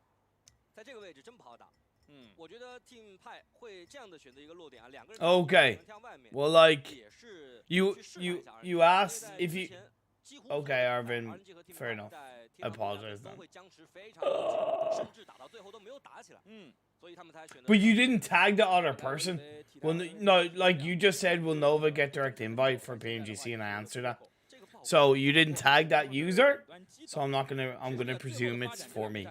在这个位置真不好打。我觉得 Team 派会这样的选择一个落点啊，两个人 Okay. 跳外面 Well, like 也是 you 去试探一下而已 you asked if you 几乎 Okay, Arvin. Fair enough. 在 I apologize 都 then. 会僵持非常久，甚至打到最后都没有打起来。所以他们才选择。 But you didn't tag the other person. Well, no, like you just said, will Nova get direct invite for PMGC, and I answered that. So you didn't tag that user, so I'm gonna presume it's for me.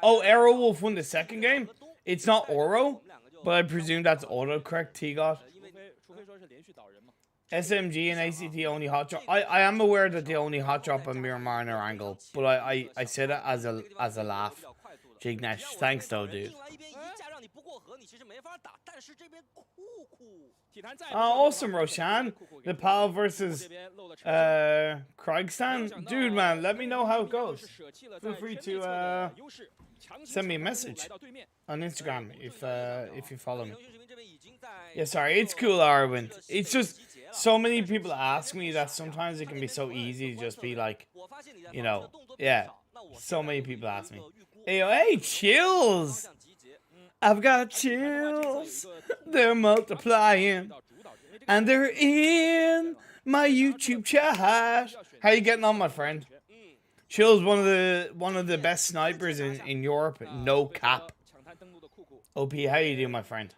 Oh, Aerowolf won the second game. It's not Oro, but I presume that's autocorrect T got. SMG and ACT only hot drop. I am aware that they only hot drop on Miramar and Angle, but I said it as a laugh. Jignesh, thanks though, dude. Awesome, Roshan. The PAL versus Kraigstan. Dude, man, let me know how it goes. Feel free to send me a message on Instagram if you follow me. Yeah, sorry, it's cool, Arwind. It's just so many people ask me that sometimes it can be so easy to just be like, you know, yeah. So many people ask me. Hey, chills! I've got chills. They're multiplying. And they're in my YouTube chat. How you getting on, my friend? Chills, one of the best snipers in Europe. No cap. OP, how you doing, my friend?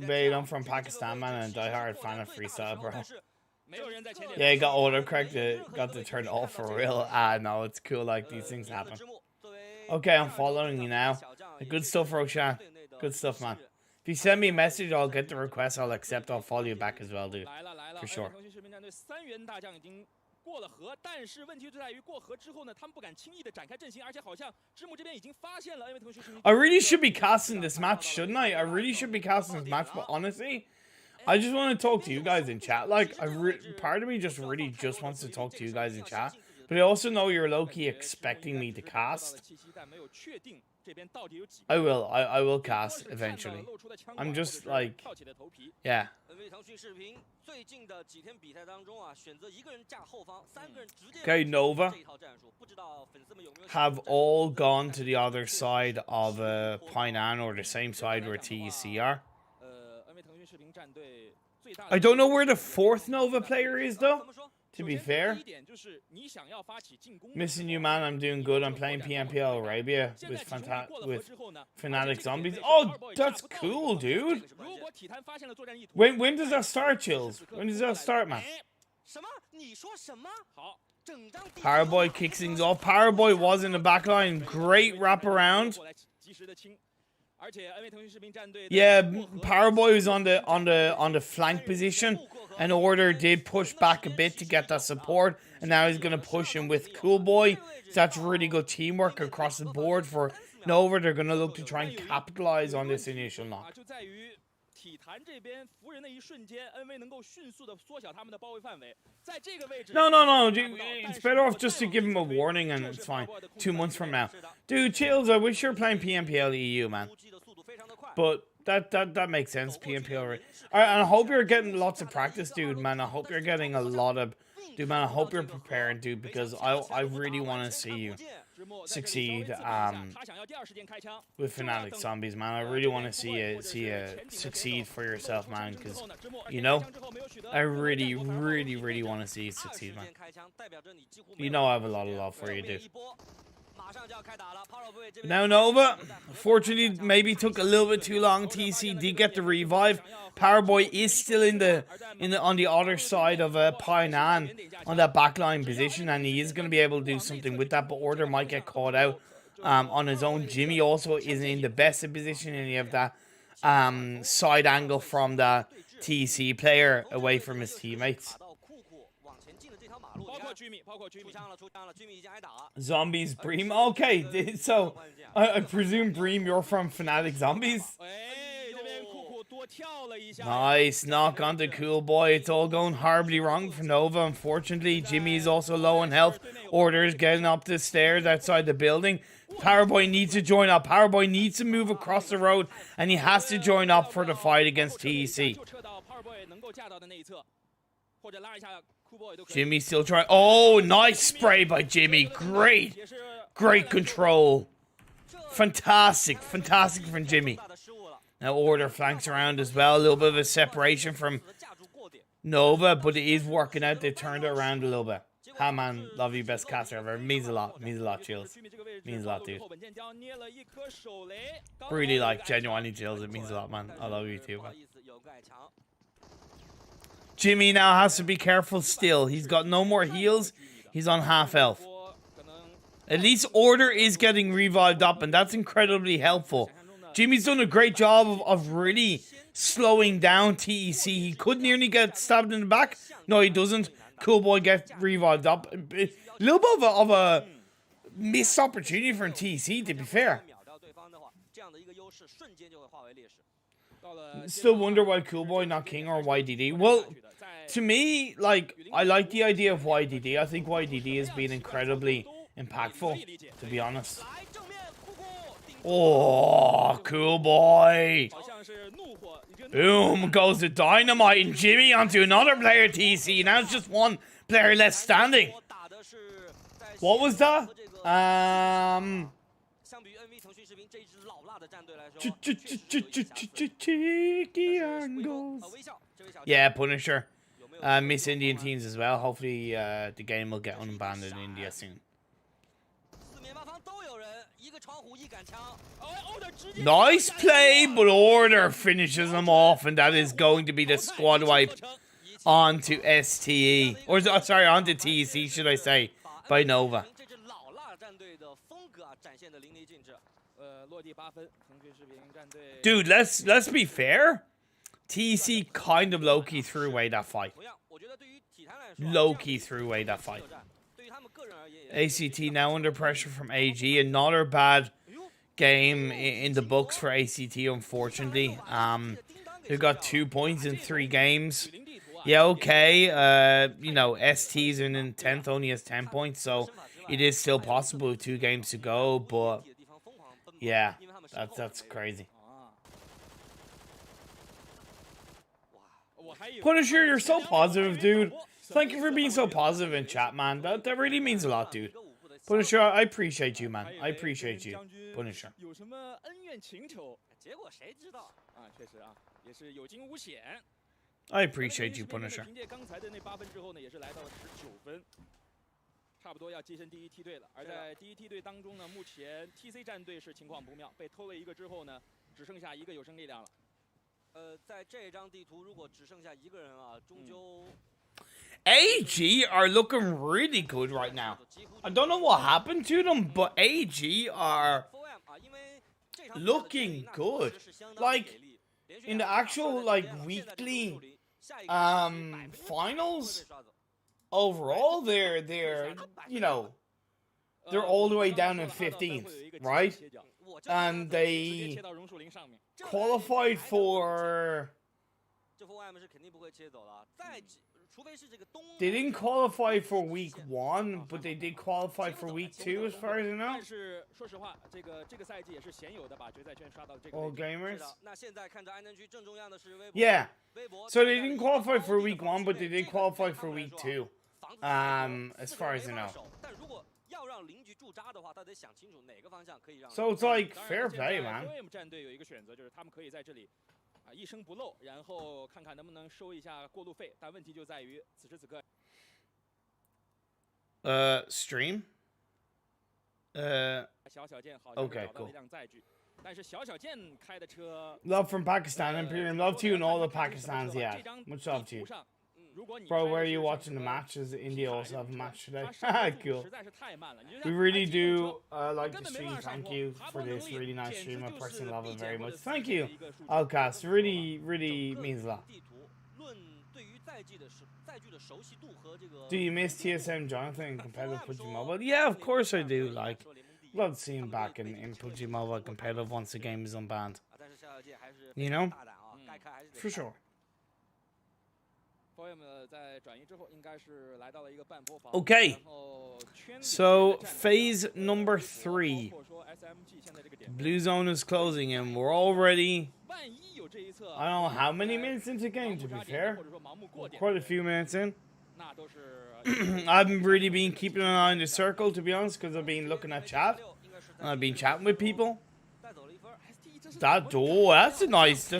I'm from Pakistan, man, and a diehard fan of freestyle, bro. Yeah, got autocorrect, got to turn off for real. No, it's cool, like, these things happen. Okay, I'm following you now. Good stuff, Roshan. Good stuff, man. If you send me a message, I'll get the request, I'll accept, I'll follow you back as well, dude. For sure. 过了河，但是问题就在于过河之后呢，他们不敢轻易的展开阵型，而且好像之木这边已经发现了 NV 腾讯视频。I really should be casting this match, shouldn't I? I really should be casting this match, but honestly, I just want to talk to you guys in chat. Like, part of me just really just wants to talk to you guys in chat, but I also know you're low-key expecting me to cast. I will cast eventually. I'm just like, yeah. Okay, Nova have all gone to the other side of Painan, or the same side where TEC are. I don't know where the fourth Nova player is though, to be fair. Missing you, man. I'm doing good. I'm playing PMPL Arabia with Fnatic Zombies. Oh, that's cool, dude. When does that start, Chills? When does that start, man? Powerboy kicks things off. Powerboy was in the backline. Great wraparound. Yeah, Powerboy was on the flank position, and Order did push back a bit to get that support, and now he's gonna push him with Cool Boy. So that's really good teamwork across the board for Nova. They're gonna look to try and capitalize on this initial knock. No, dude, it's better off just to give him a warning and it's fine. 2 months from now. Dude, Chills, I wish you were playing PMPL EU, man. But that makes sense, PMPL. Alright, and I hope you're getting lots of practice, dude, man. I hope you're getting a lot of... Dude, man, I hope you're preparing, dude, because I really want to see you succeed with Fnatic Zombies, man. I really want to see you succeed for yourself, man, because, you know, I really want to see you succeed, man. You know I have a lot of love for you, dude. Now Nova, fortunately, maybe took a little bit too long. TC did get the revive. Powerboy is still on the other side of Painan on that backline position, and he is going to be able to do something with that. But Order might get caught out on his own. Jimmy also isn't in the best of position, and you have that side angle from the TC player away from his teammates. Zombies, Bream. Okay, so I presume, Bream, you're from Fnatic Zombies? Nice knock onto Cool Boy. It's all going horribly wrong for Nova. Unfortunately, Jimmy is also low on health. Orders getting up the stairs outside the building. Powerboy needs to join up. Powerboy needs to move across the road, and he has to join up for the fight against TEC. Jimmy still trying. Oh, nice spray by Jimmy. Great control. Fantastic from Jimmy. Now Order flanks around as well. A little bit of a separation from Nova, but it is working out. They turned it around a little bit. Ha man, love you, best caster ever. It means a lot. Means a lot, Chills. Means a lot, dude. Really, like, genuinely, Chills. It means a lot, man. I love you too, man. Jimmy now has to be careful still. He's got no more heals. He's on half health. At least Order is getting revived up, and that's incredibly helpful. Jimmy's done a great job of really slowing down TEC. He could nearly get stabbed in the back. No, he doesn't. Cool Boy gets revived up. A little bit of a missed opportunity from TEC, to be fair. Still wonder why Cool Boy, not King or YDD. Well, to me, like, I like the idea of YDD. I think YDD has been incredibly impactful, to be honest. Oh, Cool Boy. Boom, goes the dynamite, and Jimmy onto another player, TC. Now it's just one player left standing. What was that? Yeah, Punisher. Miss Indian teams as well. Hopefully the game will get unbanned in India soon. Nice play, but Order finishes them off, and that is going to be the squad wipe onto STE. Or, sorry, onto TEC, should I say, by Nova. Dude, let's be fair. TEC kind of low-key threw away that fight. Low-key threw away that fight. ACT now under pressure from AG. Another bad game in the books for ACT, unfortunately. They've got 2 points in 3 games. Yeah, okay. You know, ST's in 10th, only has 10 points, so it is still possible with 2 games to go, but yeah, that's crazy. Punisher, you're so positive, dude. Thank you for being so positive in chat, man. That really means a lot, dude. Punisher, I appreciate you, man. I appreciate you, Punisher. I appreciate you, Punisher. 差不多要跻身第一梯队了，而在第一梯队当中呢，目前 TC 战队是情况不妙，被偷了一个之后呢，只剩下一个有生力量了。在这张地图如果只剩下一个人啊，终究。AG are looking really good right now. I don't know what happened to them, but AG are looking good. Like in the actual like weekly finals. Overall, they're you know, they're all the way down in 15th, right? And they qualified for. They didn't qualify for week 1, but they did qualify for week 2, as far as I know. All gamers. Yeah. So they didn't qualify for week 1, but they did qualify for week 2. As far as I know. So it's like fair play, man. 一声不漏，然后看看能不能收一下过路费，但问题就在于此时此刻。Stream. 小小剑好像找到了一辆载具，但是小小剑开的车。Love from Pakistan, Imperium. Love to you and all the Pakistans, yeah. Much love to you. Bro, where are you watching the match? Does India also have a match today? Cool. We really do like the stream. Thank you for this really nice stream. I personally love it very much. Thank you, Outcast. Really means a lot. Do you miss TSM Jonathan in competitive PUBG Mobile? Yeah, of course I do. Like, love to see him back in PUBG Mobile competitive once the game is unbanned. You know? For sure. Okay. So, phase number 3. Blue zone is closing and we're already... I don't know how many minutes into the game, to be fair. Quite a few minutes in. I haven't really been keeping an eye on the circle, to be honest, because I've been looking at chat. And I've been chatting with people. That's a nice,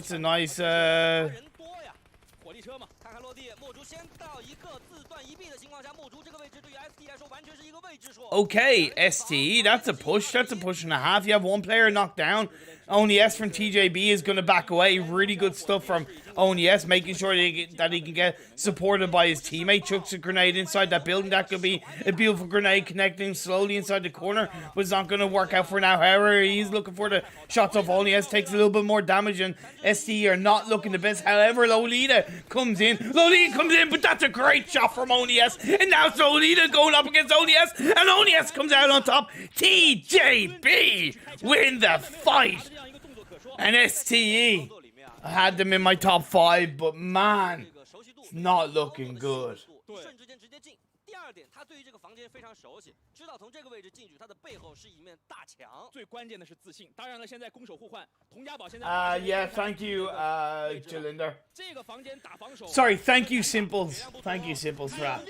Okay, STE, that's a push. That's a push and a half. You have one player knocked down. ONES from TJB is going to back away. Really good stuff from ONES, making sure that he can get supported by his teammate. Chucks a grenade inside that building. That could be a beautiful grenade connecting slowly inside the corner, but it's not going to work out for now. However, he's looking for the shots off ONES. Takes a little bit more damage, and STE are not looking the best. However, Lolita comes in. But that's a great shot from ONES. And now it's Lolita going up against ONES, and ONES comes out on top. TJB win the fight. And STE, I had them in my top 5, but man, it's not looking good. Yeah, thank you, Jalinder. Sorry, thank you, Simples. Thank you, Simples, for that.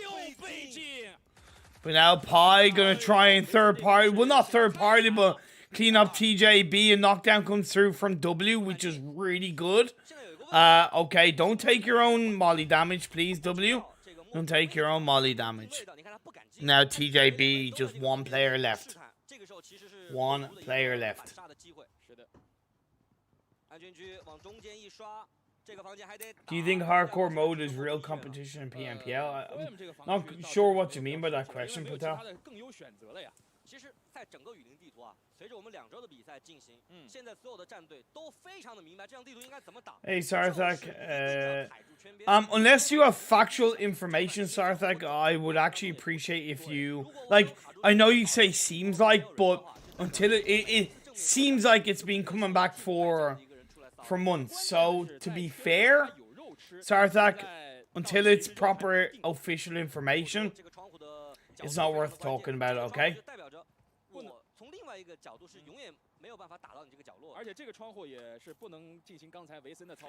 But now Pi gonna try and third party, well, not third party, but clean up TJB, and knockdown comes through from W, which is really good. Okay, don't take your own molly damage, please, W. Don't take your own molly damage. Now TJB, just one player left. One player left. Do you think hardcore mode is real competition in PMPL? I'm not sure what you mean by that question, Patel. Hey, Sarthak. Unless you have factual information, Sarthak, I would actually appreciate if you... Like, I know you say seems like, but until it seems like it's been coming back for months. So, to be fair, Sarthak, until it's proper official information, it's not worth talking about, okay?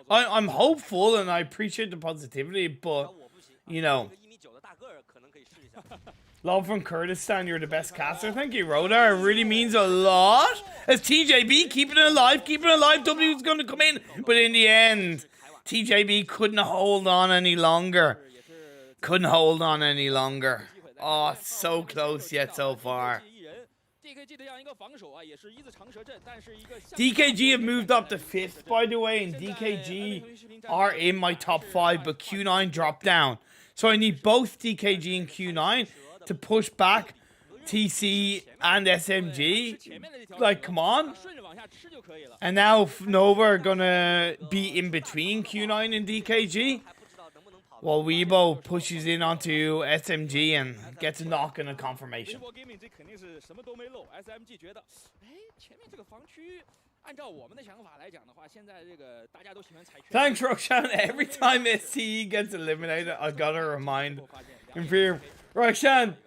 I'm hopeful and I appreciate the positivity, but, you know. Love from Kurdistan, you're the best caster. Thank you, Rhoda. It really means a lot. As TJB, keeping it alive. W's going to come in. But in the end, TJB couldn't hold on any longer. Oh, so close yet so far. DKG have moved up to 5th, by the way, and DKG are in my top 5, but Q9 dropped down. So I need both DKG and Q9 to push back TC and SMG. Like, come on. And now Nova are gonna be in between Q9 and DKG. While Weibo pushes in onto SMG and gets a knock and a confirmation. Thanks, Roshan. Every time SCE gets eliminated, I gotta remind Imperium. Roshan,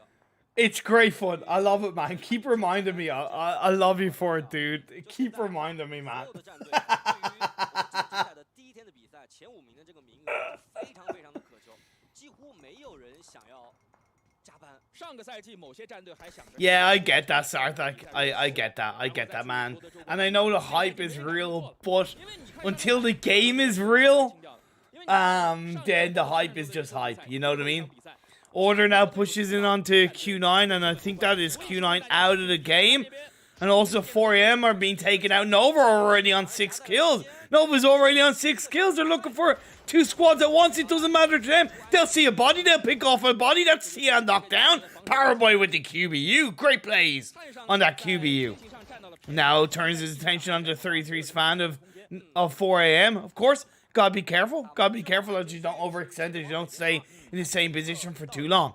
it's great fun. I love it, man. Keep reminding me. I love you for it, dude. Keep reminding me, man. Yeah, I get that, Sarthak. I get that, man. And I know the hype is real, but until the game is real, then the hype is just hype. You know what I mean? Order now pushes in onto Q9, and I think that is Q9 out of the game. And also 4AM are being taken out. Nova are already on 6 kills. Nova's already on 6 kills. They're looking for 2 squads at once. It doesn't matter to them. They'll see a body. They'll pick off a body. That's Sia knocked down. Powerboy with the QBU. Great plays on that QBU. Now turns his attention onto 33's fan of 4AM. Of course, gotta be careful. Gotta be careful that you don't overextend it. You don't stay in the same position for too long.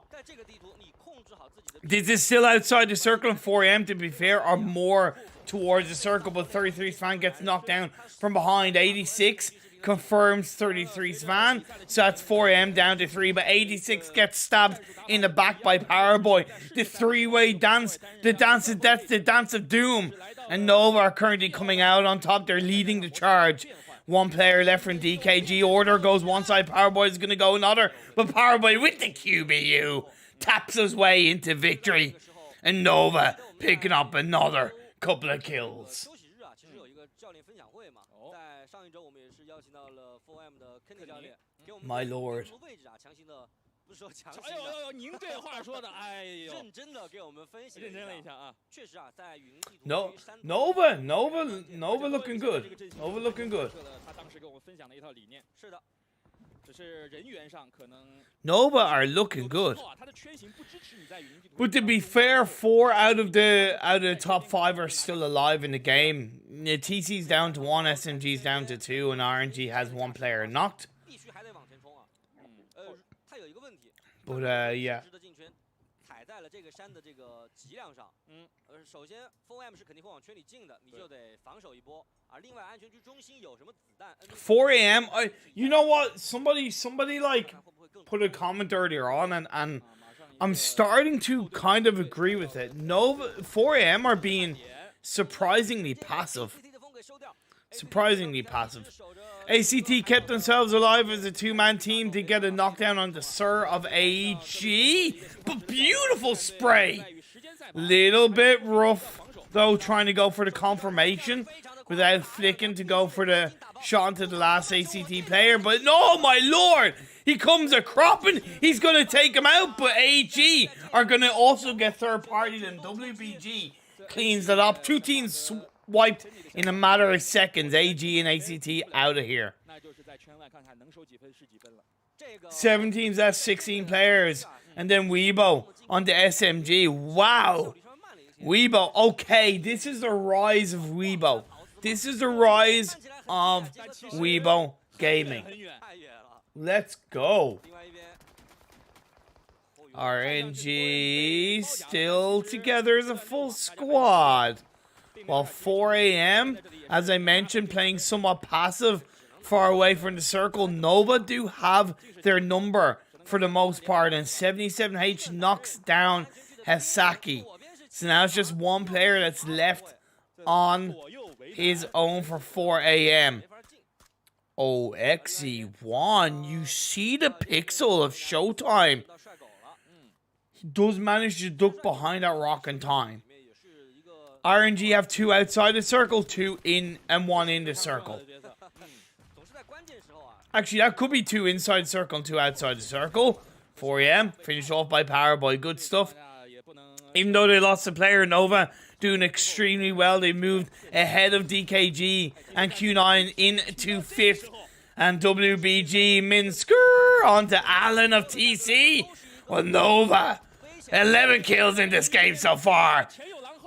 This is still outside the circle, and 4AM, to be fair, are more towards the circle, but 33's fan gets knocked down from behind. 86 confirms 33 Svan. So that's 4am down to 3. But 86 gets stabbed in the back by Powerboy. The three-way dance. The dance of death. The dance of doom. And Nova are currently coming out on top. They're leading the charge. One player left from DKG. Order goes one side. Powerboy is going to go another. But Powerboy with the QBU taps his way into victory. And Nova picking up another couple of kills. My lord. 不是说强行的，哎呦，您这话说的，哎呦，认真的给我们分析了一下啊，确实啊，在云地图 Nova looking good. Nova looking good. 他当时给我们分享的一套理念，是的，只是人员上可能 Nova are looking good. But to be fair, 4 out of the top 5 are still alive in the game. The TC's down to 1, SMG's down to 2, and RNG has 1 player knocked. But yeah. 踩在了这个山的这个脊梁上，首先 4AM 是肯定会往圈里进的，你就得防守一波啊。另外安全区中心有什么子弹 4am, you know what? Somebody like put a comment earlier on, and I'm starting to kind of agree with it. 4am are being surprisingly passive. Surprisingly passive. ACT kept themselves alive as a 2-man team to get a knockdown on the Sir of AG. But beautiful spray. Little bit rough, though, trying to go for the confirmation without flicking to go for the shot into the last ACT player. But no, my lord, he comes a cropping. He's going to take him out, but AG are going to also get third party. And WBG cleans that up. 2 teams wiped in a matter of seconds. AG and ACT out of here. 7 teams, that's 16 players. And then Weibo on the SMG. Wow. Weibo. Okay, this is the rise of Weibo. This is the rise of Weibo Gaming. Let's go. RNG still together as a full squad. While 4am, as I mentioned, playing somewhat passive, far away from the circle. Nova do have their number for the most part, and 77H knocks down Hasaki. So now it's just 1 player that's left on his own for 4am. Oh, XE1, you see the pixel of Showtime. He does manage to duck behind that rock in time. RNG have 2 outside the circle, 2 in and 1 in the circle. Actually, that could be 2 inside the circle and 2 outside the circle. 4am, finished off by Powerboy. Good stuff. Even though they lost a player, Nova doing extremely well. They moved ahead of DKG and Q9 into 5th. And WBG Minsker onto Allen of TC. Well, Nova, 11 kills in this game so far.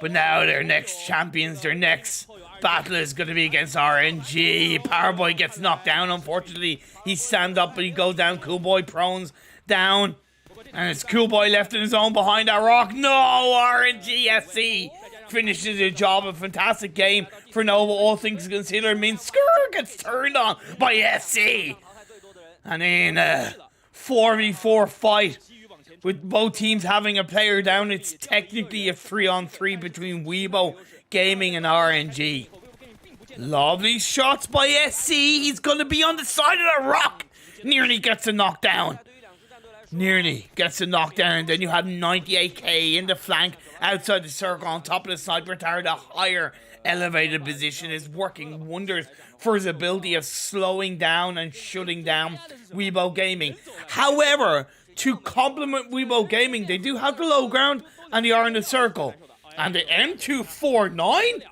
But now their next champions, their next battle is going to be against RNG. Powerboy gets knocked down, unfortunately. He stand up, but he goes down. Coolboy prones down. And it's Coolboy left in his own behind that rock. No, RNG SC finishes the job. A fantastic game for Nova, all things considered. Minsker gets turned on by SC. And in a 4v4 fight, with both teams having a player down, it's technically a 3-on-3 between Weibo Gaming and RNG. Lovely shots by SC. He's going to be on the side of the rock. Nearly gets a knockdown. Nearly gets a knockdown. And then you have 98k in the flank outside the circle on top of the sniper tower. The higher elevated position is working wonders for his ability of slowing down and shutting down Weibo Gaming. However, to complement Weibo Gaming, they do have the low ground and they are in the circle. And the M249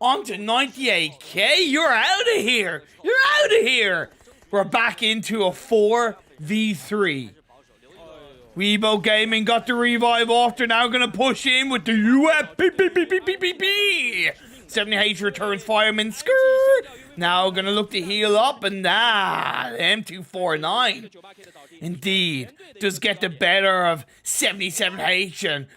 onto 98k. You're out of here. You're out of here. We're back into a 4v3. Weibo Gaming got the revive off. They're now going to push in with the UFP. 70H returns fireman. Now going to look to heal up, and M249 indeed does get the better of 77H, and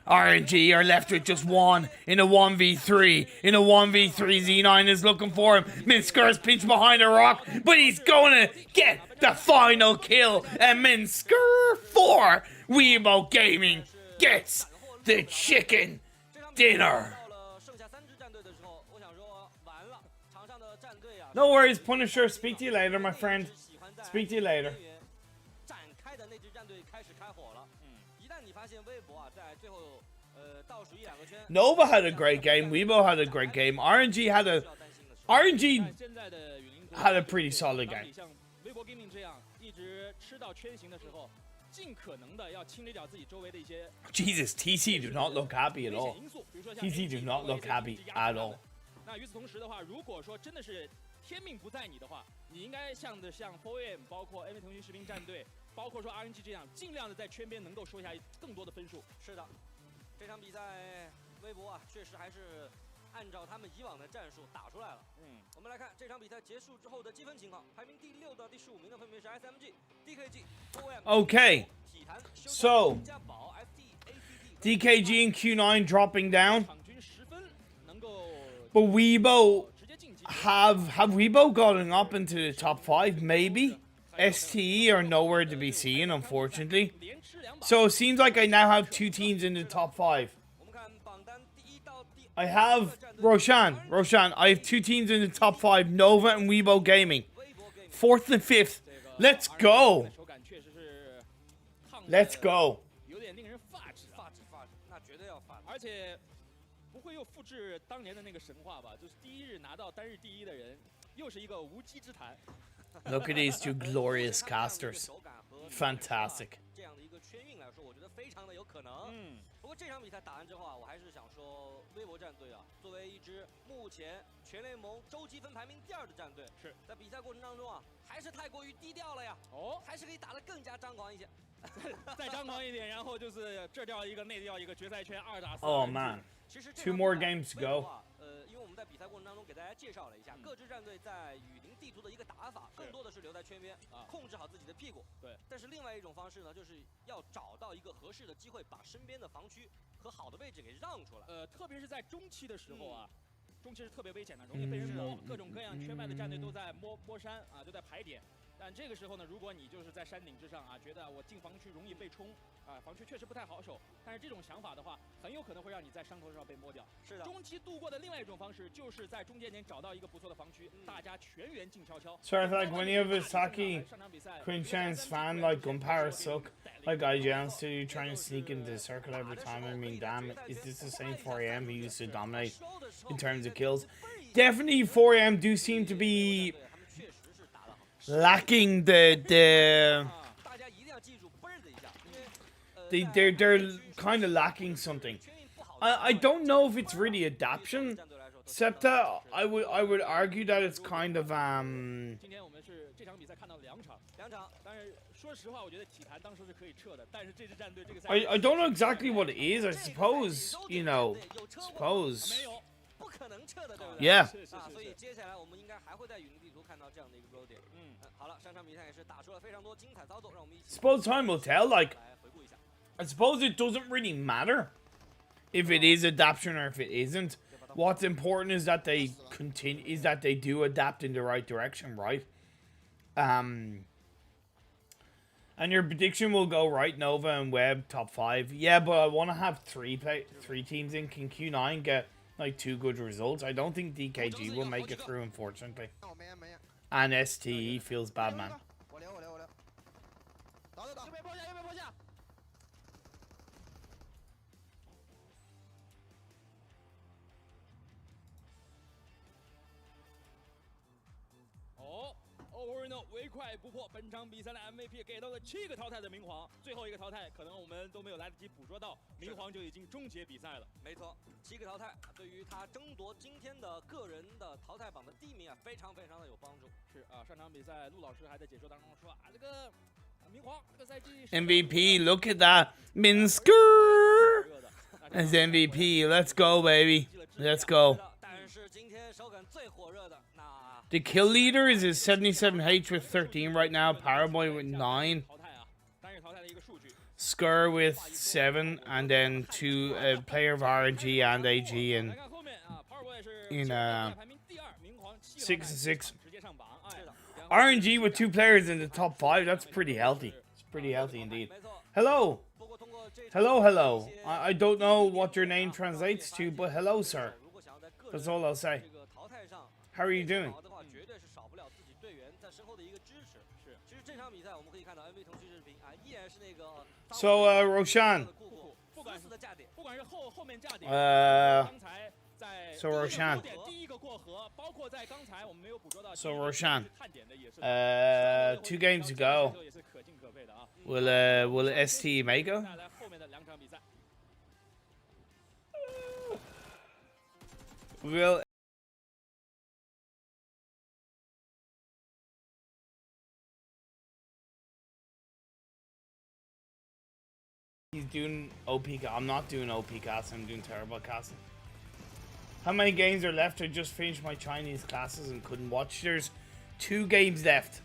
RNG are left with just one in a 1v3. In a 1v3, Z9 is looking for him. Minsker's pinched behind a rock, but he's going to get the final kill. And Minsker 4, Weibo Gaming gets the chicken dinner. No worries, Punisher. Speak to you later, my friend. Speak to you later. Nova had a great game. Weibo had a great game. RNG had a pretty solid game. Jesus, TC do not look happy at all. TC do not look happy at all. 那与此同时的话，如果说真的是天命不在你的话，你应该像 4AM， 包括 NV 腾讯士兵战队，包括说 RNG 这样，尽量的在圈边能够收下更多的分数。是的，这场比赛微博啊，确实还是按照他们以往的战术打出来了。我们来看这场比赛结束之后的积分情况，排名第6到第15名的分别是 Okay, so DKG and Q9 dropping down. But Weibo, have Weibo gotten up into the top 5? Maybe. STE are nowhere to be seen, unfortunately. So it seems like I now have 2 teams in the top 5. I have Roshan, I have 2 teams in the top 5, Nova and Weibo Gaming. 4th and 5th. Let's go. Let's go. 不会又复制当年的那个神话吧？就是第一日拿到单日第一的人，又是一个无稽之谈。Look at these 2 glorious casters. Fantastic. 这样的一个圈运来说，我觉得非常的有可能。不过这场比赛打完之后啊，我还是想说，微博战队啊，作为一支目前全联盟周积分排名第2的战队，在比赛过程当中啊，还是太过于低调了呀。还是可以打得更加张狂一些。再张狂一点，然后就是这掉一个，那掉一个，决赛圈2打4。Oh man. 2 more games to go. 因为我们在比赛过程当中给大家介绍了一下各支战队在雨林地图的一个打法，更多的是留在圈边，控制好自己的屁股。对。但是另外一种方式呢，就是要找到一个合适的机会，把身边的防区和好的位置给让出来。特别是在中期的时候啊，中期是特别危险的，容易被人摸，各种各样圈外的战队都在摸山啊，都在排点。但这个时候呢，如果你就是在山顶之上啊，觉得我进防区容易被冲啊，防区确实不太好守。但是这种想法的话，很有可能会让你在伤头上被摸掉。是的。中期度过的另外一种方式，就是在中间点找到一个不错的防区，大家全员静悄悄。So I feel like when you have a Saki Queen Chance fan like Gunpowder Suck, like IGLs to trying to sneak into the circle every time. I mean, damn, is this the same 4AM who used to dominate in terms of kills? Definitely 4AM do seem to be lacking they're kind of lacking something. I don't know if it's really adaptation. Septa, I would argue that it's kind of今天我们是这场比赛看到2场，但是说实话，我觉得体坛当时是可以撤的，但是这支战队这个赛 I don't know exactly what it is. I suppose, you know, yeah. 所以接下来我们应该还会在雨林地图看到这样的一个 road 点。好了，上场比赛也是打出了非常多精彩操作，让我们一起 Suppose time will tell. Like, I suppose it doesn't really matter if it is adaptation or if it isn't. What's important is that they do adapt in the right direction, right? And your prediction will go right. Nova and Web top 5. Yeah, but I want to have 3 teams in. Can Q9 get like 2 good results? I don't think DKG will make it through, unfortunately. And STE feels bad, man. Overno 唯快不破，本场比赛的 MVP 给到了7个淘汰的明皇，最后一个淘汰可能我们都没有来得及捕捉到，明皇就已经终结比赛了。没错，7个淘汰对于他争夺今天的个人的淘汰榜的第1名啊，非常非常的有帮助。是啊，上场比赛陆老师还在解说当中说啊，这个明皇这个赛季 MVP, look at that. Minsker as MVP. Let's go, baby. Let's go. 但是今天手感最火热的那。 The kill leader is 77H with 13 right now. Paraboy with 9. Skur with 7, and then 2 player of RNG and AG in 6 and 6. RNG with 2 players in the top 5. That's pretty healthy. It's pretty healthy indeed. Hello. Hello, hello. I don't know what your name translates to, but hello, sir. That's all I'll say. How are you doing? So, Roshan. So Roshan. So Roshan. 2 games ago. Will ST make it? Will he's doing OP. I'm not doing OP casting. I'm doing terrible casting. How many games are left? I just finished my Chinese classes and couldn't watch. There's 2 games left.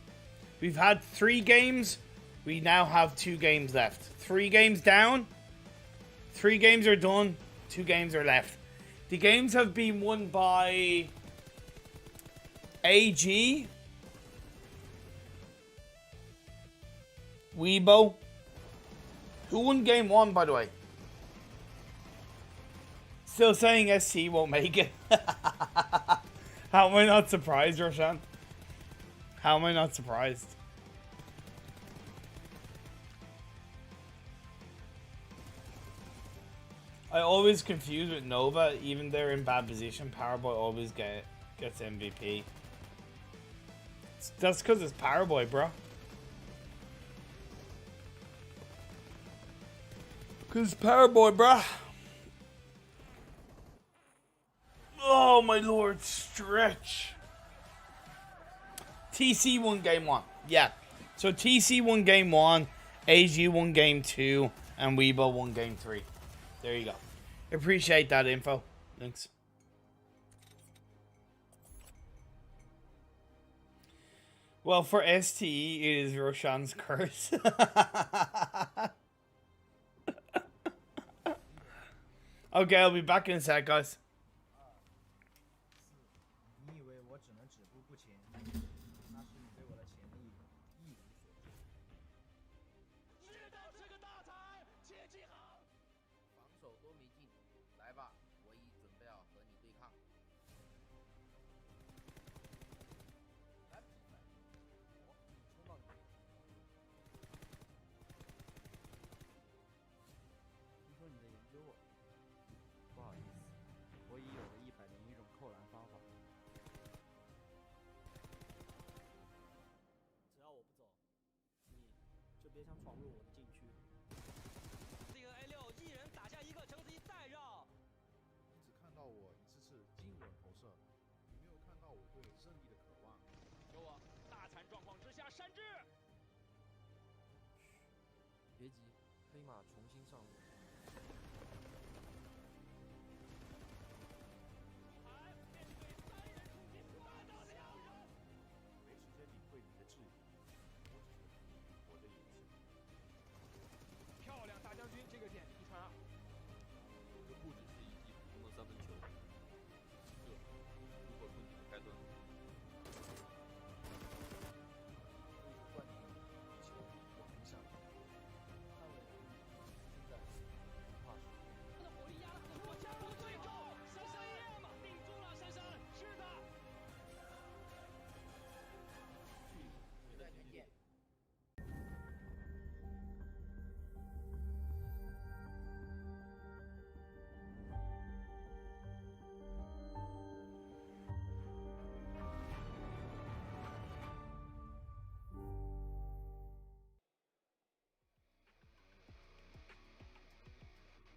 We've had 3 games. We now have 2 games left. 3 games down. 3 games are done. 2 games are left. The games have been won by AG, Weibo. Who won game 1, by the way? Still saying SC won't make it. How am I not surprised, Roshan? How am I not surprised? I always confuse with Nova, even they're in bad position. Powerboy always gets MVP. That's because it's Powerboy, bro. Because Powerboy, bro. Oh my lord, stretch. TC won game 1. Yeah. So TC won game 1, AG won game 2, and Weibo won game 3. There you go. Appreciate that info. Thanks. Well, for STE, it is Roshan's curse. Okay, I'll be back in a sec, guys.别急，黑马重新上路。没时间理会你的质疑，我只是我的野心。漂亮，大将军，这个点1传2。这不只是一记普通的3分球，这如果是你的开端。冠军球我很想。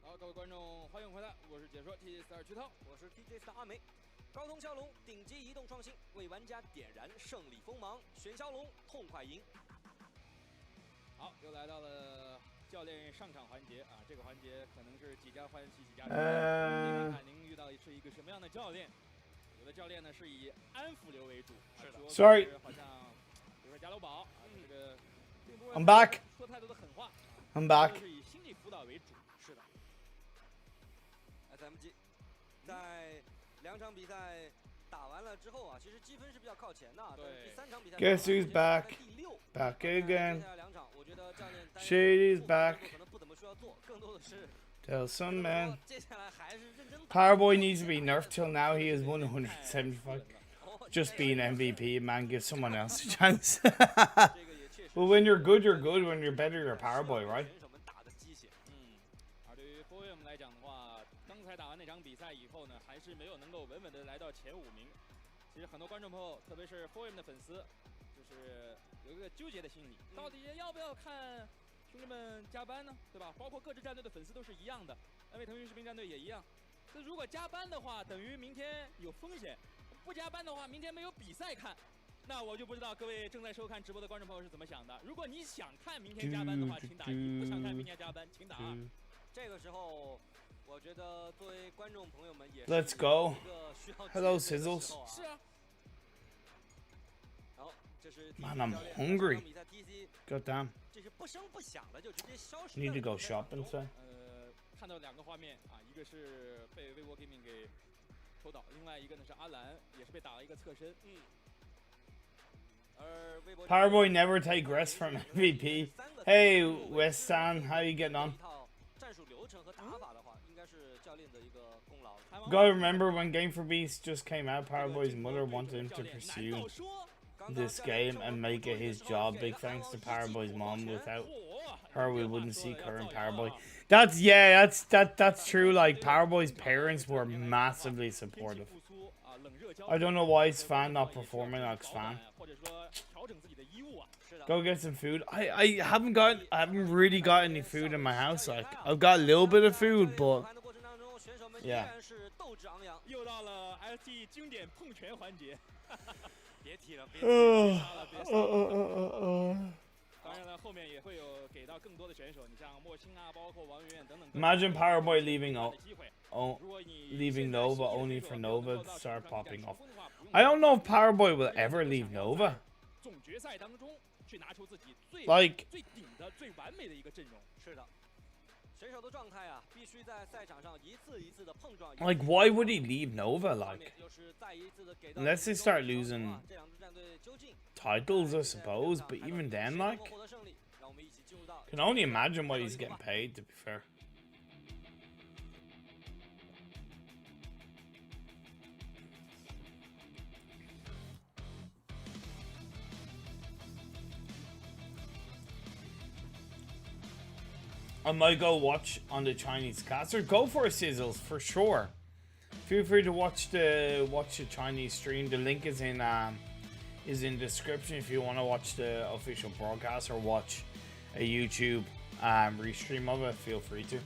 好，各位观众，欢迎回来，我是解说 TJ4曲涛，我是 TJ4阿梅。高通骁龙顶级移动创新，为玩家点燃胜利锋芒，选骁龙痛快赢。好，又来到了教练上场环节啊，这个环节可能是几家欢喜几家愁。看看您遇到是一个什么样的教练？有的教练呢是以安抚流为主，是的。Sorry， 好像比如说加楼堡啊，这个并不是 I'm back。说太多的狠话。I'm back。是以化为主。是的。SMG 在2场比赛打完了之后啊，其实积分是比较靠前的，但是第3场比赛 Guess who's back? 第6。Back again. 接下来2场，我觉得教练 Shady's back. 可能不怎么需要做，更多的是 Tell some man. 接下来还是认真打。 Powerboy needs to be nerfed till now. He is 175. Just being MVP, man. Give someone else a chance. Well, when you're good, you're good. When you're better, you're Powerboy, right? 而对于 4M 来讲的话，刚才打完那场比赛以后呢，还是没有能够稳稳的来到前5名。其实很多观众朋友，特别是 4M 的粉丝，就是有一个纠结的心理，到底要不要看兄弟们加班呢？对吧？包括各支战队的粉丝都是一样的，因为腾讯士兵战队也一样。那如果加班的话，等于明天有风险；不加班的话，明天没有比赛看。那我就不知道各位正在收看直播的观众朋友是怎么想的。如果你想看明天加班的话，请打1；不想看明天加班，请打2。这个时候，我觉得作为观众朋友们也 Let's go. Hello, Sizzles. 是啊。然后这是 Man, I'm hungry. God damn. 这是不声不响的就直接消失。 Need to go shopping, son. 看到2个画面啊，一个是被微博 gaming 给抽倒，另外一个呢是阿兰也是被打了一个侧身。Powerboy never take rest from MVP. Hey, Westan, how you getting on? Gotta remember when Game for Beast just came out, Powerboy's mother wanted him to pursue this game and make it his job. Big thanks to Powerboy's mom. Without her, we wouldn't see current Powerboy. That's true. Like, Powerboy's parents were massively supportive. I don't know why his fan not performing like fan. Go get some food. I haven't really got any food in my house. Like, I've got a little bit of food, but yeah. 又到了 ST 经典碰拳环节。别提了，别提了。当然了，后面也会有给到更多的选手，你像莫青啊，包括王媛媛等等。Imagine Powerboy leaving leaving Nova only for Nova to start popping off. I don't know if Powerboy will ever leave Nova. 总决赛当中去拿出自己最 Like 最顶的、最完美的一个阵容。是的。 选手的状态啊，必须在赛场上一次一次的碰撞。 Like, why would he leave Nova? Like, unless they start losing titles, I suppose. But even then, like, can only imagine what he's getting paid. To be fair. I might go watch on the Chinese caster. Go for it, Sizzles, for sure. Feel free to watch the Chinese stream. The link is in description if you want to watch the official broadcast or watch a YouTube restream of it. Feel free to.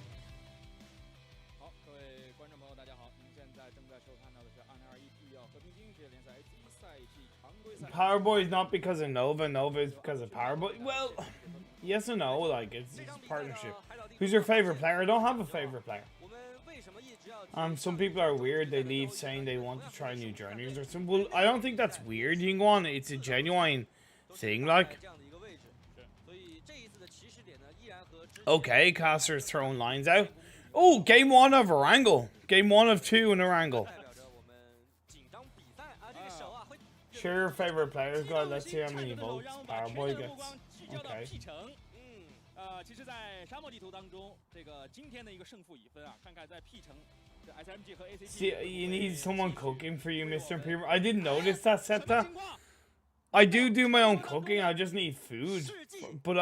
好，各位观众朋友，大家好，您现在正在收看到的是2021 PEL 和平精英职业联赛 A 赛季常规赛。Powerboy is not because of Nova. Nova is because of Powerboy. Well, yes and no. Like, it's a partnership. Who's your favorite player? I don't have a favorite player. Some people are weird. They leave saying they want to try new journeys or something. Well, I don't think that's weird, Yingguan. It's a genuine thing, like. Okay, Caster's throwing lines out. Oh, game 1 of Erangel. Game 1 of 2 in Erangel. Share your favorite players, guys. Let's see how many votes Powerboy gets. Okay. 其实，在沙漠地图当中，这个今天的一个胜负已分啊，看看在 P 城，这 SMG 和 ACT。 See, you need someone cooking for you, Mr. Peaver. I didn't notice that, Seta. I do my own cooking. I just need food. But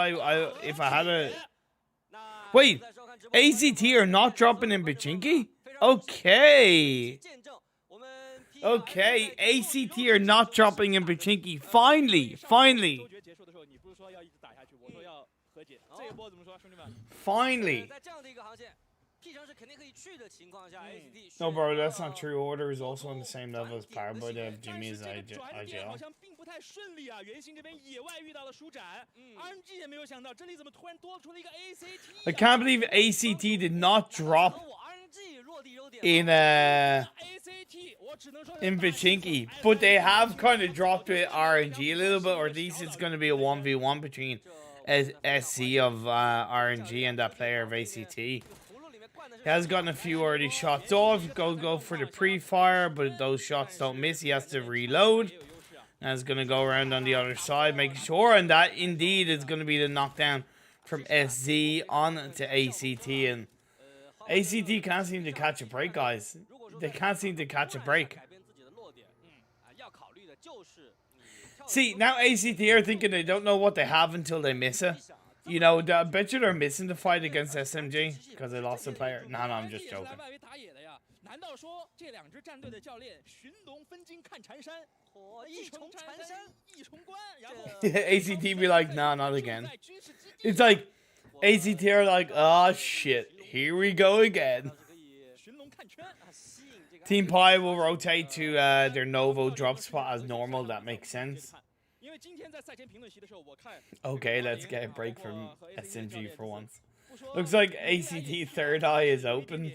if I had a... Wait, ACT are not dropping in Pachinki? Okay. Okay, ACT are not dropping in Pachinki. Finally. Finally. No, bro, that's not true. Order is also on the same level as Powerboy. They have Jimmy as IGL. I can't believe ACT did not drop in Pachinki, but they have kind of dropped with RNG a little bit, or at least it's going to be a 1v1 between SC of RNG and that player of ACT. He has gotten a few early shots off. Go for the pre-fire, but those shots don't miss. He has to reload. And it's going to go around on the other side, making sure. And that indeed is going to be the knockdown from SZ on to ACT. And ACT can't seem to catch a break, guys. They can't seem to catch a break. See, now ACT are thinking they don't know what they have until they miss it. You know, I bet you they're missing the fight against SMG because they lost a player. No, I'm just joking. ACT be like, nah, not again. It's like, ACT are like, oh shit, here we go again. Team Pi will rotate to their Novo drop spot as normal. That makes sense. Okay, let's get a break from SMG for once. Looks like ACT third eye is open.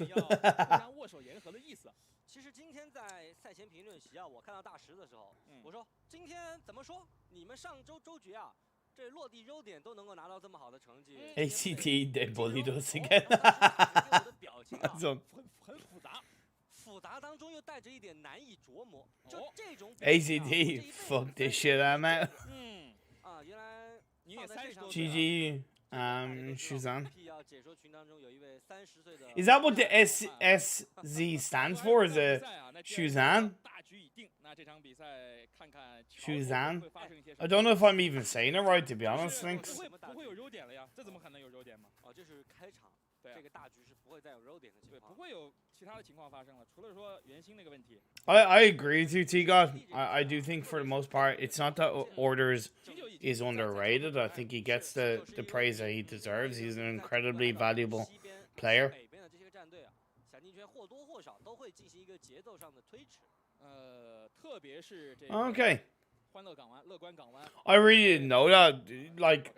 其实今天在赛前评论席啊，我看到大石的时候，我说今天怎么说？你们上周周决啊，这落地优点都能够拿到这么好的成绩。ACT they bullied us again. 我的表情啊，很复杂，复杂当中又带着一点难以琢磨。就这种 ACT fuck this shit I'm out. 啊，原来你也GG. Shuzan. 解说群当中有一位30岁的 Is that what the SSZ stands for? Is it Shuzan? Shuzan? I don't know if I'm even saying it right, to be honest, thanks. 不会有优点了呀，这怎么可能有优点嘛？哦，这是开场，这个大局是不会再有优点的情况，不会有其他的情况发生了，除了说原星那个问题。I agree with you, T-God. I do think for the most part, it's not that Orders is underrated. I think he gets the praise that he deserves. He's an incredibly valuable player. 北边的这些战队啊，闪电拳或多或少都会进行一个节奏上的推迟。特别是这 Okay. 欢乐港湾、乐观港湾。I really didn't know that. Like,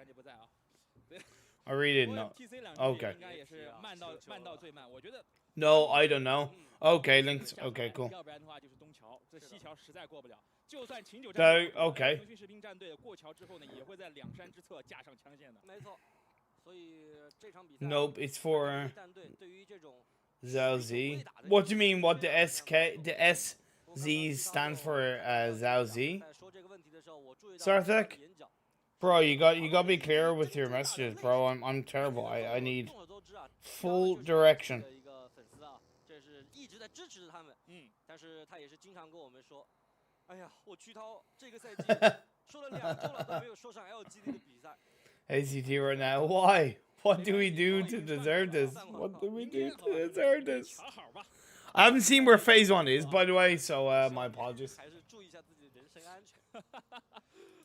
I really didn't know. Okay. 应该也是慢到最慢，我觉得。No, I don't know. Okay, Links. Okay, cool. 要不然的话就是东桥，这西桥实在过不了。就算秦九战队、okay. 腾讯士兵战队过桥之后呢，也会在两山之侧架上枪线的。没错，所以这场比赛 Nope, it's for 战队对于这种 Zhao Z. What do you mean? What the SZ stands for? Zhao Z. Sarthak? Bro, you got to be clear with your messages, bro. I'm terrible. I need full direction. 这是一直在支持他们，但是他也是经常跟我们说，哎呀，我曲涛这个赛季说了2周了都没有说上 LGD 的比赛。ACT right now. Why? What do we do to deserve this? What do we do to deserve this? I haven't seen where phase 1 is, by the way, so my apologies. 还是注意一下自己的人身安全。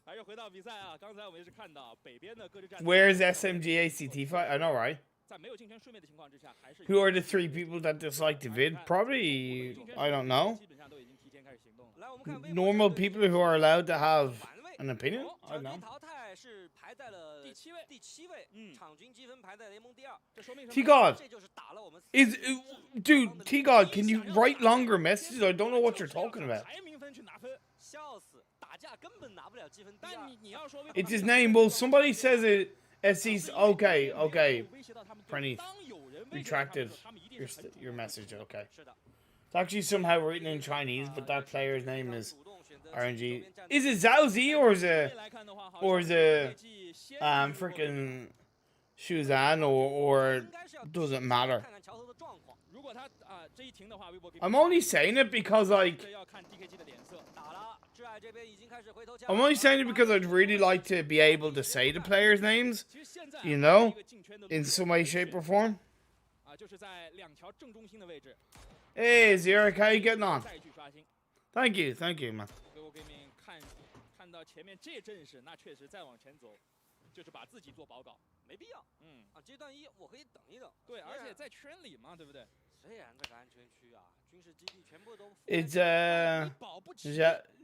还是回到比赛啊，刚才我们也是看到北边的各支战队。 Where's SMG ACT fight? I know, right? 在没有竞权睡眠的情况之下，还是 Who are the 3 people that dislike the vid? Probably, I don't know. 基本上都已经提前开始行动了。 来，我们看 Normal people who are allowed to have an opinion? I don't know. 淘汰是排在了第7位，场均积分排在联盟第2。这说明 T-God, 这就是打了我们 is dude, T-God, can you write longer messages? I don't know what you're talking about. 排名分去拿分，笑死，打架根本拿不了积分第但2。你要说 It's his name. Well, somebody says it. SC's okay. Prenny retracted your message. Okay. It's actually somehow written in Chinese, but that player's name is RNG. Is it Zhao Z or is it freaking Shuzan or doesn't matter? I'm only saying it because like I'm only saying it because I'd really like to be able to say the players' names, you know, in some way, shape, or form. Hey, Zirek, how you getting on? Thank you, man. 看到前面这阵势，那确实再往前走，就是把自己做保稿，没必要。阶段1我可以等一等。对，而且在圈里嘛，对不对？虽然这个安全区啊，军事基地全部都 It's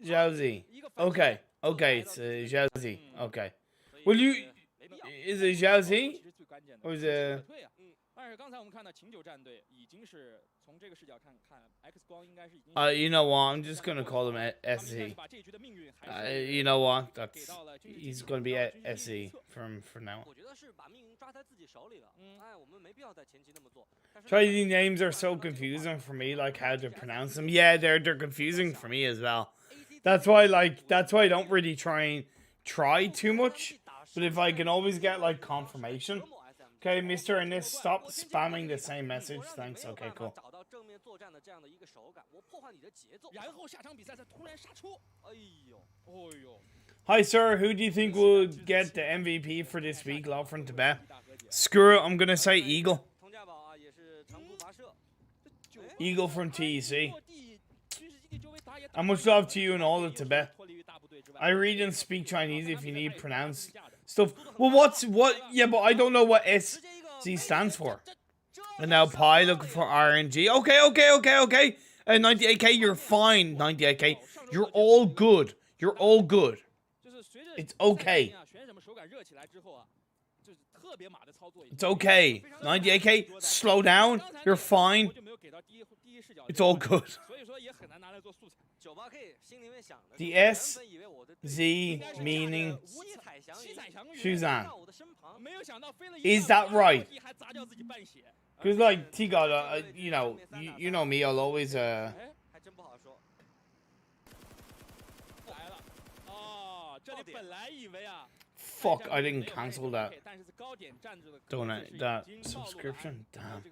Zhao Z. Okay, it's Zhao Z. Okay. Will you? Is it Zhao Z? Or is it? 是刚才我们看到秦九战队已经是从这个视角看 X 光应该是已经 You know what? I'm just gonna call him SE. You know what? He's gonna be SE from now. 我觉得是把命运抓在自己手里了。哎，我们没必要在前期那么做。 Chinese names are so confusing for me, like how to pronounce them. Yeah, they're confusing for me as well. That's why I don't really try too much. But if I can always get like confirmation. Okay, Mr. Ennis, stop spamming the same message. Thanks. Okay, cool. 找到正面作战的这样的一个手感，我破坏你的节奏，然后下场比赛才突然杀出。哎呦，哎呦。 Hi, sir. Who do you think will get the MVP for this week? Love from Tibet. Screw it. I'm gonna say Eagle. 佟家宝啊，也是长途跋涉。 Eagle from TEC. And much love to you and all of Tibet. I read and speak Chinese if you need pronounced stuff. Well, what? Yeah, but I don't know what SZ stands for. And now Pi looking for RNG. Okay. 98k, you're fine. 98k, you're all good. You're all good. It's okay. It's okay. 98k, slow down. You're fine. It's all good. The SZ meaning Shuzan. Is that right? Because like T-God, you know me, I'll always Fuck, I didn't cancel that donate that subscription. Damn.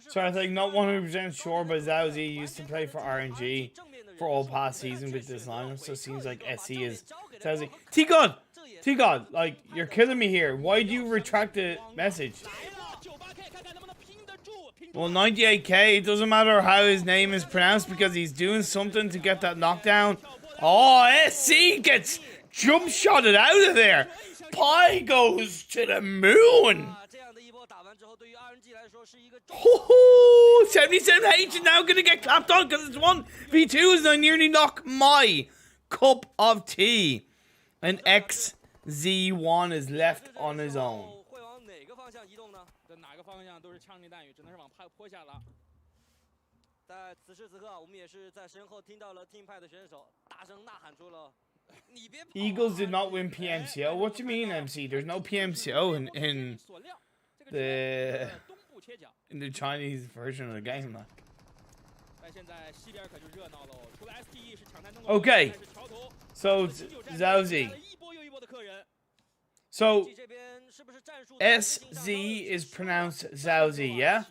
So I think not 100% sure, but Zhao Z used to play for RNG for all past season with this lineup, so it seems like SC is Zhao Z. T-God, like, you're killing me here. Why do you retract the message? Well, 98k, it doesn't matter how his name is pronounced because he's doing something to get that knockdown. Oh, SC gets jump shotted out of there. Pi goes to the moon. 77H is now going to get clapped on because it's 1v2 and I nearly knock my cup of tea. And XZ1 is left on his own. 在此时此刻，我们也是在身后听到了 Team 派的选手大声呐喊出了。 Eagles did not win PMCO. What do you mean, MC? There's no PMCO in the Chinese version of the game, man. Okay, so Zhao Z. So SZ is pronounced Zhao Z, yeah?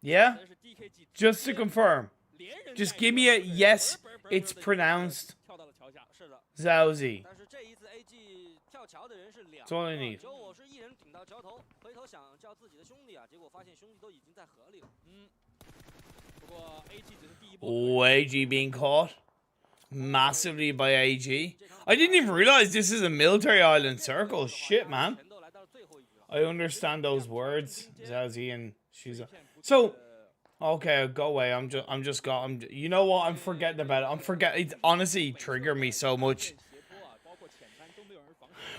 Yeah? Just to confirm. Just give me a yes, it's pronounced Zhao Z. That's all I need. Oh, AG being caught massively by AG. I didn't even realize this is a military island circle. Shit, man. I understand those words, Zhao Z and Shuza. So, okay, go away. You know what? I'm forgetting about it. It honestly triggered me so much.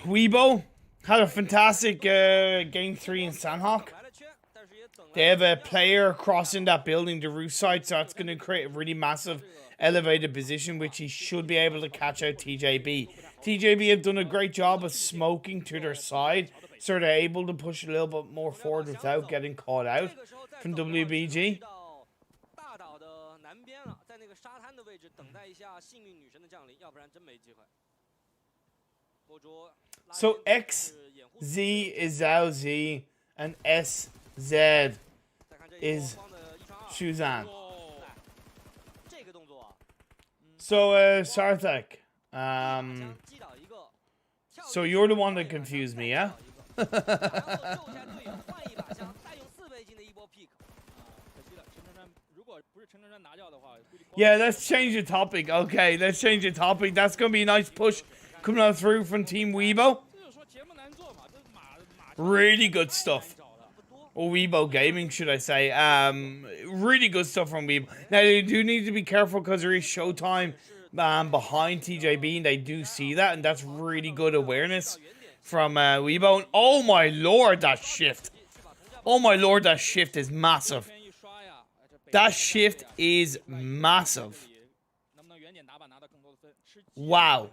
Weibo had a fantastic game 3 in Sandhawk. They have a player crossing that building, the roof side, so that's going to create a really massive elevated position, which he should be able to catch out TJB. TJB have done a great job of smoking to their side, so they're able to push a little bit more forward without getting caught out from WBG. So XZ is Zhao Z and SZ is Shuzan. So Sarthak, so you're the one that confused me, yeah? Yeah, let's change the topic. Okay, let's change the topic. That's going to be a nice push coming out through from Team Weibo. Really good stuff. Or Weibo Gaming, should I say. Really good stuff from Weibo. Now, you do need to be careful because there is Showtime behind TJB, and they do see that, and that's really good awareness from Weibo. And oh my lord, that shift! Oh my lord, that shift is massive. That shift is massive. Wow,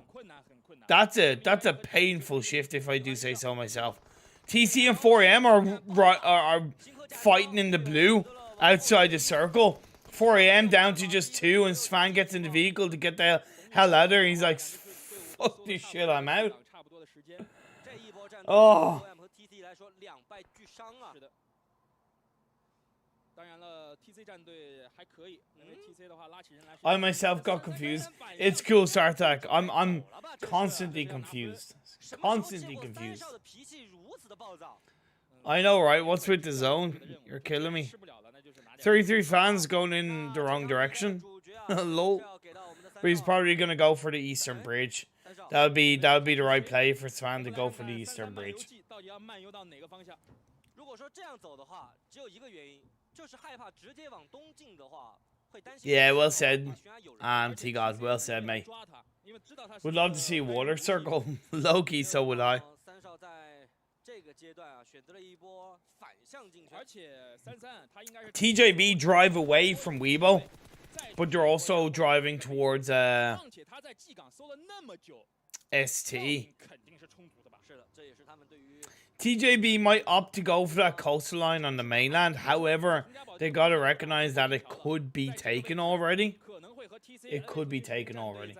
that's a painful shift if I do say so myself. TC and 4AM are fighting in the blue outside the circle. 4AM down to just 2, and Svan gets in the vehicle to get the hell out of there. He's like, fuck this shit, I'm out. Oh. I myself got confused. It's cool, Sartak. I'm constantly confused. Constantly confused. I know, right? What's with the zone? You're killing me. 33 fans going in the wrong direction. Lol. But he's probably gonna go for the Eastern Bridge. That would be the right play for Svan to go for the Eastern Bridge. Yeah, well said. T-God, well said, mate. Would love to see Water Circle. Loki, so would I. TJB drive away from Weibo, but they're also driving towards ST. TJB might opt to go for that coastline on the mainland. However, they gotta recognize that it could be taken already. It could be taken already.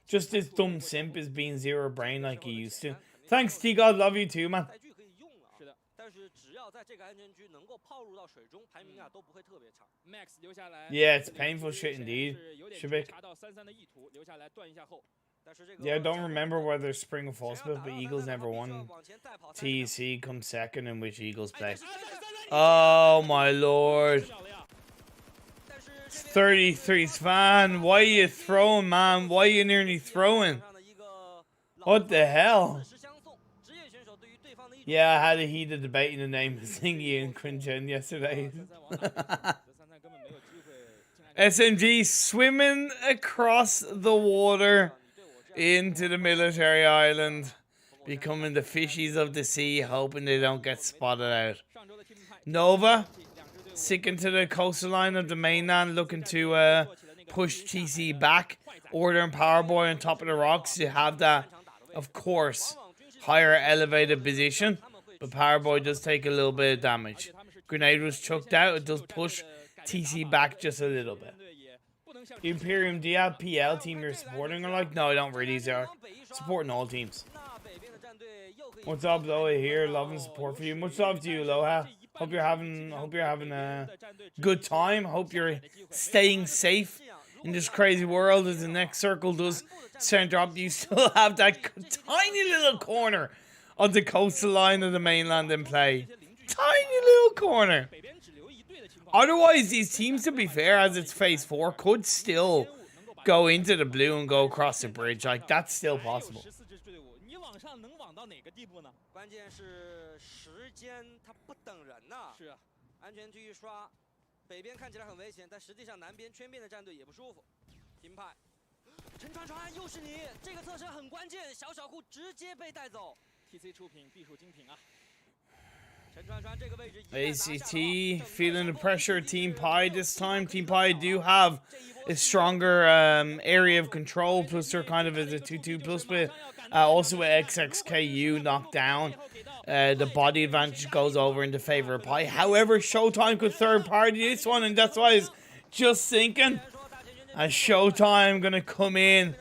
Just this dumb simp is being zero brain like he used to. Thanks, T-God. Love you too, man. Yeah, it's painful shit indeed. Shibik. Yeah, I don't remember whether Spring or Fall split, but Eagles never won. TEC comes second, in which Eagles play. Oh my lord. 33 Svan, why are you throwing, man? Why are you nearly throwing? What the hell? Yeah, I had a heated debate in the name of Thingy and Quinjen yesterday. SMG swimming across the water into the military island, becoming the fishies of the sea, hoping they don't get spotted out. Nova, sticking to the coastline of the mainland, looking to push TC back, ordering Powerboy on top of the rocks to have that, of course, higher elevated position, but Powerboy does take a little bit of damage. Grenade was chucked out, it does push TC back just a little bit. Imperium, do you have PL team you're supporting? Or like, no, I don't really. They're supporting all teams. What's up, Loa here? Love and support for you. Much love to you, Loa. Hope you're having a good time. Hope you're staying safe in this crazy world as the next circle does center up. You still have that tiny little corner on the coastal line of the mainland in play. Tiny little corner. Otherwise, these teams, to be fair, as it's phase 4, could still go into the blue and go across the bridge. Like, that's still possible. ACT feeling the pressure. Team Pi this time. Team Pi do have a stronger area of control, plus they're kind of as a 2-2 plus, but also with XXKU knocked down, the body advantage goes over into favor of Pi. However, Showtime could third party this one, and that's why I was just thinking, as Showtime gonna come in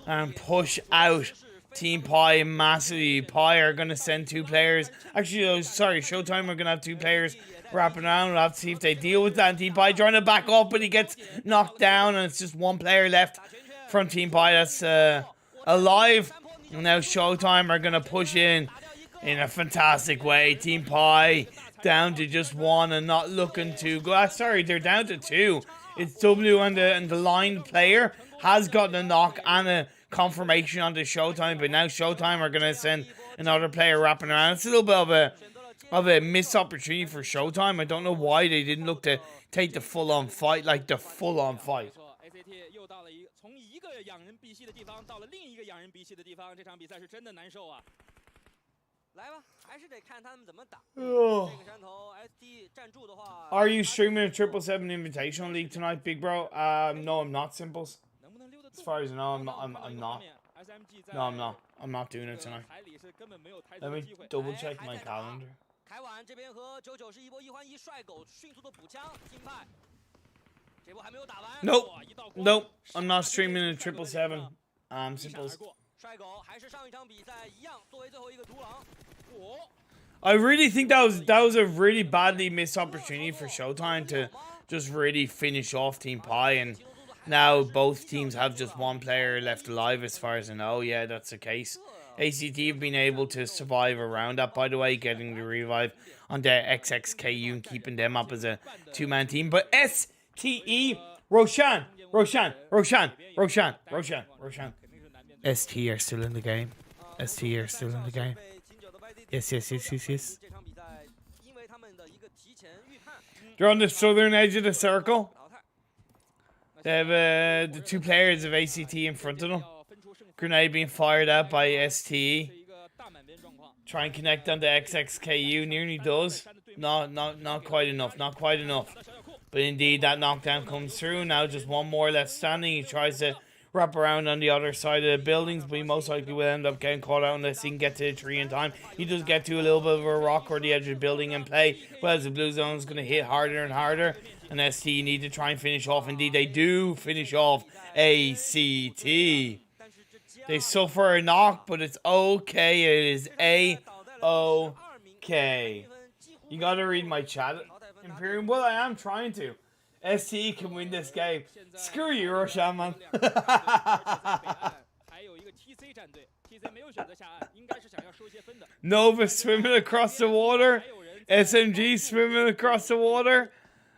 and push out Team Pi massively. Pi are going to send 2 players. Actually, sorry, Showtime are going to have 2 players wrapping around. We'll have to see if they deal with that. And Team Pi trying to back up, but he gets knocked down, and it's just 1 player left from Team Pi that's alive. And now Showtime are going to push in a fantastic way. Team Pi down to just 1 and not looking to go. Sorry, they're down to 2. It's W and the line player has gotten a knock and a confirmation on the Showtime, but now Showtime are going to send another player wrapping around. It's a little bit of a missed opportunity for Showtime. I don't know why they didn't look to take the full-on fight, like the full-on fight. ，City 又到了从一个养人鼻息的地方到了另一个养人鼻息的地方，这场比赛是真的难受啊。来吧，还是得看他们怎么打。Oh. 这个山头 ST 站住的话 Are you streaming a 777 Invitational League tonight, big bro? No, I'm not, Simples. As far as I know, I'm not. No, I'm not. I'm not doing it tonight. Let me double check my calendar. 凯晚这边和99是一波1换1，帅狗迅速的补枪，金派这波还没有打完。Nope. I'm not streaming a 777. Simples. 帅狗还是上一场比赛一样，作为最后一个独狼。I really think that was a really badly missed opportunity for Showtime to just really finish off Team Pi, and now both teams have just one player left alive as far as I know. Yeah, that's the case. ACT have been able to survive around that, by the way, getting the revive on their XXKU and keeping them up as a two-man team. But STE, Roshan. ST are still in the game. ST are still in the game. Yes. They're on the southern edge of the circle. They have the two players of ACT in front of them. Grenade being fired out by STE. Try and connect on the XXKU. Nearly does. Not quite enough. Not quite enough. But indeed, that knockdown comes through. Now just one more left standing. He tries to wrap around on the other side of the buildings, but he most likely will end up getting caught out unless he can get to the tree in time. He does get to a little bit of a rock or the edge of the building and play, but as the blue zone is going to hit harder and harder, and ST need to try and finish off. Indeed, they do finish off ACT. They suffer a knock, but it's okay. It is A-OK. You got to read my chat, Imperium. Well, I am trying to. ST can win this game. Screw you, Roshan, man. Nova swimming across the water. SMG swimming across the water.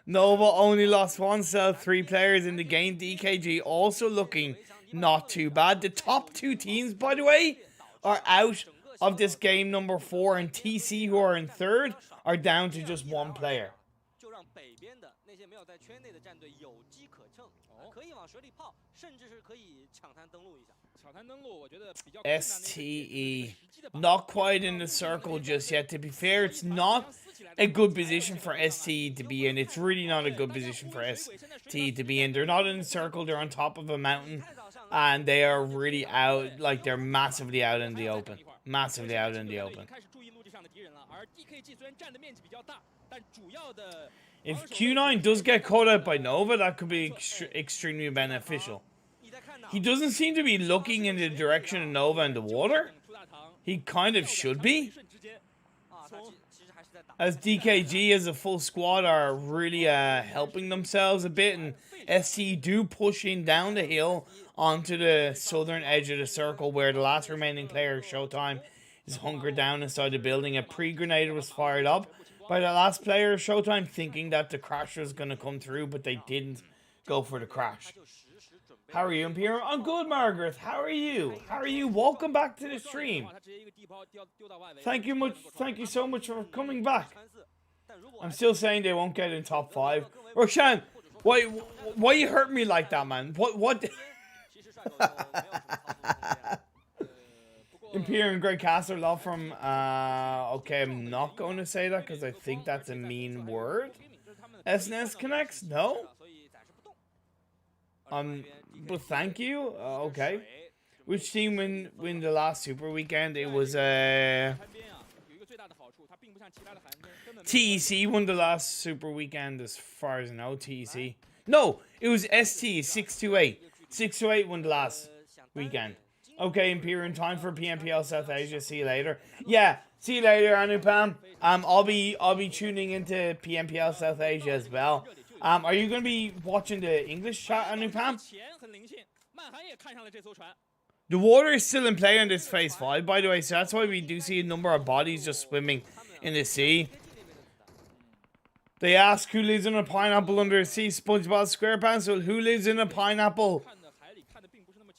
Nova only lost one cell, 3 players in the game. DKG also looking not too bad. The top 2 teams, by the way, are out of this game number 4, and TC, who are in 3rd, are down to just 1 player. STE not quite in the circle just yet. To be fair, it's not a good position for STE to be in. It's really not a good position for STE to be in. They're not in the circle. They're on top of a mountain, and they are really out. Like, they're massively out in the open. Massively out in the open. If Q9 does get caught out by Nova, that could be extremely beneficial. He doesn't seem to be looking in the direction of Nova and the water. He kind of should be. As DKG as a full squad are really helping themselves a bit, and SC do push in down the hill onto the southern edge of the circle where the last remaining player, Showtime, is hunkered down inside the building. A pre-grenade was fired up by the last player, Showtime, thinking that the crash was going to come through, but they didn't go for the crash. How are you, Imperium? I'm good, Margaret. How are you? How are you? Welcome back to the stream. Thank you so much for coming back. I'm still saying they won't get in top 5. Roshan, why you hurt me like that, man? What? Imperium Great Castle, love from, okay, I'm not going to say that because I think that's a mean word. SNES Connects? No? But thank you. Okay. Which team win the last Super Weekend? It was TEC won the last Super Weekend as far as I know. TEC. No, it was ST 628. 628 won the last weekend. Okay, Imperium, time for PMPL South Asia. See you later. Yeah, see you later, Anupam. I'll be tuning into PMPL South Asia as well. Are you going to be watching the English chat, Anupam? The water is still in play on this phase 5, by the way, so that's why we do see a number of bodies just swimming in the sea. They ask who lives in a pineapple under the sea. SpongeBob SquarePants. Well, who lives in a pineapple?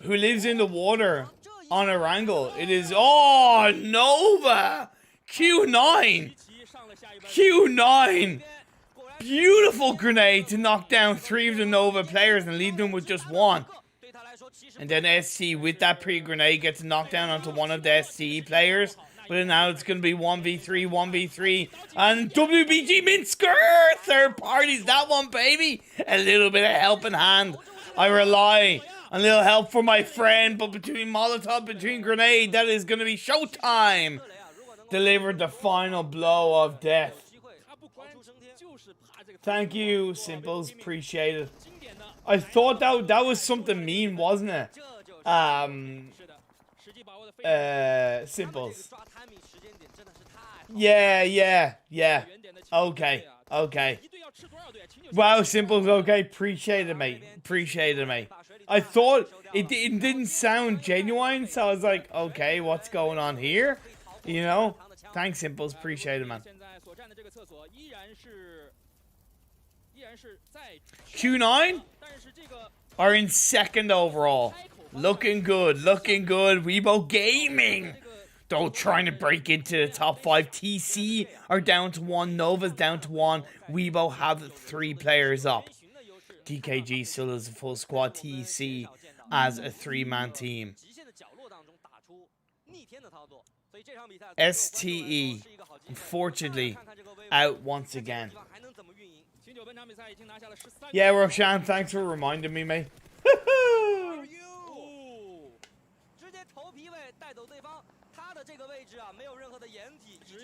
Who lives in the water on Erangel? It is... Oh, Nova! Q9! Q9! Beautiful grenade to knock down 3 of the Nova players and leave them with just 1. And then ST with that pre-grenade gets knocked down onto one of the STE players. But now it's going to be 1v3, 1v3. And WBG Minsker! Third party's that one, baby. A little bit of helping hand. I rely on a little help for my friend. But between Molotov, between grenade, that is going to be showtime. Delivered the final blow of death. Thank you, Simples. Appreciate it. I thought that was something mean, wasn't it? Simples. Yeah. Okay. Wow, Simples, okay. Appreciate it, mate. I thought it didn't sound genuine, so I was like, okay, what's going on here? You know? Thanks, Simples. Appreciate it, man. Q9 are in 2nd overall. Looking good. Weibo Gaming, though, trying to break into the top 5. TC are down to 1. Nova's down to 1. Weibo have 3 players up. DKG still has a full squad. TC as a 3-man team. STE, unfortunately, out once again. Yeah, Roshan, thanks for reminding me, mate.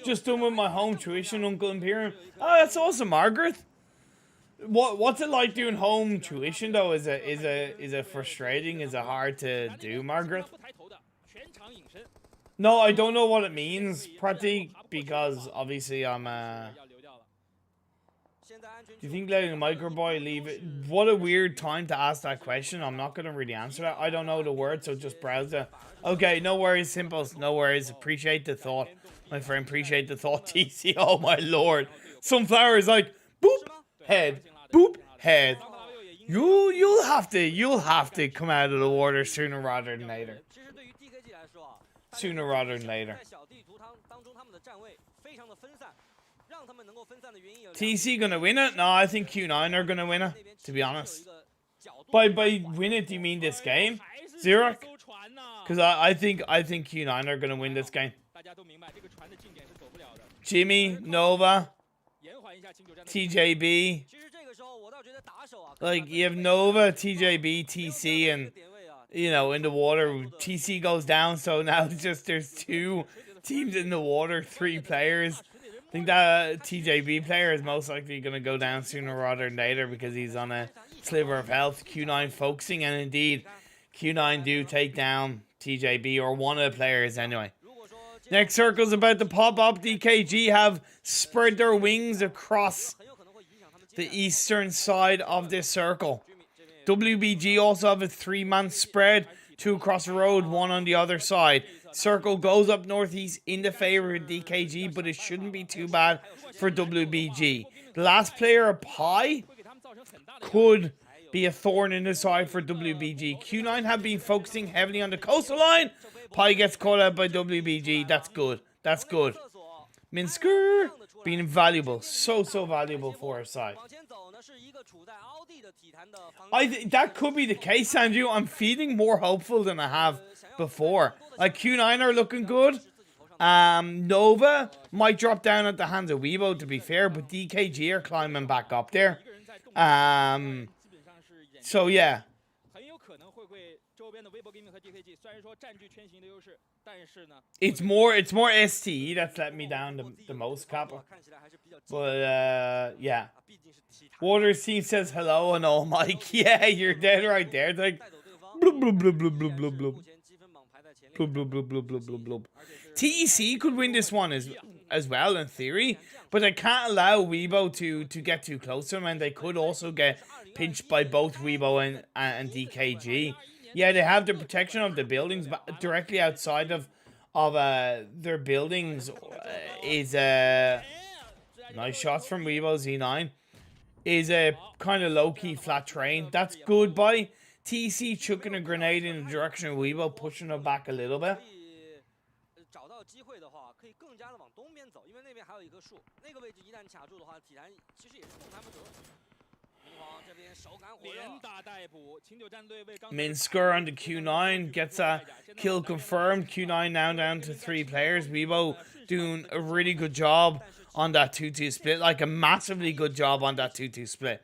Just done with my home tuition, Uncle Imperium. Oh, that's awesome, Margaret. What's it like doing home tuition though? Is it frustrating? Is it hard to do, Margaret? No, I don't know what it means, Pratik, because obviously I'm do you think letting a microboy leave it? What a weird time to ask that question. I'm not going to really answer that. I don't know the word, so just browse it. Okay, no worries, Simples. No worries. Appreciate the thought. My friend, appreciate the thought, TC. Oh, my lord. Sunflower is like, boop, head, boop, head. You'll have to come out of the water sooner rather than later. Sooner rather than later. TC gonna win it? No, I think Q9 are gonna win it, to be honest. By win it, do you mean this game? Zero? Because I think Q9 are gonna win this game. Jimmy, Nova, TJB. Like, you have Nova, TJB, TC, and, you know, in the water. TC goes down, so now it's just there's 2 teams in the water, 3 players. I think that TJB player is most likely going to go down sooner rather than later because he's on a sliver of health. Q9 focusing, and indeed, Q9 do take down TJB, or one of the players anyway. Next circle's about to pop up. DKG have spread their wings across the eastern side of this circle. WBG also have a 3-man spread, 2 across the road, 1 on the other side. Circle goes up northeast in the favor of DKG, but it shouldn't be too bad for WBG. The last player, Pi, could be a thorn in the side for WBG. Q9 have been focusing heavily on the coastal line. Pi gets caught out by WBG. That's good. That's good. Minsker being invaluable. So valuable for our side. That could be the case, Andrew. I'm feeling more hopeful than I have before. Like, Q9 are looking good. Nova might drop down at the hands of Weibo, to be fair, but DKG are climbing back up there. So yeah. It's more STE that's let me down the most, Kappa. But yeah. Waters team says hello and all, Mike. Yeah, you're dead right there. It's like blub blub blub blub blub blub blub. Blub blub blub blub blub blub blub. TEC could win this one as well in theory, but I can't allow Weibo to get too close to them, and they could also get pinched by both Weibo and DKG. Yeah, they have the protection of the buildings, but directly outside of their buildings is nice shots from Weibo. Z9 is a kind of low-key flat terrain. That's good by TC chucking a grenade in the direction of Weibo, pushing her back a little bit. 到机会的话，可以更加的往东边走，因为那边还有一棵树，那个位置一旦卡住的话，体坛其实也是动弹不得。明皇这边手感火热，连打带补，秦九战队为刚 Minsker on the Q9 gets a kill confirmed. Q9 now down to 3 players. Weibo doing a really good job on that 2-2 split, like a massively good job on that 2-2 split.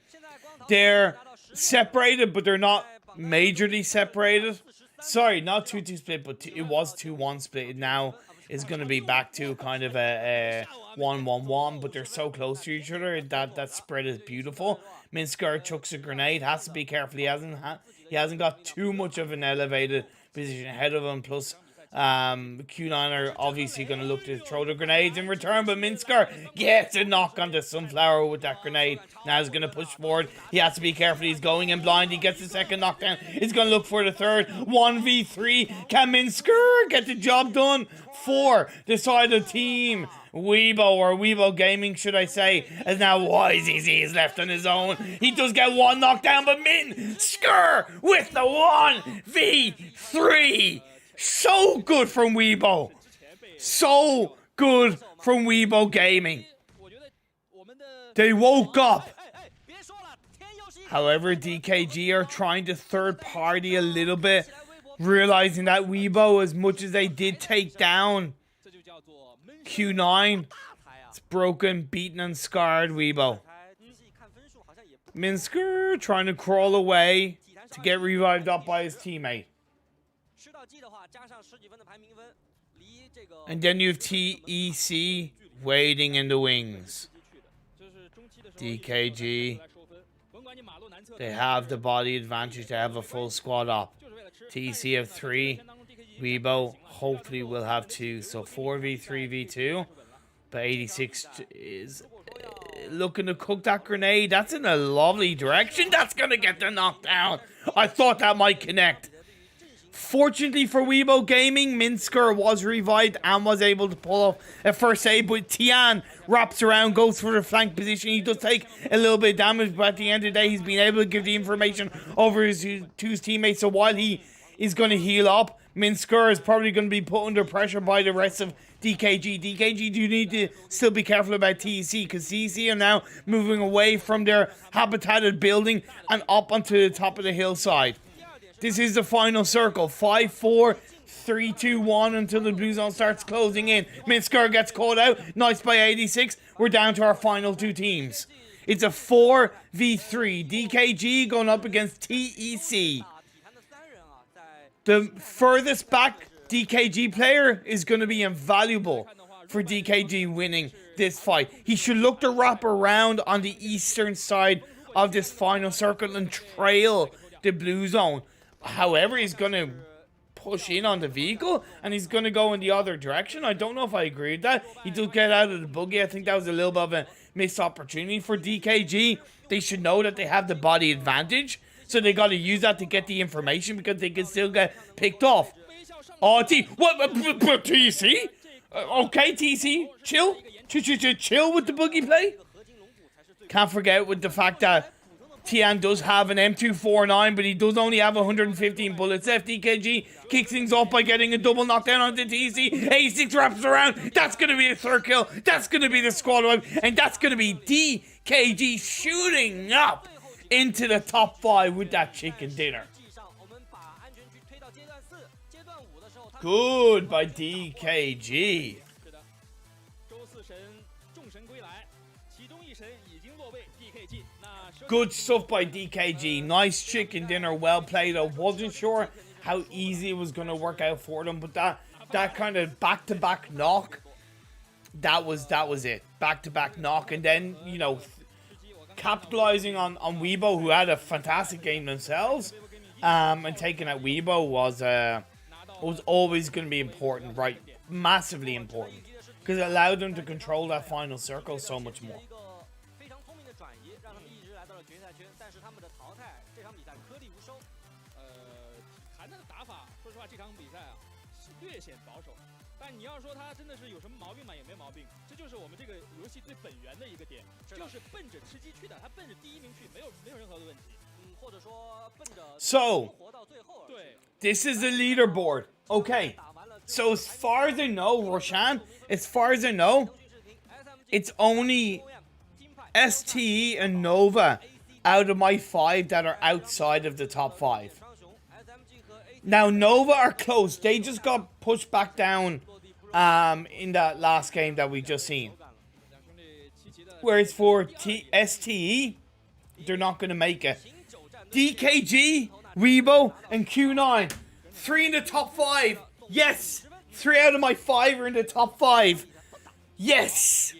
They're separated, but they're not majorly separated. Sorry, not 2-2 split, but it was 2-1 split. It now is going to be back to kind of a 1-1-1, but they're so close to each other that spread is beautiful. Minsker chucks a grenade, has to be careful. He hasn't got too much of an elevated position ahead of him. Plus, Q9 are obviously going to look to throw the grenades in return, but Minsker gets a knock on the Sunflower with that grenade. Now he's going to push forward. He has to be careful. He's going in blind. He gets the second knockdown. He's going to look for the third. 1v3. Can Minsker get the job done for the side of team? Weibo, or Weibo Gaming, should I say, as now YZZ is left on his own. He does get one knockdown, but Minsker with the 1v3. So good from Weibo. So good from Weibo Gaming. They woke up. However, DKG are trying to third party a little bit, realizing that Weibo, as much as they did take down Q9, it's broken, beaten, and scarred Weibo. Minsker trying to crawl away to get revived up by his teammate. And then you have TEC waiting in the wings. DKG, they have the body advantage. They have a full squad up. TEC have 3. Weibo hopefully will have 2. So 4v3v2. But 86 is looking to cook that grenade. That's in a lovely direction. That's going to get the knockdown. I thought that might connect. Fortunately for Weibo Gaming, Minsker was revived and was able to pull off a first aid, but Tian wraps around, goes for the flank position. He does take a little bit of damage, but at the end of the day, he's been able to give the information over to his teammates. So while he is going to heal up, Minsker is probably going to be put under pressure by the rest of DKG. DKG do need to still be careful about TEC, because TEC are now moving away from their habitated building and up onto the top of the hillside. This is the final circle. 5-4, 3-2-1 until the blue zone starts closing in. Minsker gets caught out. Nice by 86. We're down to our final 2 teams. It's a 4v3. DKG going up against TEC. The furthest back DKG player is going to be invaluable for DKG winning this fight. He should look to wrap around on the eastern side of this final circle and trail the blue zone. However, he's going to push in on the vehicle and he's going to go in the other direction. I don't know if I agree with that. He does get out of the buggy. I think that was a little bit of a missed opportunity for DKG. They should know that they have the body advantage, so they got to use that to get the information, because they can still get picked off. Oh, what? TC? Okay, TC, chill. Chill with the buggy play. Can't forget with the fact that Tian does have an M249, but he does only have 115 bullets left. DKG kicks things off by getting a double knockdown onto TC. 86 wraps around. That's going to be a third kill. That's going to be the squad wipe. And that's going to be DKG shooting up into the top 5 with that chicken dinner. Good by DKG. Good stuff by DKG. Nice chicken dinner. Well played. I wasn't sure how easy it was going to work out for them, but that kind of back-to-back knock, that was it. Back-to-back knock. And then, you know, capitalizing on Weibo, who had a fantastic game themselves, and taking out Weibo was always going to be important, right? Massively important, because it allowed them to control that final circle so much more. So, this is the leaderboard. Okay, So as far as I know, Roshan, as far as I know, it's only STE and Nova out of my 5 that are outside of the top 5. Now, Nova are close. They just got pushed back down in that last game that we just seen. Whereas for STE, they're not going to make it. DKG, Weibo, and Q9. 3 in the top 5. Yes! 3 out of my 5 are in the top 5. Yes!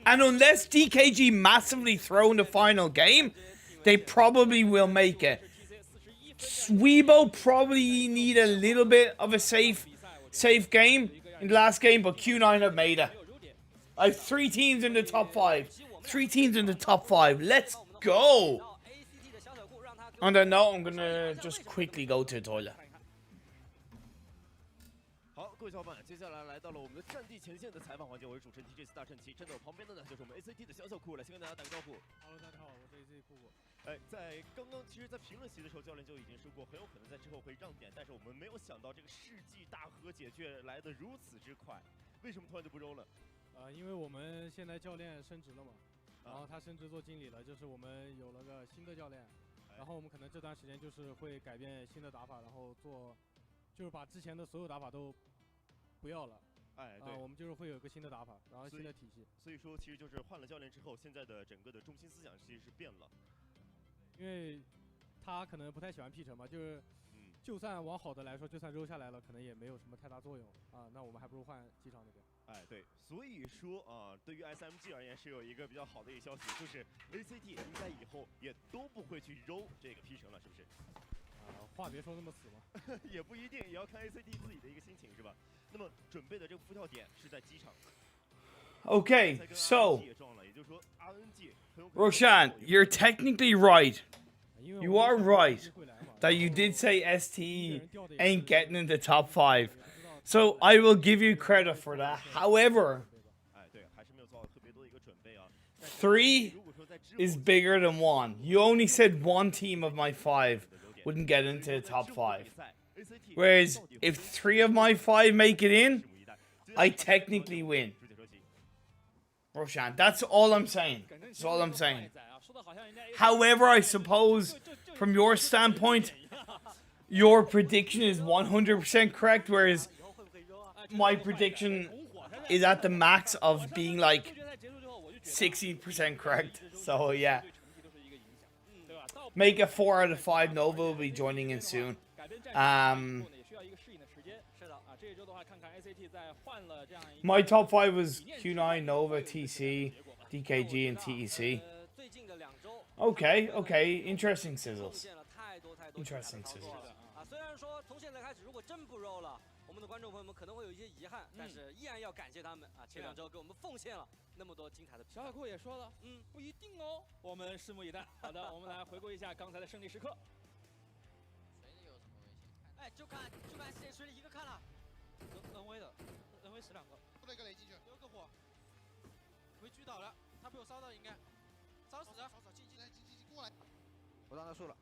And unless DKG massively throw in the final game, they probably will make it. Weibo probably need a little bit of a safe game in the last game, but Q9 have made it. I have 3 teams in the top 5. 3 teams in the top 5. Let's go! On that note, I'm gonna just quickly go to the toilet. 好，各位小伙伴，接下来来到了我们的战地前线的采访环节，我是主持人 TJ 大圣奇，站在我旁边的呢就是我们 ACT 的小小酷，来先跟大家打个招呼。Hello， 大家好，我是 ACT 酷酷。在刚刚，其实，在评论席的时候，教练就已经说过，很有可能在之后会让点，但是我们没有想到这个世纪大和解却来得如此之快，为什么突然就不揉了？因为我们现在教练升职了嘛，然后他升职做经理了，就是我们有了个新的教练，然后我们可能这段时间就是会改变新的打法，然后就是把之前的所有打法都不要了。对，我们就是会有个新的打法，然后新的体系。所以说，其实就是换了教练之后，现在的整个的中心思想其实是变了。因为他可能不太喜欢 P 城嘛，就是就算往好的来说，就算揉下来了，可能也没有什么太大作用啊。那我们还不如换机场那边。对，所以说啊，对于 SMG 而言是有一个比较好的一个消息，就是 ACT 应该以后也都不会去揉这个 P 城了，是不是？话别说那么死嘛。也不一定，也要看 ACT 自己的一个心情，是吧？那么准备的这个复跳点是在机场。Okay, so Roshan, you're technically right. You are right that you did say STE ain't getting in the top 5. So I will give you credit for that. However, 3 is bigger than 1. You only said 1 team of my 5 wouldn't get into the top 5. Whereas if 3 of my 5 make it in, I technically win. Roshan, that's all I'm saying. That's all I'm saying. However, I suppose from your standpoint, your prediction is 100% correct, whereas my prediction is at the max of being like 60% correct. So yeah. Make it 4 out of 5. Nova will be joining in soon. My top 5 was Q9, Nova, TC, DKG, and TEC. Okay. Interesting sizzles. Interesting sizzles. 虽然说从现在开始，如果真不揉了，我们的观众朋友们可能会有一些遗憾，但是依然要感谢他们啊！前2周给我们奉献了那么多精彩的。小海库也说了，不一定哦，我们拭目以待。好的，我们来回顾一下刚才的胜利时刻。谁的有什么危险？哎，就看谁水里一个看了，NV 的，NV 10-2个，不能一个雷进去，有个火，被狙倒了，他被我烧到应该，烧死了，进过来，我让他输了。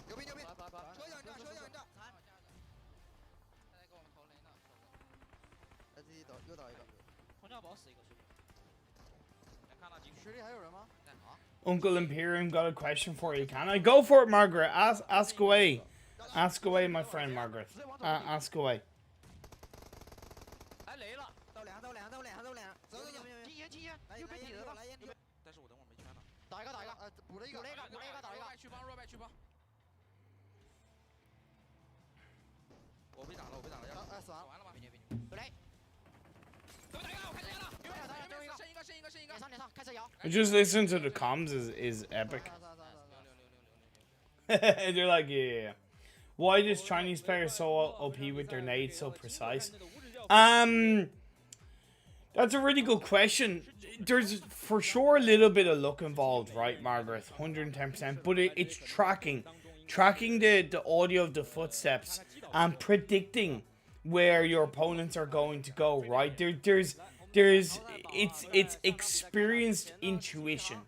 牛逼！车养着！他在给我们投雷呢。自己又倒一个，红碉堡死一个，看到水里还有人吗？ Uncle Imperium got a question for you. Can I go for it, Margaret? Ask away. Ask away, my friend Margaret. Ask away. 来雷了，到两，走，进烟，又被顶了，来烟，但是我等会儿没圈了。打一个，补了一个，打一个，弱败去帮。我被打了，死完了吗？别牛，有雷，给我打一个，我开始了，剩一个，脸上，开始摇。Just listen to the comms is epic. They're like, yeah. Why is Chinese players so OP with their nades so precise? That's a really good question. There's for sure a little bit of luck involved, right, Margaret? 110%. But it's tracking the audio of the footsteps and predicting where your opponents are going to go, right? It's experienced intuition.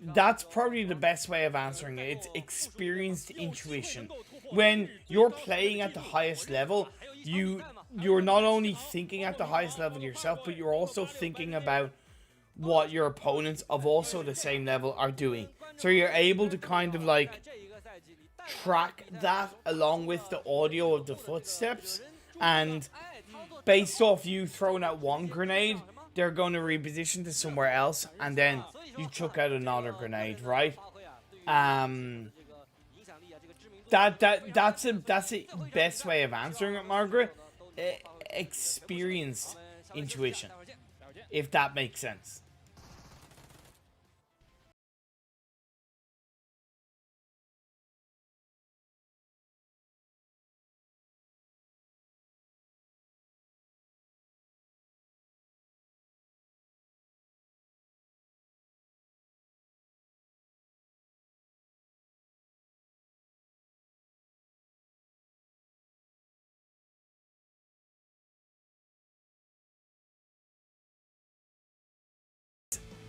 That's probably the best way of answering it. It's experienced intuition. when you're playing at the highest level, you're not only thinking at the highest level yourself, but you're also thinking about what your opponents of also the same level are doing. So you're able to kind of like track that along with the audio of the footsteps, and based off you throwing out one grenade, they're going to reposition to somewhere else, and then you chuck out another grenade, right? That's a best way of answering it, Margaret. Experienced intuition, if that makes sense.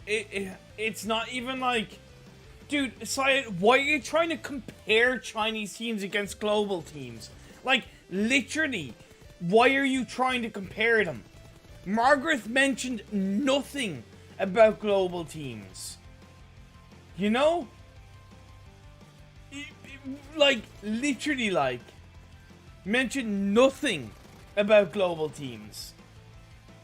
It's not even like, dude, why are you trying to compare Chinese teams against global teams? Like, literally, why are you trying to compare them? Margaret mentioned nothing about global teams. You know? Like, literally, like, mentioned nothing about global teams.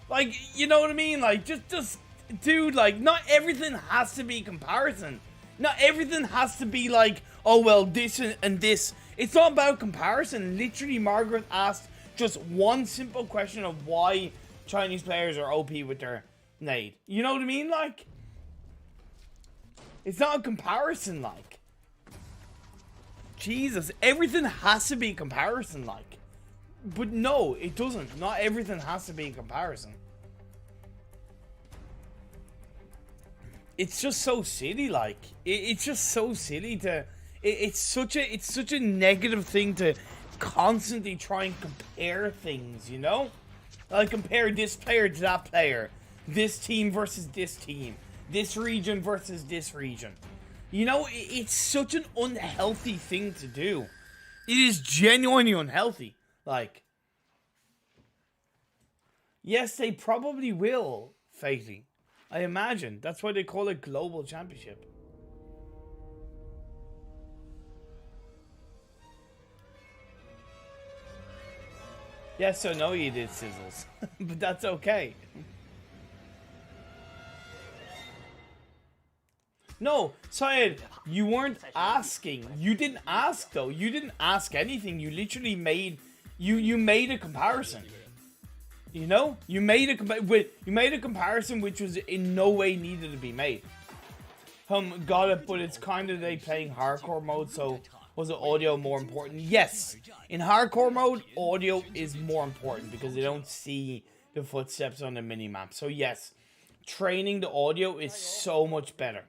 Like, you know what I mean? Like, just dude, like, not everything has to be comparison. Not everything has to be like, oh, well, this and this. It's not about comparison. Literally, Margaret asked just one simple question of why Chinese players are OP with their nade. You know what I mean? Like, it's not a comparison, like. Jesus, everything has to be comparison, like. But no, it doesn't. Not everything has to be in comparison. It's just so silly, like. It's just so silly to... It's such a negative thing to constantly try and compare things, you know? Like, compare this player to that player. This team versus this team. This region versus this region. You know, it's such an unhealthy thing to do. It is genuinely unhealthy. Like... Yes, they probably will, Fatey. I imagine. That's why they call it Global Championship. Yes or no, you did, Sizzles. But that's okay. No, Syed, you weren't asking. You didn't ask, though. You didn't ask anything. You literally made... You made a comparison. You know, you made a comparison which was in no way needed to be made. Got it, but it's kind of they playing hardcore mode, so was the audio more important? Yes, in hardcore mode, audio is more important because they don't see the footsteps on the minimap. So yes, training the audio is so much better.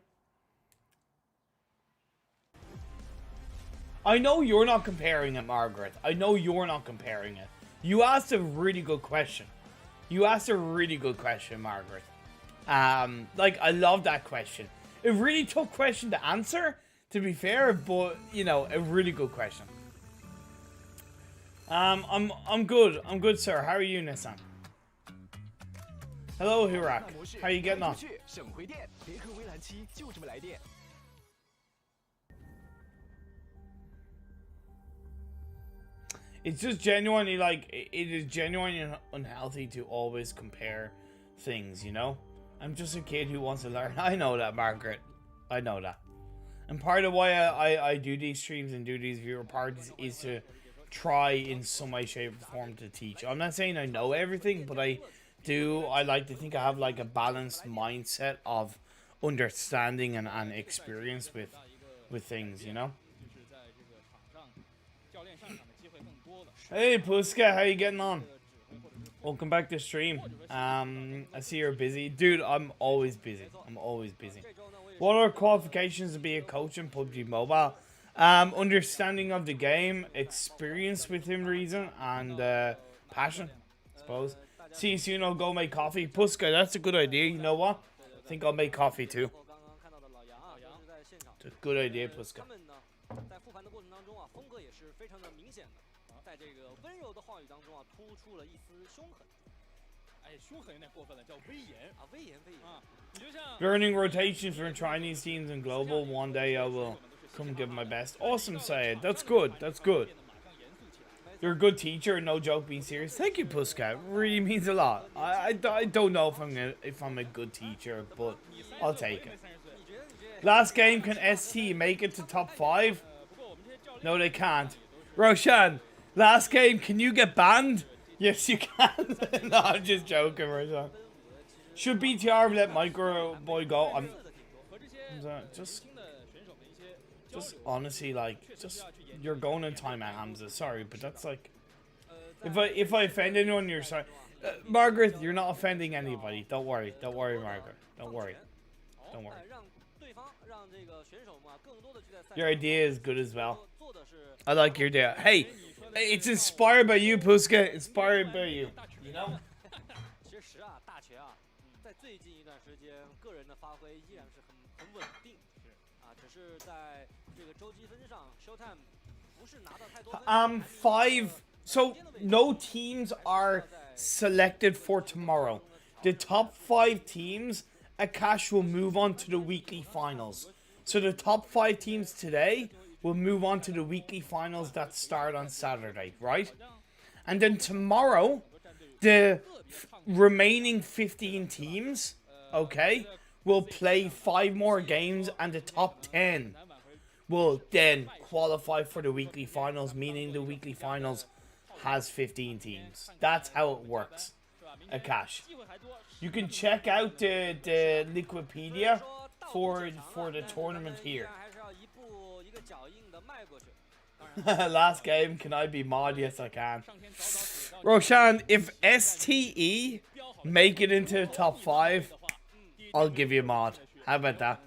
I know you're not comparing it, Margaret. I know you're not comparing it. You asked a really good question. You asked a really good question, Margaret. Like, I love that question. A really tough question to answer, to be fair, but, you know, a really good question. I'm good. I'm good, sir. How are you, Nissan? Hello, Hirak. How are you getting on? It's just genuinely, like, it is genuinely unhealthy to always compare things, you know? I'm just a kid who wants to learn. I know that, Margaret. I know that. And part of why I do these streams and do these viewer parties is to try in some way, shape, or form to teach. I'm not saying I know everything, but I like to think I have, like, a balanced mindset of understanding and experience with things, you know? Hey Puska, how you getting on? Welcome back to stream. I see you're busy. Dude, I'm always busy. I'm always busy. What are qualifications to be a coach in PUBG Mobile? Understanding of the game, experience within reason, and passion, I suppose. See you soon, I'll go make coffee. Puska, that's a good idea. You know what? I think I'll make coffee too. It's a good idea, Puska. 在复盘的过程当中啊，风格也是非常的明显的，在这个温柔的话语当中啊，突出了一丝凶狠。哎，凶狠有点过分了，叫威严啊，威严啊！你就像 Learning rotations for Chinese teams and global. One day I will come give my best. Awesome, Sayed. That's good. That's good. You're a good teacher. No joke, being serious. Thank you, Puskat. Really means a lot. I don't know if I'm a good teacher, but I'll take it. Last game, can ST make it to top 5? No, they can't. Roshan, last game, can you get banned? Yes, you can. No, I'm just joking, Roshan. Should BTR let Micro Boy go? Just honestly, like, you're going in time at Hamza. Sorry, but that's like, if I offend anyone, you're sorry. Margaret, you're not offending anybody. Don't worry, Margaret. Don't worry. Your idea is good as well. I like your idea. Hey, it's inspired by you, Puska. Inspired by you. You know? 其实啊，大前啊，在最近一段时间，个人的发挥依然是很稳定，只是在这个周积分上 ，Showtime 不是拿到太多分。5. So no teams are selected for tomorrow. The top 5 teams, Akash will move on to the weekly finals. So the top 5 teams today will move on to the weekly finals that start on Saturday, right? And then tomorrow, the remaining 15 teams, okay, will play 5 more games, and the top 10 will then qualify for the weekly finals, meaning the weekly finals has 15 teams. That's how it works, Akash. You can check out the Liquipedia for the tournament here. Last game, can I be mod? Yes, I can. Roshan, if STE make it into the top 5, I'll give you a mod. How about that?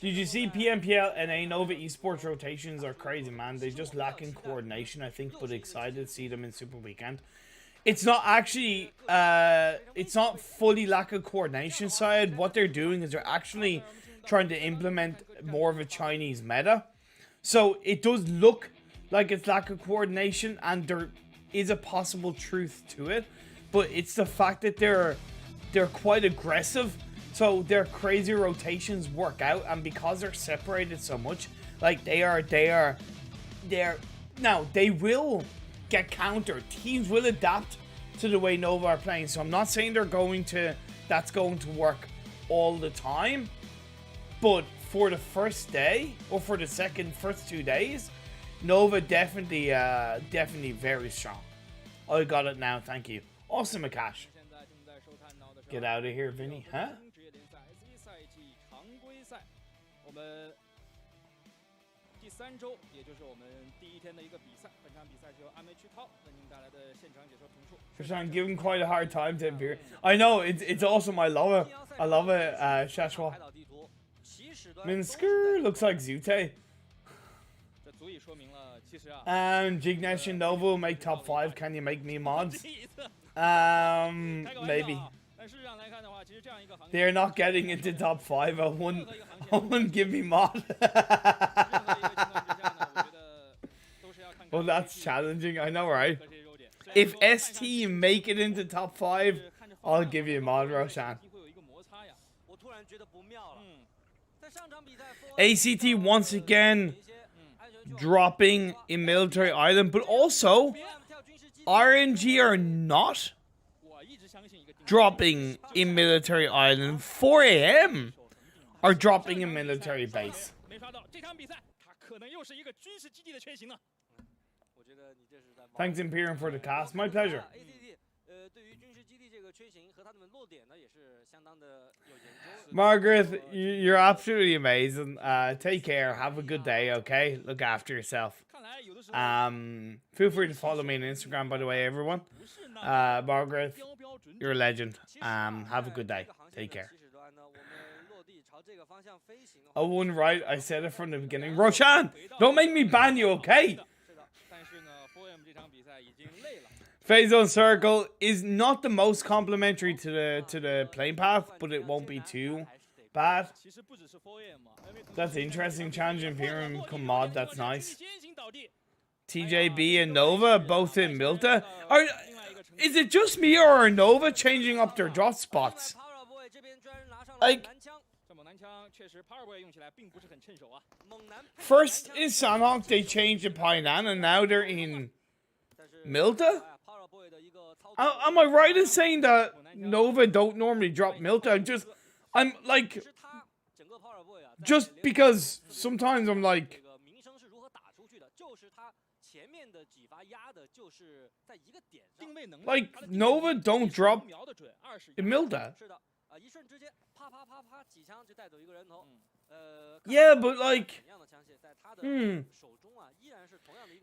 Did you see PMPL and Nova Esports rotations are crazy, man. They just lack in coordination, I think, but excited to see them in Super Weekend. It's not actually, it's not fully lack of coordination side. What they're doing is they're actually trying to implement more of a Chinese meta. So it does look like it's lack of coordination, and there is a possible truth to it. But it's the fact that they're quite aggressive. So their crazy rotations work out, and because they're separated so much, like they're now they will get countered. Teams will adapt to the way Nova are playing. So I'm not saying that's going to work all the time, but for the first day or for the first 2 days, Nova definitely very strong. I got it now, thank you. Awesome, Akash. Get out of here, Vinny, huh? 第3周，也就是我们第1天的一个比赛，本场比赛是由阿梅曲涛为您带来的现场解说评述。I'm giving quite a hard time to appear. I know it's awesome. I love it. I love it. Shashwa. Minsker looks like Zute. 这足以说明了，其实啊。Jignesh and Nova will make top 5. Can you make me mods? Maybe. They're not getting into top 5. I wouldn't give me mod. Well, that's challenging. I know, right? If ST make it into top 5, I'll give you a mod, Roshan. ACT once again dropping in Military Island, but also RNG are not dropping in Military Island. 4 AM are dropping in Military Base. Thanks, Imperium, for the cast. My pleasure. Margaret, you're absolutely amazing. Take care. Have a good day, okay? Look after yourself. Feel free to follow me on Instagram, by the way, everyone. Margaret, you're a legend. Have a good day. Take care. I wasn't right. I said it from the beginning. Roshan, don't make me ban you, okay? Phase zone circle is not the most complimentary to the playing path, but it won't be too bad. That's interesting. Challenge Imperium come mod, that's nice. TJB and Nova both in Milta. Is it just me or are Nova changing up their drop spots? Like, first in Sanhok they changed to Painan and now they're in Milta? Am I right in saying that Nova don't normally drop Milta? I'm like, just because sometimes I'm like, Nova don't drop in Milta. Yeah, but like,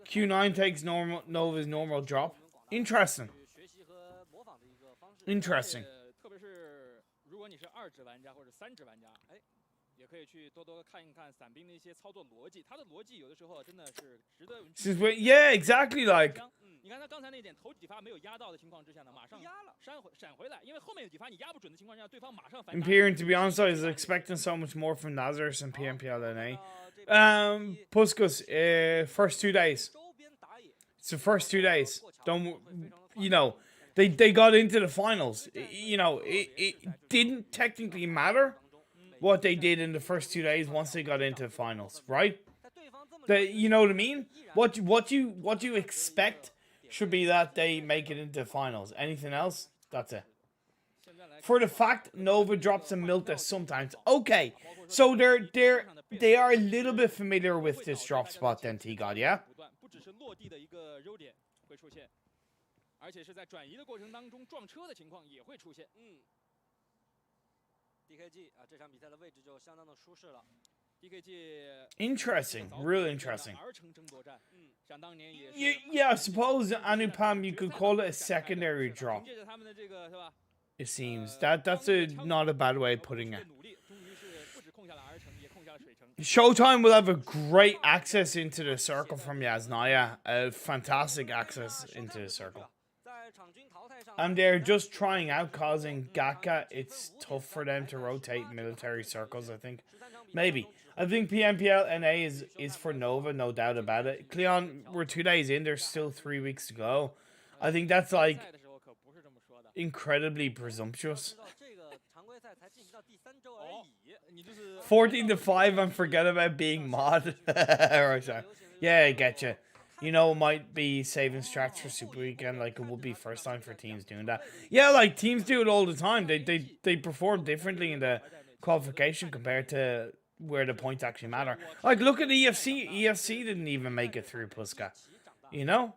Q9 takes Nova's normal drop. Interesting. Interesting. 特别是如果你是2指玩家或者3指玩家，也可以去多多看一看伞兵的一些操作逻辑。他的逻辑有的时候真的是值得。Yeah, exactly. Like. 你看他刚才那点头几发没有压到的情况之下呢，马上闪回来，因为后面有几发你压不准的情况下，对方马上反击。Imperium, to be honest, I was expecting so much more from Nazareth and PMPL NA. Puskus, first 2 days. It's the first 2 days. Don't, you know, they got into the finals. You know, it didn't technically matter what they did in the first 2 days once they got into the finals, right? You know what I mean? What you expect should be that they make it into finals. Anything else? That's it. For the fact Nova drops a Milta sometimes. Okay, so they are a little bit familiar with this drop spot then, T-God, yeah? 而且是在转移的过程当中撞车的情况也会出现。DKG 啊，这场比赛的位置就相当的舒适了。DKG interesting, real interesting. 争夺战，想当年也是。Yeah, I suppose Anupam you could call it a secondary drop. It seems that's not a bad way of putting it. Showtime will have a great access into the circle from Yasnaya. A fantastic access into the circle. And they're just trying out causing Gaka. It's tough for them to rotate military circles, I think. Maybe. I think PMPL NA is for Nova, no doubt about it. Cleon, we're 2 days in. There's still 3 weeks to go. I think that's like incredibly presumptuous. 14-5 and forget about being mod. Right, sorry. Yeah, I get you. You know, it might be saving strats for Super Weekend, like it would be first time for teams doing that. Yeah, like teams do it all the time. They perform differently in the qualification compared to where the points actually matter. Like look at EFC. EFC didn't even make it through Puska. You know?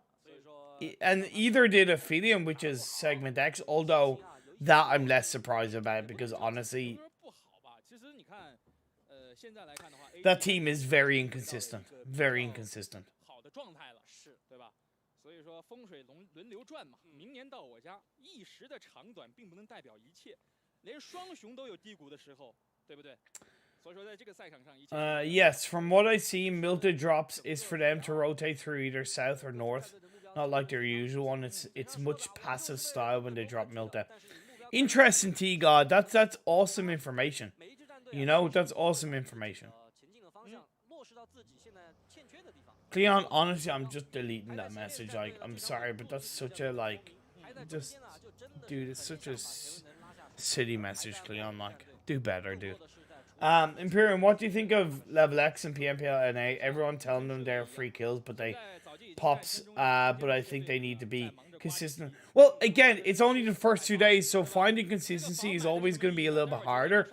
And either did Aphelium, which is Segment X, although that I'm less surprised about because honestly that team is very inconsistent. Very inconsistent. 状态了，是，对吧？所以说风水轮流转嘛，明年到我家，一时的长短并不能代表一切，连双雄都有低谷的时候，对不对？所以说在这个赛场上，一切。Yes, from what I see, Milta drops is for them to rotate through either south or north, not like their usual one. It's much passive style when they drop Milta. Interesting, T-God. That's awesome information. You know, that's awesome information. Cleon, honestly, I'm just deleting that message. Like, I'm sorry, but that's such a, like, just, dude, it's such a city message, Cleon. Like, do better, dude. Imperium, what do you think of Level X and PMPL NA? Everyone telling them they're free kills, but they pops. But I think they need to be consistent. Well, again, it's only the first 2 days, so finding consistency is always going to be a little bit harder.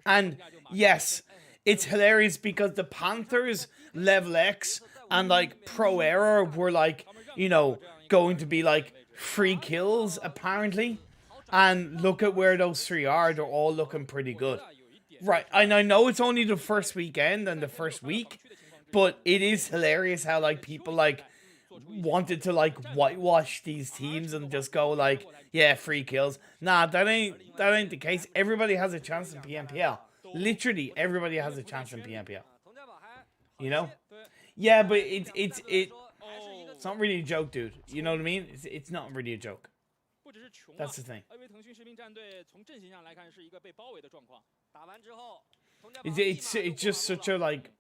And yes, it's hilarious because the Panthers Level X and like Pro Era were like, you know, going to be like free kills apparently. And look at where those 3 are. They're all looking pretty good. Right, and I know it's only the first weekend and the first week, but it is hilarious how like people like wanted to like whitewash these teams and just go like, yeah, free kills. Nah, that ain't the case. Everybody has a chance in PMPL. Literally, everybody has a chance in PMPL. You know? Yeah, but It's not really a joke, dude. You know what I mean? It's not really a joke. 不只是穷啊 That's the thing. 因为腾讯士兵战队从阵型上来看是一个被包围的状况。打完之后， It's just such a like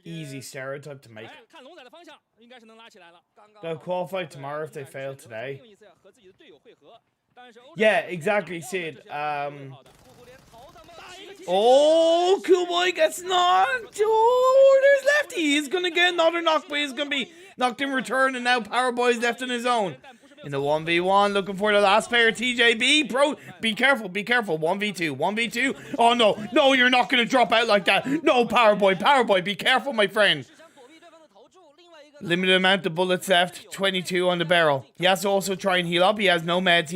easy stereotype to make. 看龙仔的方向应该是能拉起来了。 They'll qualify tomorrow if they fail today. 另一次和自己的队友汇合，但是 Yeah, exactly, Sid. Oh, Cool Boy gets knocked. Oh, there's Lefty. He's gonna get another knock, but he's gonna be knocked in return, and now Power Boy's left on his own. In the 1v1, looking for the last player, TJB. Bro, be careful, be careful. 1v2, 1v2. Oh, no, no, you're not gonna drop out like that. No, Power Boy, be careful, my friend. Limited amount of bullets left, 22 on the barrel. He has to also try and heal up. He has no meds,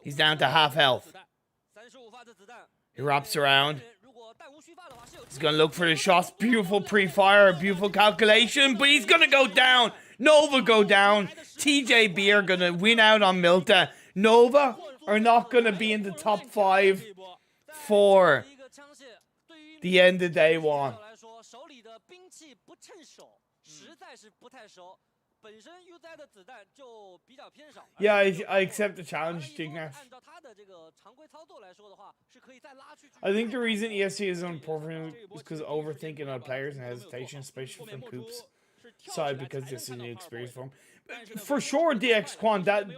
He's down to half health. He wraps around. He's gonna look for the shots. Beautiful pre-fire, beautiful calculation, but he's gonna go down. Nova go down. TJB are gonna win out on Milta. Nova are not gonna be in the top 5 for the end of day 1. Yeah, I accept the challenge, Dignash. I think the reason ESC is unperforming is because of overthinking on players and hesitation, especially from Coop's side, because this is a new experience for him. For sure, DX Quan, that,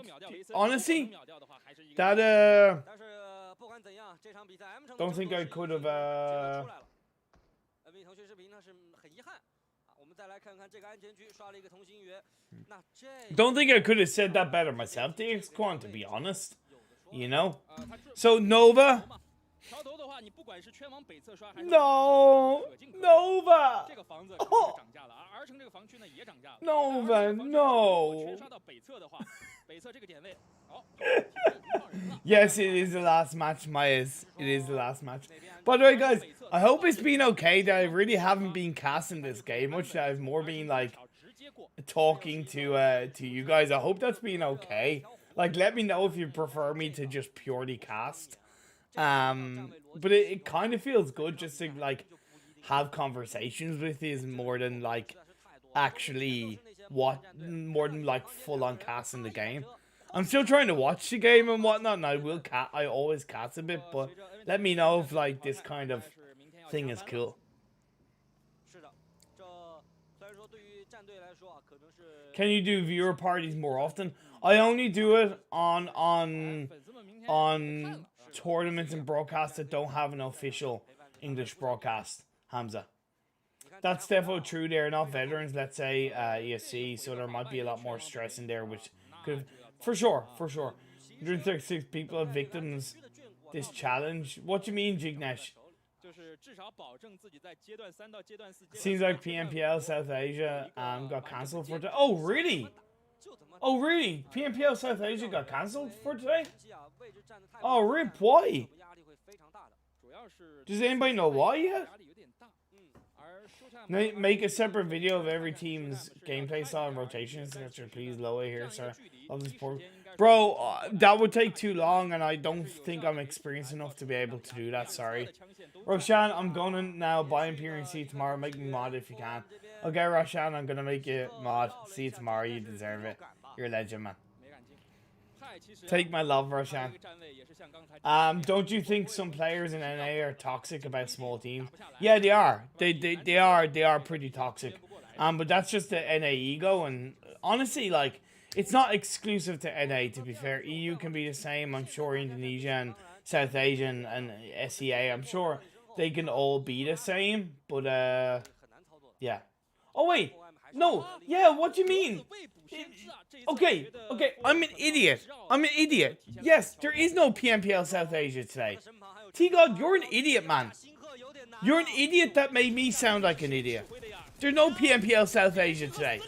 honestly, that, don't think I could have, don't think I could have said that better myself, DX Quan, to be honest. You know? So, Nova. No! Nova! Oh. Nova, no! Yes, it is the last match, Myers. It is the last match. By the way, guys, I hope it's been okay that I really haven't been casting this game much. That I've more been, like, talking to you guys. I hope that's been okay. Like, let me know if you prefer me to just purely cast. But it kind of feels good just to, like, have conversations with you more than, like, actually more than, like, full-on casting the game. I'm still trying to watch the game and whatnot, and I always cast a bit, but let me know if, like, this kind of thing is cool. Can you do viewer parties more often? I only do it on tournaments and broadcasts that don't have an official English broadcast, Hamza. That's definitely true. They're not veterans, let's say, ESC, so there might be a lot more stress in there, which could, for sure. 136 people are victims this challenge. What do you mean, Jignesh? Seems like PMPL South Asia got cancelled for today. Oh, really? Oh, really? PMPL South Asia got cancelled for today? Oh, rip, why? Does anybody know why yet? Make a separate video of every team's gameplay style and rotations. Please, Loa here, sir. Love the support. Bro, that would take too long, and I don't think I'm experienced enough to be able to do that, sorry. Roshan, I'm gonna now buy Imperial C tomorrow. Make me mod if you can. Okay, Roshan, I'm gonna make you mod. See you tomorrow, you deserve it. You're a legend, man. Take my love, Roshan. Don't you think some players in NA are toxic about small teams? Yeah, they are. They are pretty toxic. But that's just the NA ego, and honestly, like, it's not exclusive to NA, to be fair. EU can be the same. I'm sure Indonesia and South Asian and SEA, I'm sure they can all be the same. But, yeah. Oh, wait. No. Yeah, what do you mean? Okay, I'm an idiot. Yes, there is no PMPL South Asia today. T-God, you're an idiot, man. You're an idiot that made me sound like an idiot. There's no PMPL South Asia today.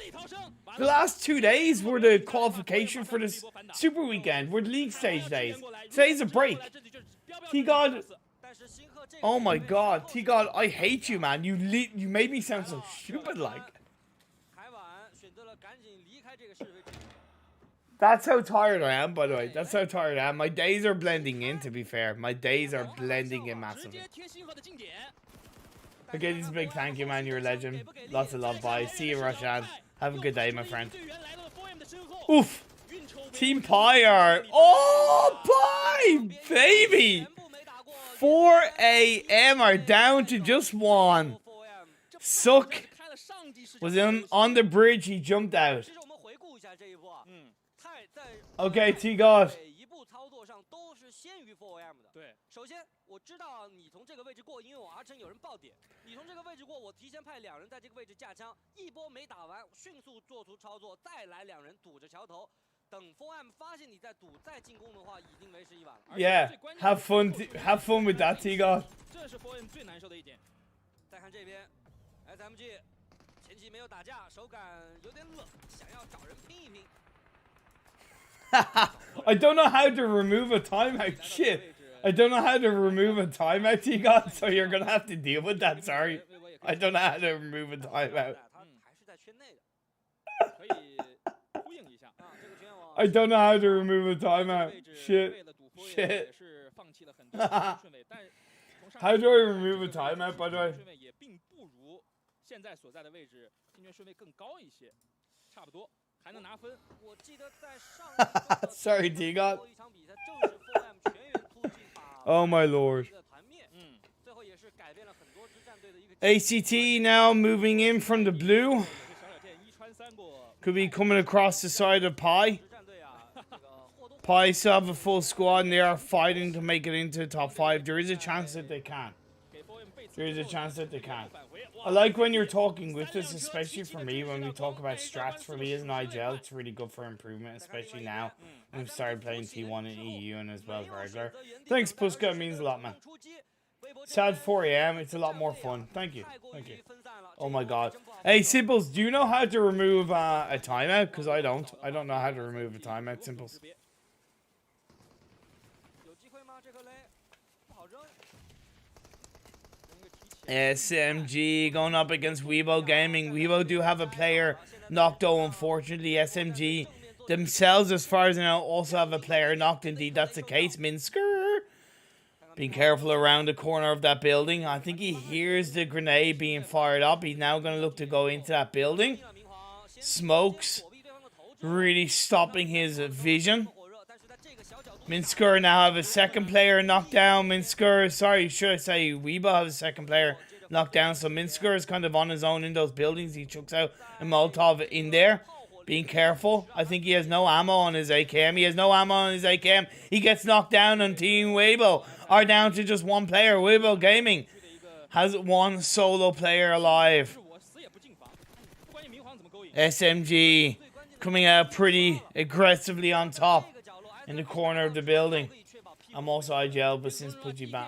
The last 2 days were the qualification for this Super Weekend, were the league stage days. Today's a break. T-God. Oh my god, T-God, I hate you, man. You made me sound so stupid, like. That's how tired I am, by the way. That's how tired I am. My days are blending in, to be fair. My days are blending in massively. Okay, this is a big thank you, man. You're a legend. Lots of love. Bye. See you, Roshan. Have a good day, my friend. Oof. Team Pi are... Oh, Pi! Baby! 4 AM are down to just 1. Suck. Was on the bridge, he jumped out. Okay, T-God. 对，首先我知道你从这个位置过，因为我阿琛有人爆点。你从这个位置过，我提前派2人在这个位置架枪，一波没打完，迅速做出操作，再来2人堵着桥头。等 4M 发现你在堵，再进攻的话，已经为时已晚了。Yeah, have fun with that, T-God. 这是 4M 最难受的一点。再看这边 ，SMG 前期没有打架，手感有点冷，想要找人拼一拼。I don't know how to remove a timeout. Shit. I don't know how to remove a timeout, T-God, so you're gonna have to deal with that, sorry. I don't know how to remove a timeout. I don't know how to remove a timeout. Shit. Shit. How do I remove a timeout, by the way? 也并不如现在所在的位置平均顺位更高一些，差不多还能拿分。我记得在上 Sorry, T-God. Oh my lord. ACT now moving in from the blue. Could be coming across the side of Pi. Pi still have a full squad and they are fighting to make it into the top 5. There is a chance that they can. There is a chance that they can. I like when you're talking with this, especially for me, when we talk about strats for me as an IGL, it's really good for improvement, especially now when we've started playing T1 and EU and as well as regular. Thanks, Puska, it means a lot, man. Sad 4 AM, it's a lot more fun. Thank you. Thank you. Oh my god. Hey, Simples, do you know how to remove a timeout? Because I don't. I don't know how to remove a timeout, Simples. SMG going up against Weibo Gaming. Weibo do have a player knocked out, unfortunately. SMG themselves, as far as I know, also have a player knocked. Indeed, that's the case. Minsker being careful around the corner of that building. I think he hears the grenade being fired up. He's now going to look to go into that building. Smokes really stopping his vision. Minsker now have a second player knocked down. Minsker, sorry, should I say Weibo have a second player knocked down. So Minsker is kind of on his own in those buildings. He chucks out a Molotov in there. Being careful. I think he has no ammo on his AKM. He has no ammo on his AKM. He gets knocked down and Team Weibo are down to just one player. Weibo Gaming has one solo player alive. SMG coming out pretty aggressively on top in the corner of the building. I'm also IGL, but since Pudgy ban,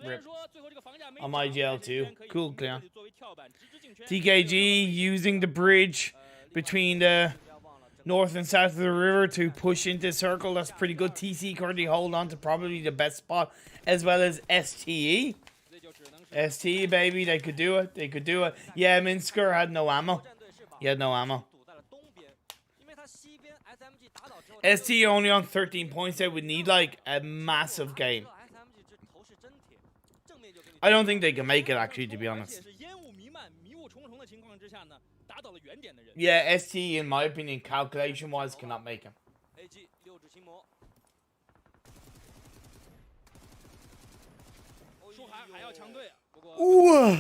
rip. I'm IGL too. Cool, Cleon. TKG using the bridge between the north and south of the river to push into the circle. That's pretty good. TC currently hold on to probably the best spot, as well as STE. STE, baby, they could do it. They could do it. Yeah, Minsker had no ammo. He had no ammo. ST only on 13 points. They would need like a massive game. I don't think they can make it, actually, to be honest. Yeah, ST, in my opinion, calculation-wise, cannot make him. Ooh.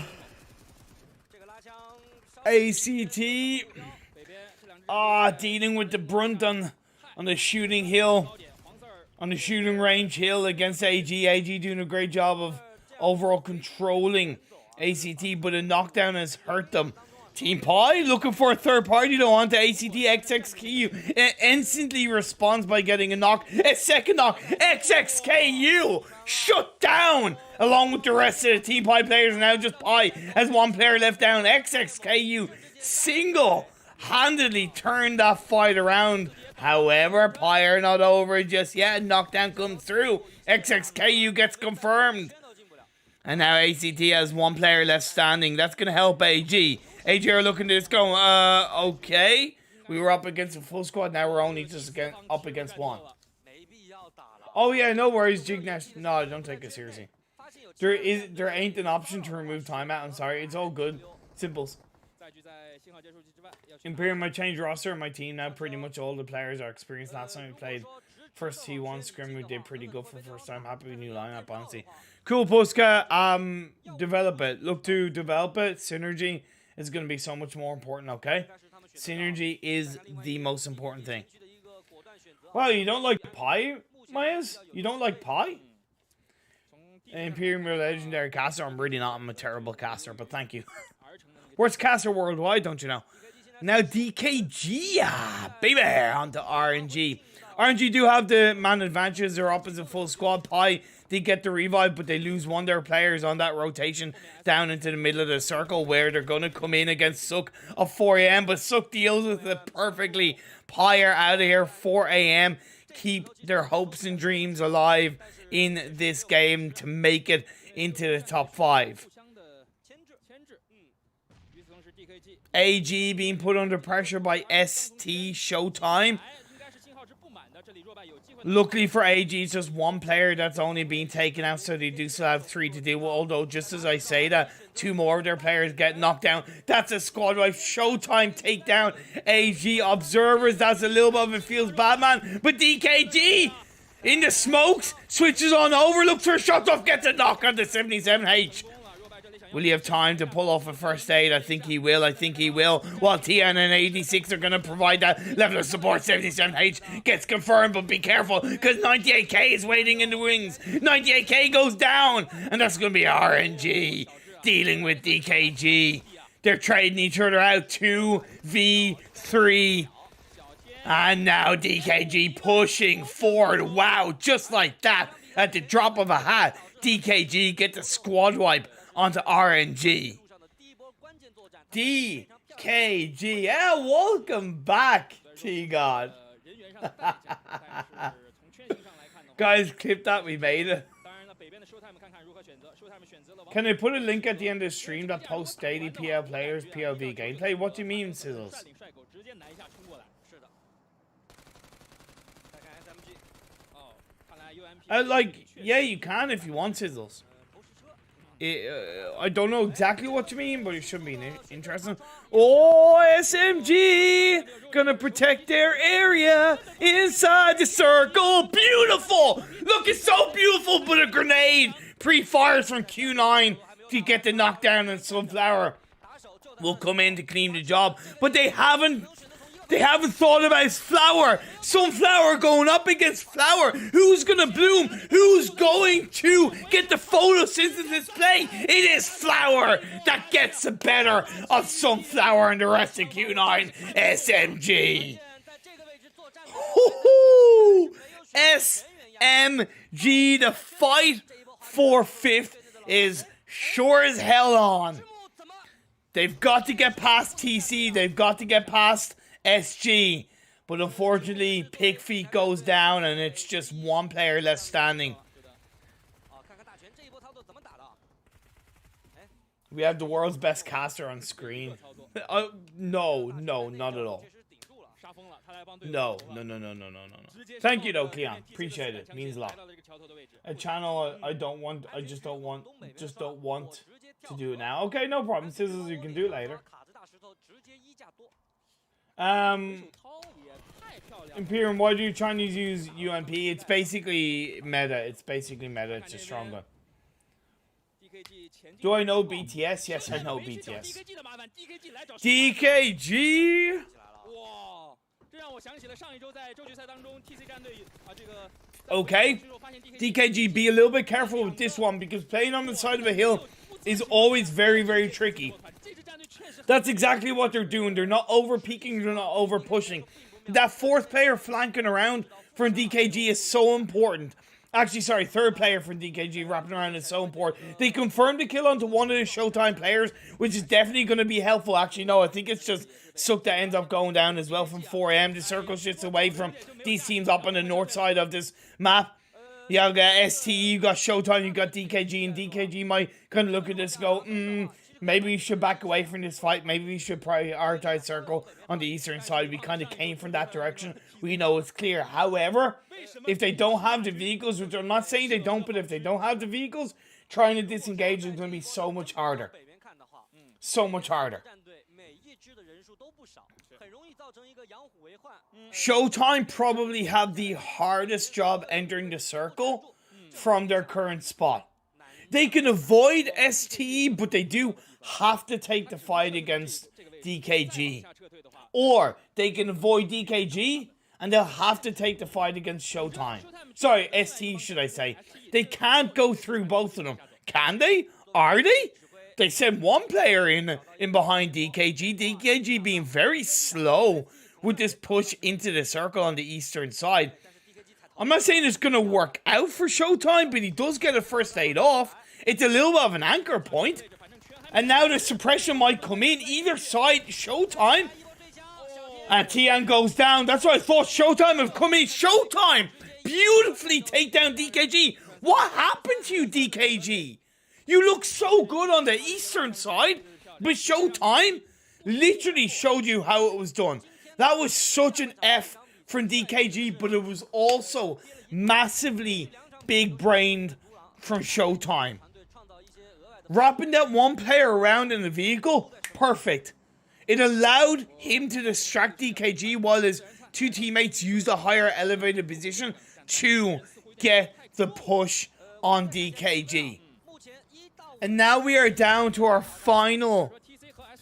ACT. Dealing with the brunt on the shooting hill. On the shooting range hill against AG. AG doing a great job of overall controlling ACT, but a knockdown has hurt them. Team Pi looking for a third party though onto ACT. XXKU instantly responds by getting a knock. A second knock. XXKU shut down along with the rest of the Team Pi players. Now just Pi has one player left down. XXKU single-handedly turned that fight around. However, Pi are not over just yet. Knockdown comes through. XXKU gets confirmed. And now ACT has one player left standing. That's going to help AG. AG are looking at this going, okay. We were up against a full squad. Now we're only just up against one. Oh, yeah, no worries, Jignash. No, don't take it seriously. There ain't an option to remove timeout. I'm sorry. It's all good. Simples. Imperium might change roster in my team now. Pretty much all the players are experienced. Last time we played first T1 scrim, we did pretty good for the first time. Happy with new lineup, honestly. Cool, Puska. Develop it. Look to develop it. Synergy is going to be so much more important, okay? Synergy is the most important thing. Well, you don't like pie, Myers? You don't like pie? Imperium, you're a legendary caster. I'm really not. I'm a terrible caster, but thank you. Worst caster worldwide, don't you know? Now DKG, baby, onto RNG. RNG do have the man advantages. They're opposite full squad. Pi, they get the revive, but they lose one of their players on that rotation down into the middle of the circle where they're going to come in against Suk of 4 a.m. But Suk deals with it perfectly. Pi are out of here, 4 a.m. Keep their hopes and dreams alive in this game to make it into the top 5. AG being put under pressure by ST Showtime. Luckily for AG, it's just one player that's only being taken out, so they do still have 3 to deal with. Although, just as I say that, 2 more of their players get knocked down. That's a squad wipe. Showtime takedown. AG observers. That's a little bit of it feels bad, man. But DKG in the smokes switches on over. Looks for a shot off. Gets a knock on the 77H. Will he have time to pull off a first aid? I think he will. I think he will. While TN and 86 are going to provide that level of support. 77H gets confirmed, but be careful because 98K is waiting in the wings. 98K goes down, and that's going to be RNG dealing with DKG. They're trading each other out. 2v3. And now DKG pushing forward. Wow, just like that. At the drop of a hat, DKG get the squad wipe onto RNG. DKG. Yeah, welcome back, T-God. Guys, clip that, we made it. Can I put a link at the end of the stream that posts daily PL players, POV gameplay? What do you mean, Sizzles? Yeah, you can if you want, Sizzles. I don't know exactly what you mean, but it should be interesting. Oh, SMG! Gonna protect their area inside the circle. Beautiful! Look, it's so beautiful, but a grenade pre-fires from Q9 to get the knockdown, and Sunflower will come in to clean the job. But they haven't thought about Flower. Sunflower going up against Flower. Who's gonna bloom? Who's going to get the photosynthesis play? It is Flower that gets the better of Sunflower and the rest of Q9 SMG. SMG, the fight for 5th is sure as hell on. They've got to get past TC. They've got to get past SG, but unfortunately Pig Feet goes down and it's just one player left standing. We have the world's best caster on screen. No, not at all. No. Thank you though, Cleon. Appreciate it. Means a lot. A channel I just don't want to do it now. Okay, no problem. Sizzles, you can do it later. Imperium, why do Chinese use UMP? It's basically meta. It's a strong gun. Do I know BTS? Yes, I know BTS. DKG! Okay. DKG, be a little bit careful with this one because playing on the side of a hill is always very, very tricky. That's exactly what they're doing. They're not over peeking, they're not over pushing. That 4th player flanking around from DKG is so important. Actually, sorry, 3rd player from DKG wrapping around is so important. They confirmed the kill onto one of the Showtime players, which is definitely going to be helpful. Actually, no, I think it's just Suk that ends up going down as well from 4M. The circle shifts away from these teams up on the north side of this map. You got ST, you got Showtime, you got DKG, and DKG might kind of look at this and go, maybe we should back away from this fight. Maybe we should prioritize circle on the eastern side. We kind of came from that direction. We know it's clear. However, if they don't have the vehicles, which I'm not saying they don't, but if they don't have the vehicles, trying to disengage is going to be so much harder. So much harder. Showtime probably have the hardest job entering the circle from their current spot. They can avoid STE, but they do have to take the fight against DKG. Or they can avoid DKG, and they'll have to take the fight against Showtime. Sorry, STE should I say. They can't go through both of them. Can they? Are they? They sent one player in behind DKG. DKG being very slow with this push into the circle on the eastern side. I'm not saying it's going to work out for Showtime, but he does get a first aid off. It's a little bit of an anchor point. And now the suppression might come in. Either side, Showtime. And Tian goes down. That's what I thought. Showtime have come in. Showtime beautifully take down DKG. What happened to you, DKG? You look so good on the eastern side, but Showtime literally showed you how it was done. That was such an F from DKG, but it was also massively big-brained from Showtime. Wrapping that one player around in the vehicle, perfect. It allowed him to distract DKG while his two teammates used a higher elevated position to get the push on DKG. And now we are down to our final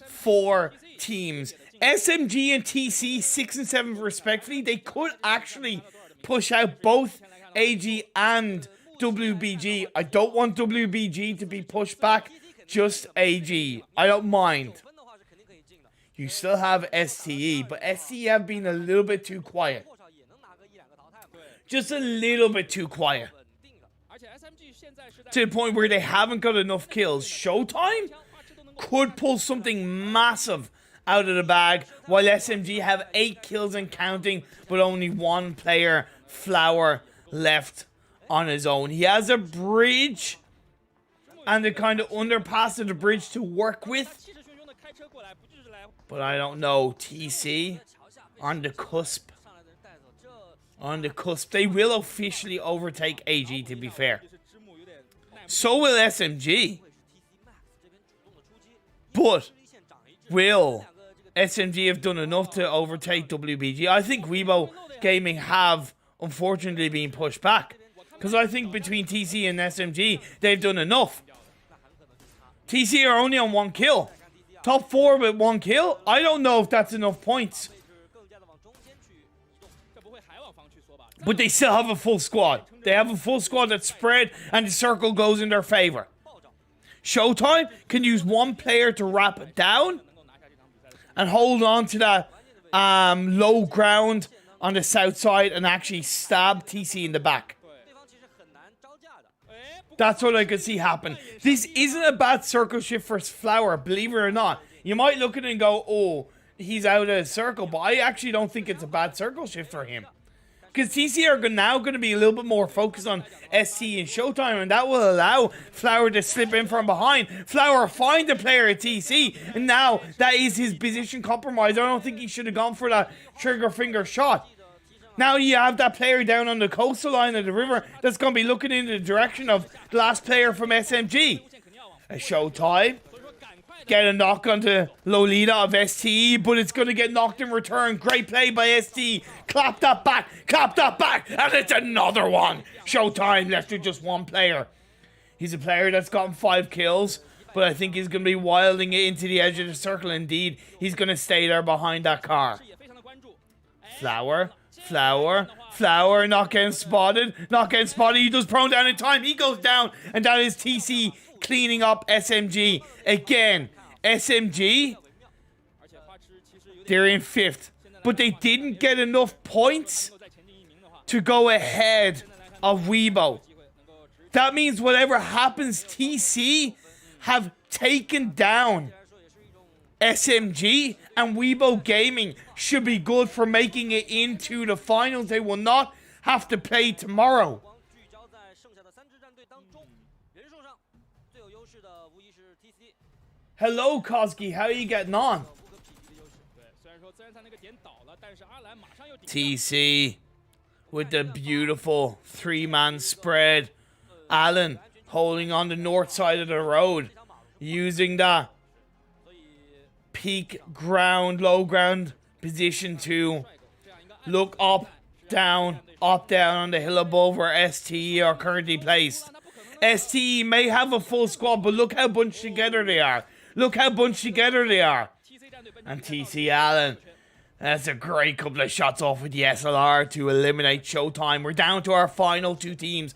4 teams. SMG and TC, 6 and 7 respectively. They could actually push out both AG and WBG. I don't want WBG to be pushed back, just AG. I don't mind. You still have STE, but STE have been a little bit too quiet. Just a little bit too quiet. To the point where they haven't got enough kills. Showtime could pull something massive out of the bag, while SMG have 8 kills and counting, but only 1 player, Flower, left on his own. He has a bridge and the kind of underpass of the bridge to work with, but I don't know. TC on the cusp. On the cusp. They will officially overtake AG, to be fair. So will SMG. But will SMG have done enough to overtake WBG? I think Weibo Gaming have unfortunately been pushed back. Because I think between TC and SMG, they've done enough. TC are only on 1 kill. Top 4 with 1 kill? I don't know if that's enough points. But they still have a full squad. They have a full squad that's spread and the circle goes in their favor. Showtime can use 1 player to wrap it down and hold on to that low ground on the south side and actually stab TC in the back. That's what I could see happen. This isn't a bad circle shift for Flower, believe it or not. You might look at it and go, oh, he's out of circle, but I actually don't think it's a bad circle shift for him. Because TC are now going to be a little bit more focused on ST and Showtime, and that will allow Flower to slip in from behind. Flower find the player at TC, and now that is his position compromise. I don't think he should have gone for that trigger finger shot. Now you have that player down on the coastal line of the river that's going to be looking in the direction of the last player from SMG. A Showtime. Get a knock onto Lolita of STE, but it's going to get knocked in return. Great play by STE. Clap that back, and it's another one. Showtime left with just 1 player. He's a player that's gotten 5 kills, but I think he's going to be wilding it into the edge of the circle. Indeed, he's going to stay there behind that car. Flower, not getting spotted. He does prone down in time. He goes down, and that is TC cleaning up SMG. Again, SMG, they're in 5th, but they didn't get enough points to go ahead of Weibo. That means whatever happens, TC have taken down SMG, and Weibo Gaming should be good for making it into the finals. They will not have to play tomorrow. Hello, Koski. How are you getting on? TC with the beautiful 3-man spread. Allen holding on the north side of the road, using the peak ground, low ground position to look up, down on the hill above where STE are currently placed. STE may have a full squad, but look how bunched together they are. Look how bunched together they are. And TC Allen, that's a great couple of shots off with the SLR to eliminate Showtime. We're down to our final two teams.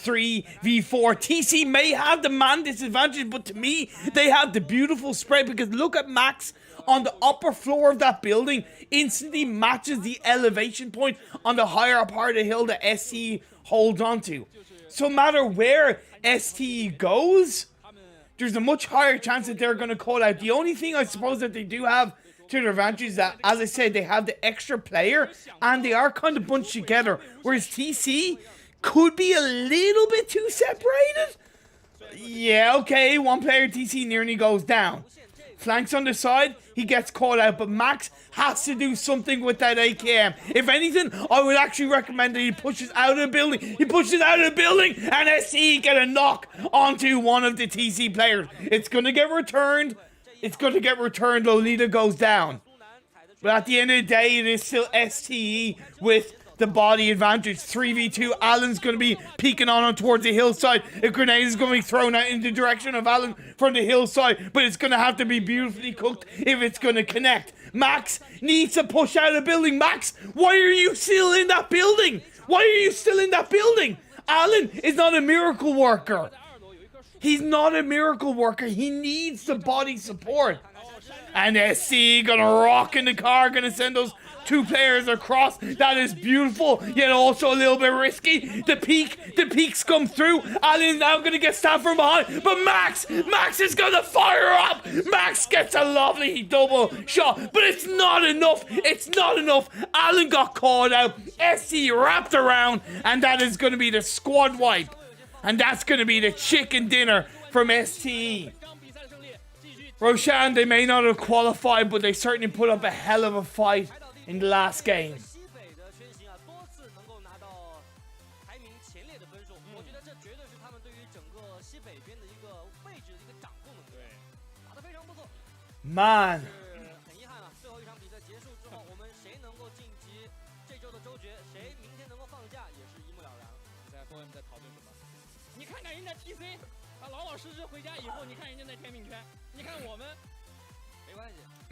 3v4. TC may have the man disadvantage, but to me, they have the beautiful spread because look at Max on the upper floor of that building. Instantly matches the elevation point on the higher part of the hill that STE holds onto. So no matter where STE goes, there's a much higher chance that they're going to call out. The only thing I suppose that they do have to their advantage is that, as I said, they have the extra player and they are kind of bunched together. Whereas TC could be a little bit too separated. Yeah, okay, one player TC nearly goes down. Flanks on the side, he gets caught out, but Max has to do something with that AKM. If anything, I would actually recommend that he pushes out of the building. He pushes out of the building, and SE get a knock onto one of the TC players. It's going to get returned. It's going to get returned. Lolita goes down. But at the end of the day, it is still STE with the body advantage. 3v2. Allen's going to be peeking on towards the hillside. A grenade is going to be thrown out in the direction of Allen from the hillside, but it's going to have to be beautifully cooked if it's going to connect. Max needs to push out of the building. Max, why are you still in that building? Why are you still in that building? Allen is not a miracle worker. He's not a miracle worker. He needs the body support. And SC gonna rock in the car, gonna send those two players across. That is beautiful, yet also a little bit risky. The peaks come through. Allen's now gonna get stabbed from behind, but Max is gonna fire up. Max gets a lovely double shot, but it's not enough. It's not enough. Allen got caught out. SC wrapped around, and that is gonna be the squad wipe. And that's gonna be the chicken dinner from STE. Roshan, they may not have qualified, but they certainly put up a hell of a fight in the last game. Man.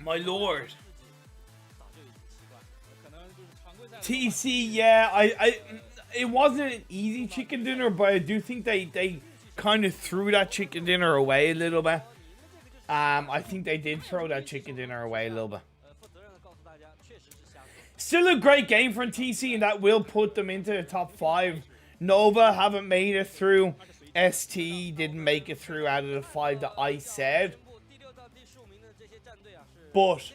My lord. TC, yeah, it wasn't an easy chicken dinner, but I do think they kind of threw that chicken dinner away a little bit. I think they did throw that chicken dinner away a little bit. Still a great game from TC, and that will put them into the top 5. Nova haven't made it through. ST didn't make it through out of the 5 that I said. But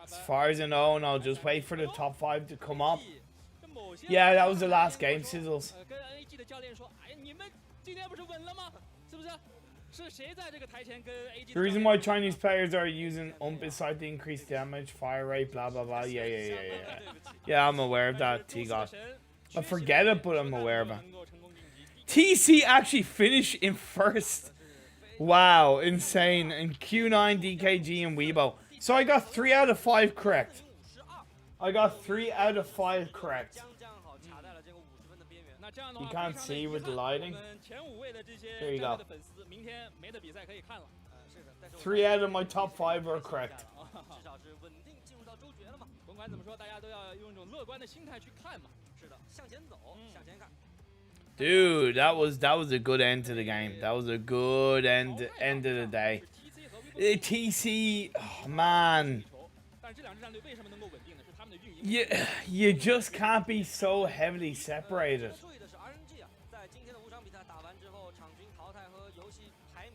as far as I know, and I'll just wait for the top 5 to come up. Yeah, that was the last game, Sizzles. The reason why Chinese players are using beside the increased damage, fire rate, blah blah blah. Yeah. Yeah, I'm aware of that, T-God. I forget it, but I'm aware of it. TC actually finished in first. Wow, insane. And Q9, DKG, and Weibo. So I got 3 out of 5 correct. I got 3 out of 5 correct. You can't see with the lighting. There you go. 3 out of my top 5 are correct. Dude, that was a good end to the game. That was a good end of the day. TC, oh, man. You just can't be so heavily separated.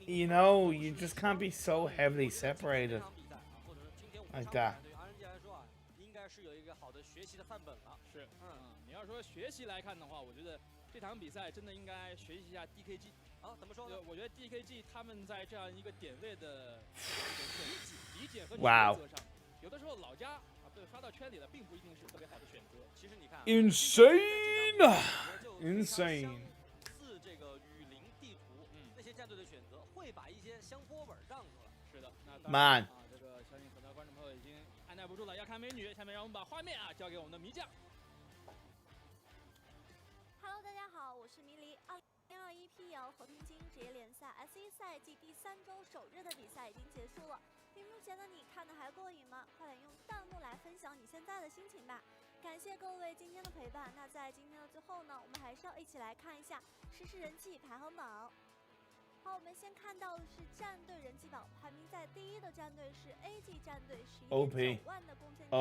You know, you just can't be so heavily separated like that. Wow. Insane! Insane. Man. 住了，要看美女。下面让我们把画面交给我们的迷将。Hello， 大家好，我是迷离。2021 PEL 和平精英职业联赛 S1 赛季第3周首日的比赛已经结束了。屏幕前的你看的还过瘾吗？快点用弹幕来分享你现在的心情吧。感谢各位今天的陪伴。那在今天的最后呢，我们还是要一起来看一下实时人气排行榜。好，我们先看到的是战队人气榜，排名在第1的战队是 AG 战队11.9万的贡献值，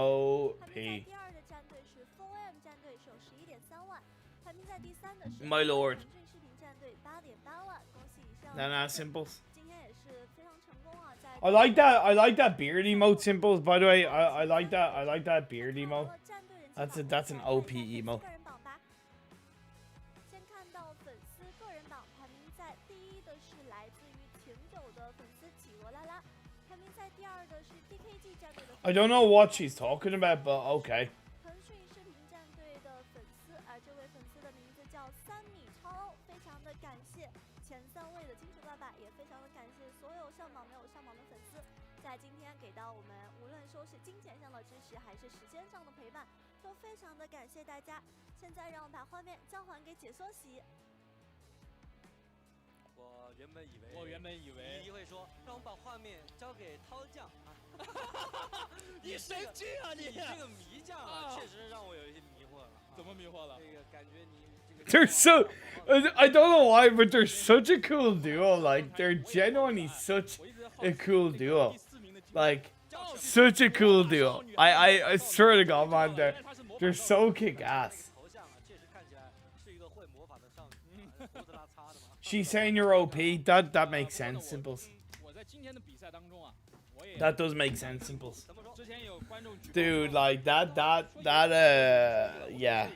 排名在第2的战队是 4M 战队是有11.3万，排名在第3的是 My lord 腾讯视频战队8.8万，恭喜以上。Simples. 今天也是非常成功啊，在 I like that beard emote, Simples. By the way, I like that beard emote. That's an OP emote. 先看到粉丝个人榜，排名在第1的是来自于挺久的粉丝企鹅拉拉，排名在第2的是 DKG 战队的。I don't know what she's talking about, but okay. 腾讯视频战队的粉丝，这位粉丝的名字叫3米超，非常的感谢前3位的金主爸爸，也非常的感谢所有上榜没有上榜的粉丝，在今天给到我们无论说是金钱上的支持，还是时间上的陪伴，都非常的感谢大家。现在让我们把画面交还给解说席。我原本以为你会说，让我们把画面交给涛酱啊。你神经啊你！你这个迷将啊，确实让我有一些迷惑了。怎么迷惑了？这个感觉你这个。They're so. I don't know why, but they're such a cool duo. Like they're genuinely such a cool duo. Like such a cool duo. I swear to God, man, they're so kick ass. She's saying you're OP. That makes sense, Simples. That does make sense, Simples. Dude, like that yeah.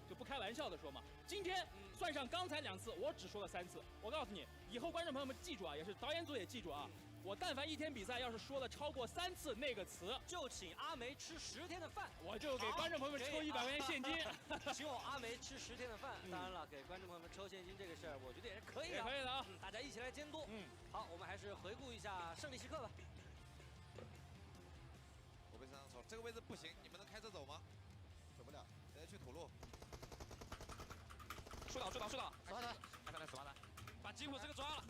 就不开玩笑的说嘛，今天算上刚才2次，我只说了3次。我告诉你，以后观众朋友们记住啊，也是导演组也记住啊。我但凡一天比赛要是说了超过3次那个词，就请阿梅吃10天的饭，我就给观众朋友们抽100块钱现金。请我阿梅吃10天的饭。当然了，给观众朋友们抽现金这个事儿，我觉得也是可以的，可以的啊。大家一起来监督。好，我们还是回顾一下胜利时刻吧。我被上手，这个位置不行，你们能开车走吗？走不了，直接去土路。疏导，抓他，把吉普这个抓了。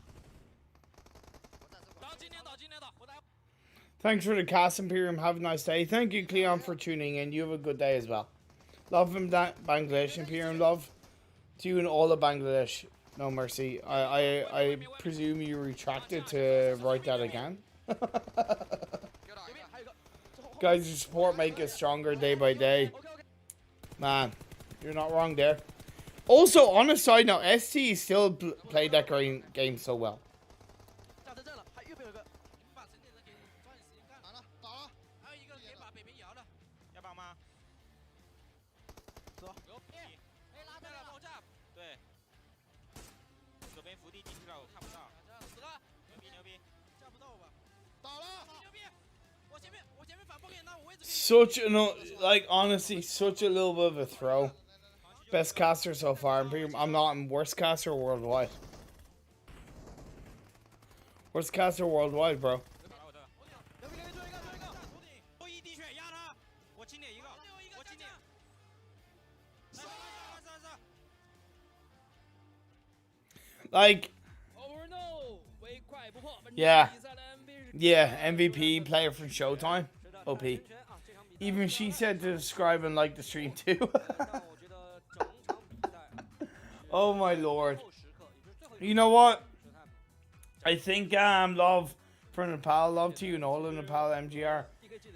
Thanks for the cast, Imperium. Have a nice day. Thank you, Cleon, for tuning in. You have a good day as well. Love from Bangladesh, Imperium. Love to you and all of Bangladesh. No mercy. I presume you retracted to write that again. Guys, your support make us stronger day by day. Man, you're not wrong there. Also, on a side note, ST still played that game so well. Such like honestly, such a little bit of a throw. Best caster so far. I'm not in worst caster worldwide. Worst caster worldwide, bro. Like, yeah, MVP player from Showtime, OP. Even she said to describe and like the stream too. Oh my lord. You know what? I think love for Nepal, love to you and all of Nepal MGR.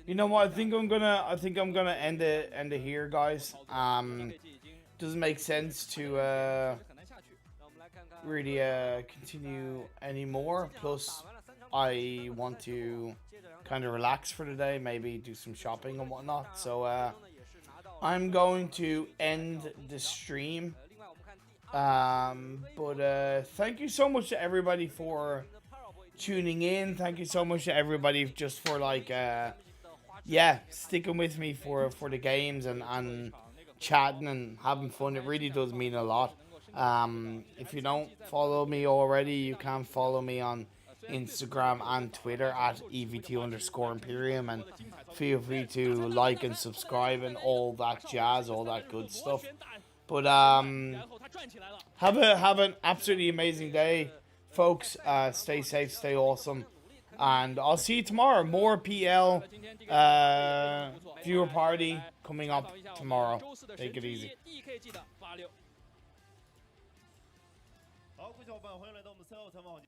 You know what? I think I'm gonna end it here, guys. Doesn't make sense to really continue anymore. Plus, I want to kind of relax for the day, maybe do some shopping and whatnot. So I'm going to end the stream. But thank you so much to everybody for tuning in. Thank you so much to everybody just for like yeah, sticking with me for the games and chatting and having fun. It really does mean a lot. If you don't follow me already, you can follow me on Instagram and Twitter at EVT_Imperium, and feel free to like and subscribe and all that jazz, all that good stuff. But have an absolutely amazing day, folks. Stay safe, stay awesome, and I'll see you tomorrow. More PL viewer party coming up tomorrow. Take it easy. 好，各位小伙伴，欢迎来到我们3号采访。